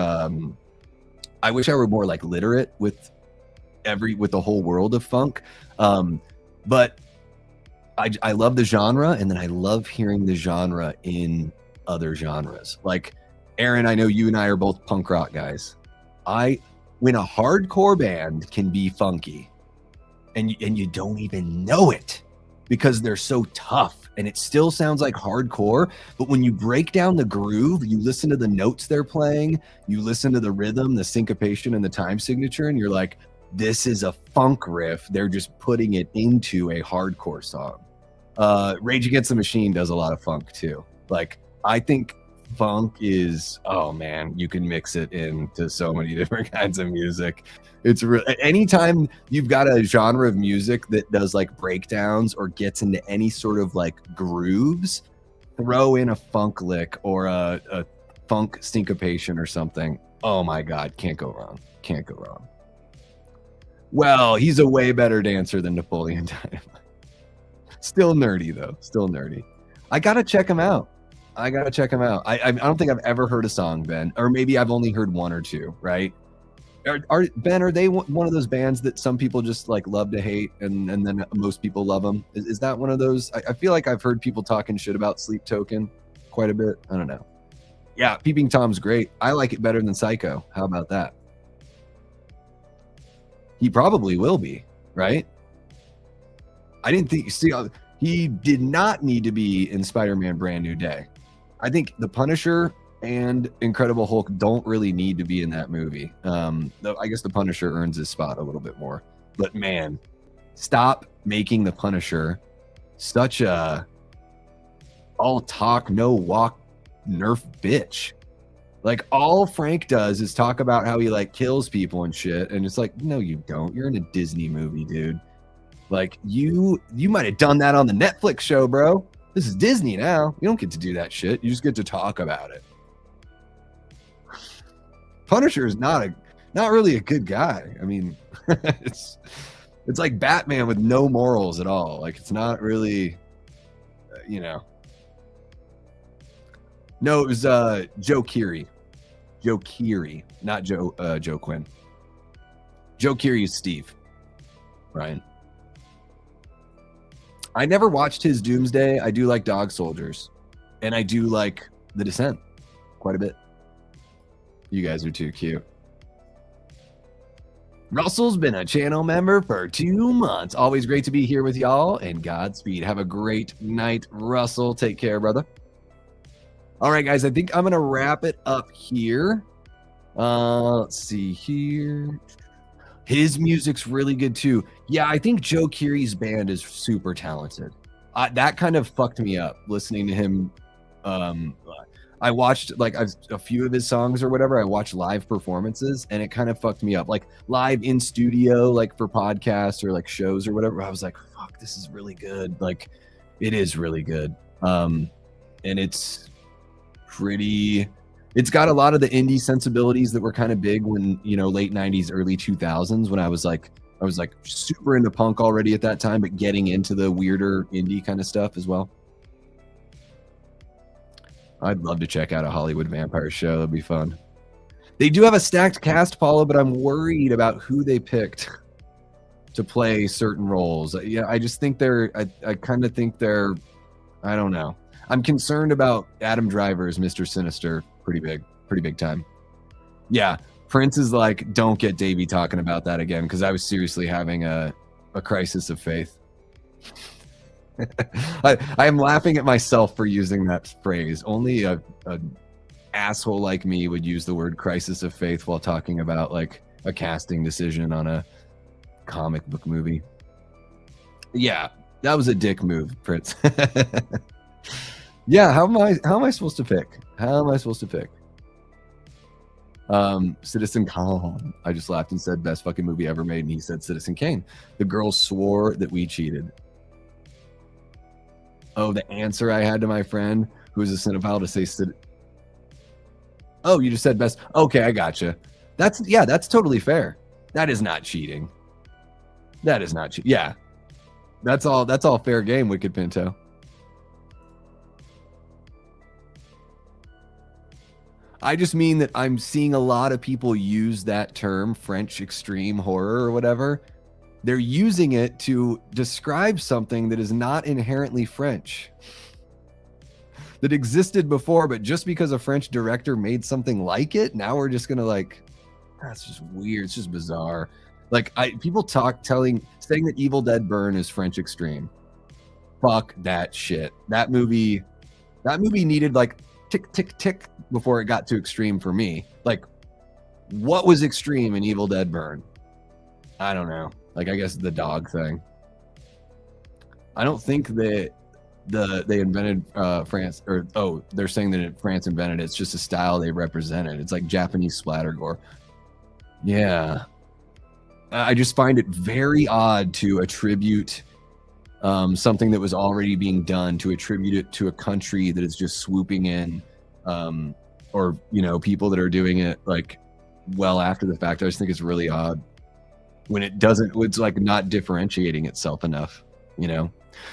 I wish I were more like literate with the whole world of funk. But I love the genre. And then I love hearing the genre in other genres. Like, Aaron, I know you and I are both punk rock guys. When a hardcore band can be funky and you don't even know it because they're so tough and it still sounds like hardcore, but when you break down the groove, you listen to the notes they're playing, you listen to the rhythm, the syncopation, and the time signature, and you're like, this is a funk riff. They're just putting it into a hardcore song. Rage Against the Machine does a lot of funk too. Like, I think funk is, oh man, you can mix it into so many different kinds of music. It's anytime you've got a genre of music that does like breakdowns or gets into any sort of like grooves, throw in a funk lick or a funk syncopation or something. Oh my God, can't go wrong. Can't go wrong. Well, he's a way better dancer than Napoleon Dynamite. Still nerdy though, still nerdy. I gotta check him out. I don't think I've ever heard a song, Ben, or maybe I've only heard one or two, right? Ben, are they one of those bands that some people just like love to hate and then most people love them? Is that one of those? I feel like I've heard people talking shit about Sleep Token quite a bit. I don't know. Yeah, Peeping Tom's great. I like it better than Psycho. How about that? He probably will be, right? I didn't think, he did not need to be in Spider-Man Brand New Day. I think The Punisher and Incredible Hulk don't really need to be in that movie. I guess The Punisher earns his spot a little bit more. But man, stop making The Punisher such a all talk, no walk nerf bitch. Like, all Frank does is talk about how he like kills people and shit. And it's like, no, you don't. You're in a Disney movie, dude. Like, you might have done that on the Netflix show, bro. This is Disney now. You don't get to do that shit. You just get to talk about it. Punisher is not really a good guy. I mean, it's like Batman with no morals at all. Like, it's not really, you know. No, it was Joe Keery. Joe Keery, not Joe Quinn. Joe Keery is Steve. Ryan. I never watched his Doomsday. I do like Dog Soldiers. And I do like The Descent quite a bit. You guys are too cute. Russell's been a channel member for 2 months. Always great to be here with y'all, and Godspeed. Have a great night, Russell. Take care, brother. All right, guys, I think I'm going to wrap it up here. Let's see here. His music's really good too. Yeah, I think Joe Keery's band is super talented. That kind of fucked me up listening to him. I watched like a few of his songs or whatever. I watched live performances and it kind of fucked me up. Like live in studio, like for podcasts or like shows or whatever. I was like, fuck, this is really good. Like, it is really good. And it's got a lot of the indie sensibilities that were kind of big when, you know, late 90s, early 2000s, when I was like super into punk already at that time, but getting into the weirder indie kind of stuff as well. I'd love to check out a Hollywood Vampire show. That'd be fun. They do have a stacked cast, Paulo, but I'm worried about who they picked to play certain roles. Yeah, I just think I kind of think they're, I don't know. I'm concerned about Adam Driver's Mr. Sinister. Pretty big time. Yeah, Prince is like, don't get Davey talking about that again, because I was seriously having a crisis of faith. I am laughing at myself for using that phrase. Only a asshole like me would use the word crisis of faith while talking about like a casting decision on a comic book movie. Yeah, that was a dick move, Prince. Yeah, how am I supposed to pick? How am I supposed to pick? Citizen Kane. I just laughed and said best fucking movie ever made, and he said Citizen Kane. The girls swore that we cheated. Oh, the answer I had to my friend who was a cinephile to say oh, you just said best. Okay, I gotcha. That's totally fair. That is not cheating. That is not cheating. Yeah. That's all fair game, Wicked Pinto. I just mean that I'm seeing a lot of people use that term, French extreme horror or whatever. They're using it to describe something that is not inherently French, that existed before, but just because a French director made something like it, now we're just gonna like, that's just weird. It's just bizarre. Like people saying that Evil Dead Burn is French extreme. Fuck that shit. That movie needed like tick, tick, tick before it got too extreme for me. Like, what was extreme in Evil Dead Burn? I don't know. Like, I guess the dog thing. I don't think that they invented France, or they're saying that France invented it. It's just a style they represented. It's like Japanese splatter gore. Yeah. I just find it very odd to attribute something that was already being done, to attribute it to a country that is just swooping in, or people that are doing it like well after the fact. I just think it's really odd when it's like not differentiating itself enough,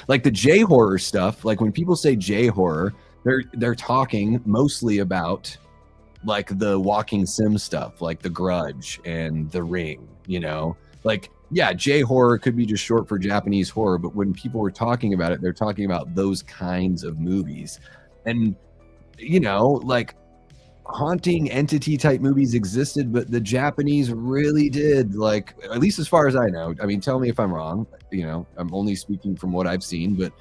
like the J horror stuff. Like when people say J horror, they're talking mostly about like the walking sim stuff, like The Grudge and The Ring, like, yeah, J horror could be just short for Japanese horror, but when people were talking about it, they're talking about those kinds of movies. And like haunting entity type movies existed, but the Japanese really did, like, at least as far as I know. I mean, tell me if I'm wrong, I'm only speaking from what I've seen, but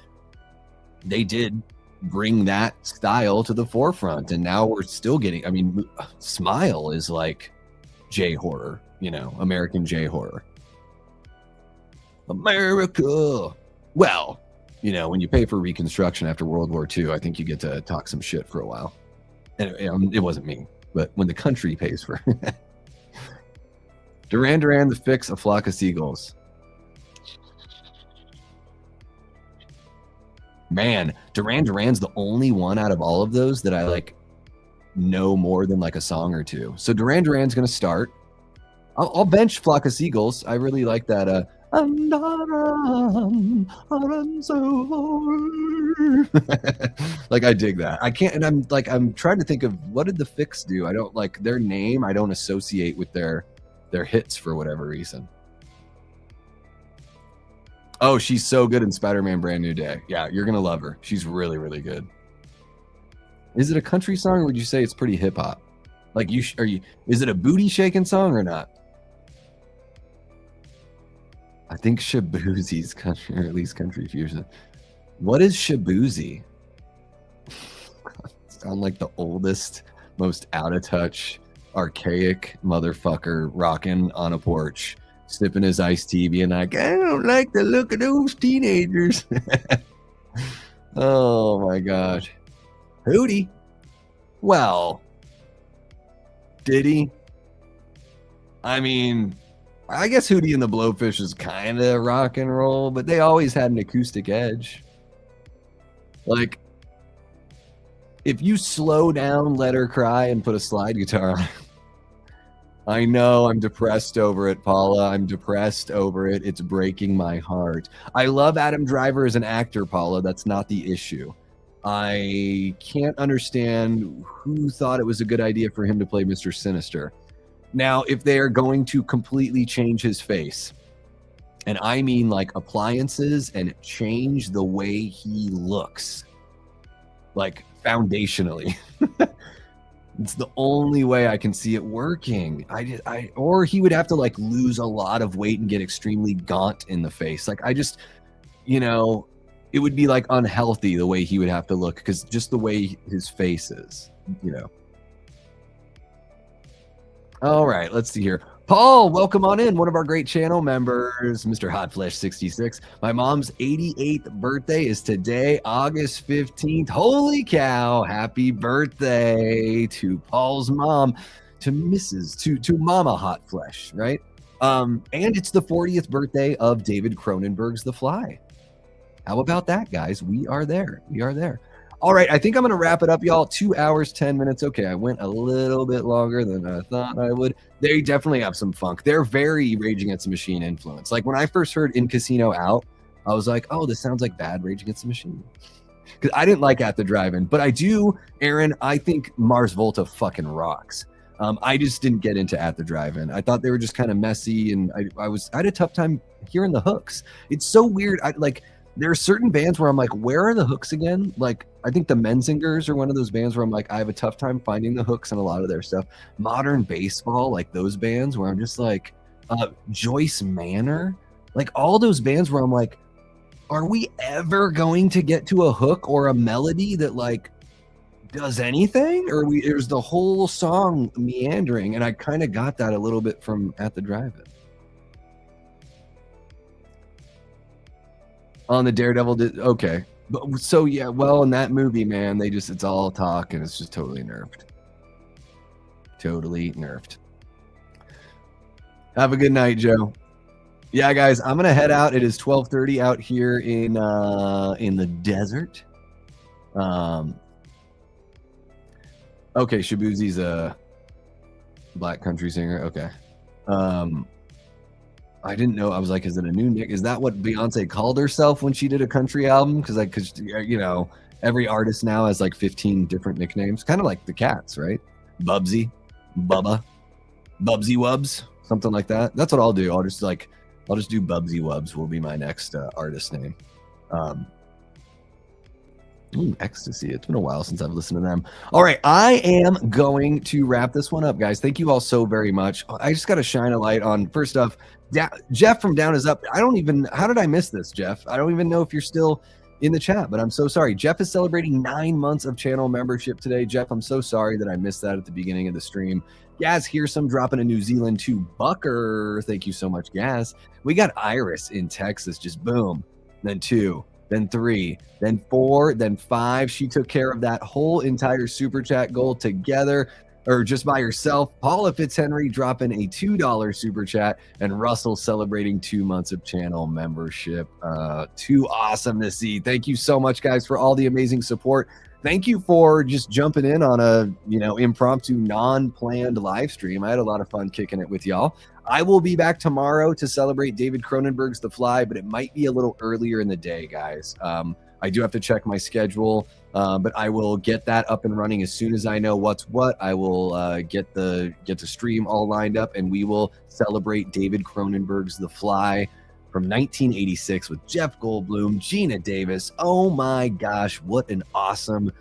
they did bring that style to the forefront, and now we're still getting, I mean, Smile is like J horror, American J horror. America. Well, when you pay for Reconstruction after World War II, I think you get to talk some shit for a while. And it wasn't me, but when the country pays for it. Duran Duran, The Fix, A Flock of Seagulls. Man, Duran Duran's the only one out of all of those that I like know more than like a song or two. So Duran Duran's gonna start. I'll bench Flock of Seagulls. I really like that. Like, I dig that. I can't, and I'm trying to think of what did The Fix do. I don't like their name. I don't associate with their hits for whatever reason. Oh, she's so good in Spider-Man Brand New Day. Yeah, you're gonna love her. She's really, really good. Is it a country song, or would you say it's pretty hip hop? Like, is it a booty shaking song or not? I think Shabuzi's country, or at least country fusion. What is Shabuzi? Sound like the oldest, most out of touch, archaic motherfucker rocking on a porch, sipping his iced tea, being like, I don't like the look of those teenagers. Oh my gosh. Hootie. Well, did he? I mean, I guess Hootie and the Blowfish is kind of rock and roll, but they always had an acoustic edge. Like, if you slow down Let Her Cry and put a slide guitar on, I know, I'm depressed over it, Paula. I'm depressed over it. It's breaking my heart. I love Adam Driver as an actor, Paula. That's not the issue. I can't understand who thought it was a good idea for him to play Mr. Sinister. Now, if they're going to completely change his face, and I mean like appliances, and change the way he looks, like foundationally, it's the only way I can see it working. Or he would have to like lose a lot of weight and get extremely gaunt in the face. Like, I just, it would be like unhealthy the way he would have to look, because just the way his face is, All right, let's see here. Paul, welcome on in. One of our great channel members, Mr. Hotflesh66. My mom's 88th birthday is today, August 15th. Holy cow. Happy birthday to Paul's mom, to Mama Hotflesh, right? And it's the 40th birthday of David Cronenberg's The Fly. How about that, guys? We are there. We are there. All right, I think I'm going to wrap it up, y'all. 2 hours, 10 minutes. Okay, I went a little bit longer than I thought I would. They definitely have some funk. They're very Rage Against the Machine influence. Like when I first heard In Casino Out, I was like, oh, this sounds like bad Rage Against the Machine. Because I didn't like At the Drive-In. But I do, Aaron, I think Mars Volta fucking rocks. I just didn't get into At the Drive-In. I thought they were just kind of messy, and I had a tough time hearing the hooks. It's so weird. There are certain bands where I'm like, where are the hooks again? Like, I think the Menzingers are one of those bands where I'm like, I have a tough time finding the hooks in a lot of their stuff. Modern Baseball, like those bands where I'm just like, Joyce Manor, like all those bands where I'm like, are we ever going to get to a hook or a melody that like does anything? Or there's the whole song meandering? And I kind of got that a little bit from At the Drive-In. On the Daredevil, okay. But so yeah, well, in that movie, man, it's all talk and it's just totally nerfed. Totally nerfed. Have a good night, Joe. Yeah, guys, I'm gonna head out. It is 12:30 out here in the desert. Okay, Shabuzi's a black country singer. Okay. I didn't know. I was like, is it a new nick? Is that what Beyonce called herself when she did a country album? Because you know, every artist now has like 15 different nicknames, kind of like the Cats, right? Bubsy, Bubba, Bubsy Wubs, something like that. That's what I'll do. I'll just do Bubsy Wubs will be my next artist name. Ecstasy. It's been a while since I've listened to them. All right, I am going to wrap this one up, guys. Thank you all so very much. I just got to shine a light on, first off, Jeff from Down Is Up. How did I miss this, Jeff? I don't even know if you're still in the chat, but I'm so sorry. Jeff is celebrating 9 months of channel membership today. Jeff, I'm so sorry that I missed that at the beginning of the stream. Gaz, here's some dropping in New Zealand to Bucker. Thank you so much, Gaz. We got Iris in Texas, just boom. Then 2, then 3, then 4, then 5. She took care of that whole entire super chat goal together, or just by herself. Paula Fitzhenry dropping a $2 super chat, and Russell celebrating 2 months of channel membership. Too awesome to see. Thank you so much, guys, for all the amazing support. Thank you for just jumping in on a, impromptu, non-planned live stream. I had a lot of fun kicking it with y'all. I will be back tomorrow to celebrate David Cronenberg's The Fly, but it might be a little earlier in the day, guys. I do have to check my schedule, but I will get that up and running as soon as I know what's what. I will get the stream all lined up, and we will celebrate David Cronenberg's The Fly from 1986 with Jeff Goldblum, Gina Davis. Oh my gosh, what an awesome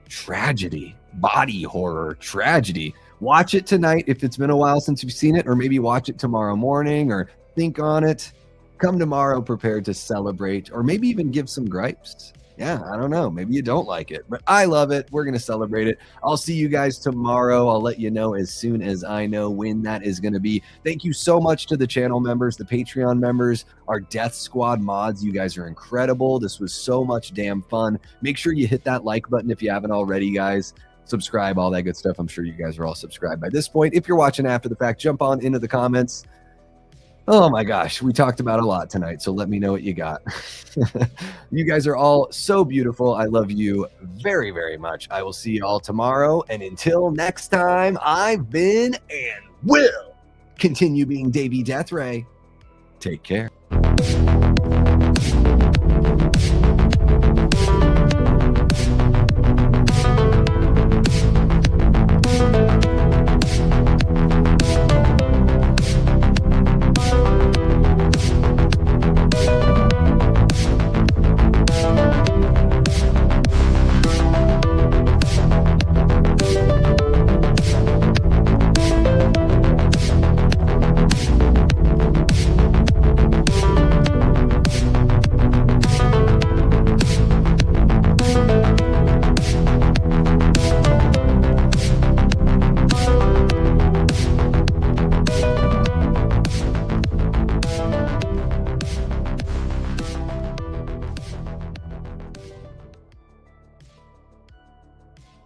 tragedy, body horror tragedy. Watch it tonight if it's been a while since you've seen it, or maybe watch it tomorrow morning, or think on it. Come tomorrow prepared to celebrate, or maybe even give some gripes. Yeah, I don't know. Maybe you don't like it, but I love it. We're going to celebrate it. I'll see you guys tomorrow. I'll let you know as soon as I know when that is going to be. Thank you so much to the channel members, the Patreon members, our Death Squad mods. You guys are incredible. This was so much damn fun. Make sure you hit that like button if you haven't already, guys. Subscribe, all that good stuff. I'm sure you guys are all subscribed by this point. If you're watching after the fact, jump on into the comments. Oh my gosh, we talked about a lot tonight, so let me know what you got. You guys are all so beautiful. I love you very, very much. I will see you all tomorrow, and until next time, I've been and will continue being Davey Deathray. Take care.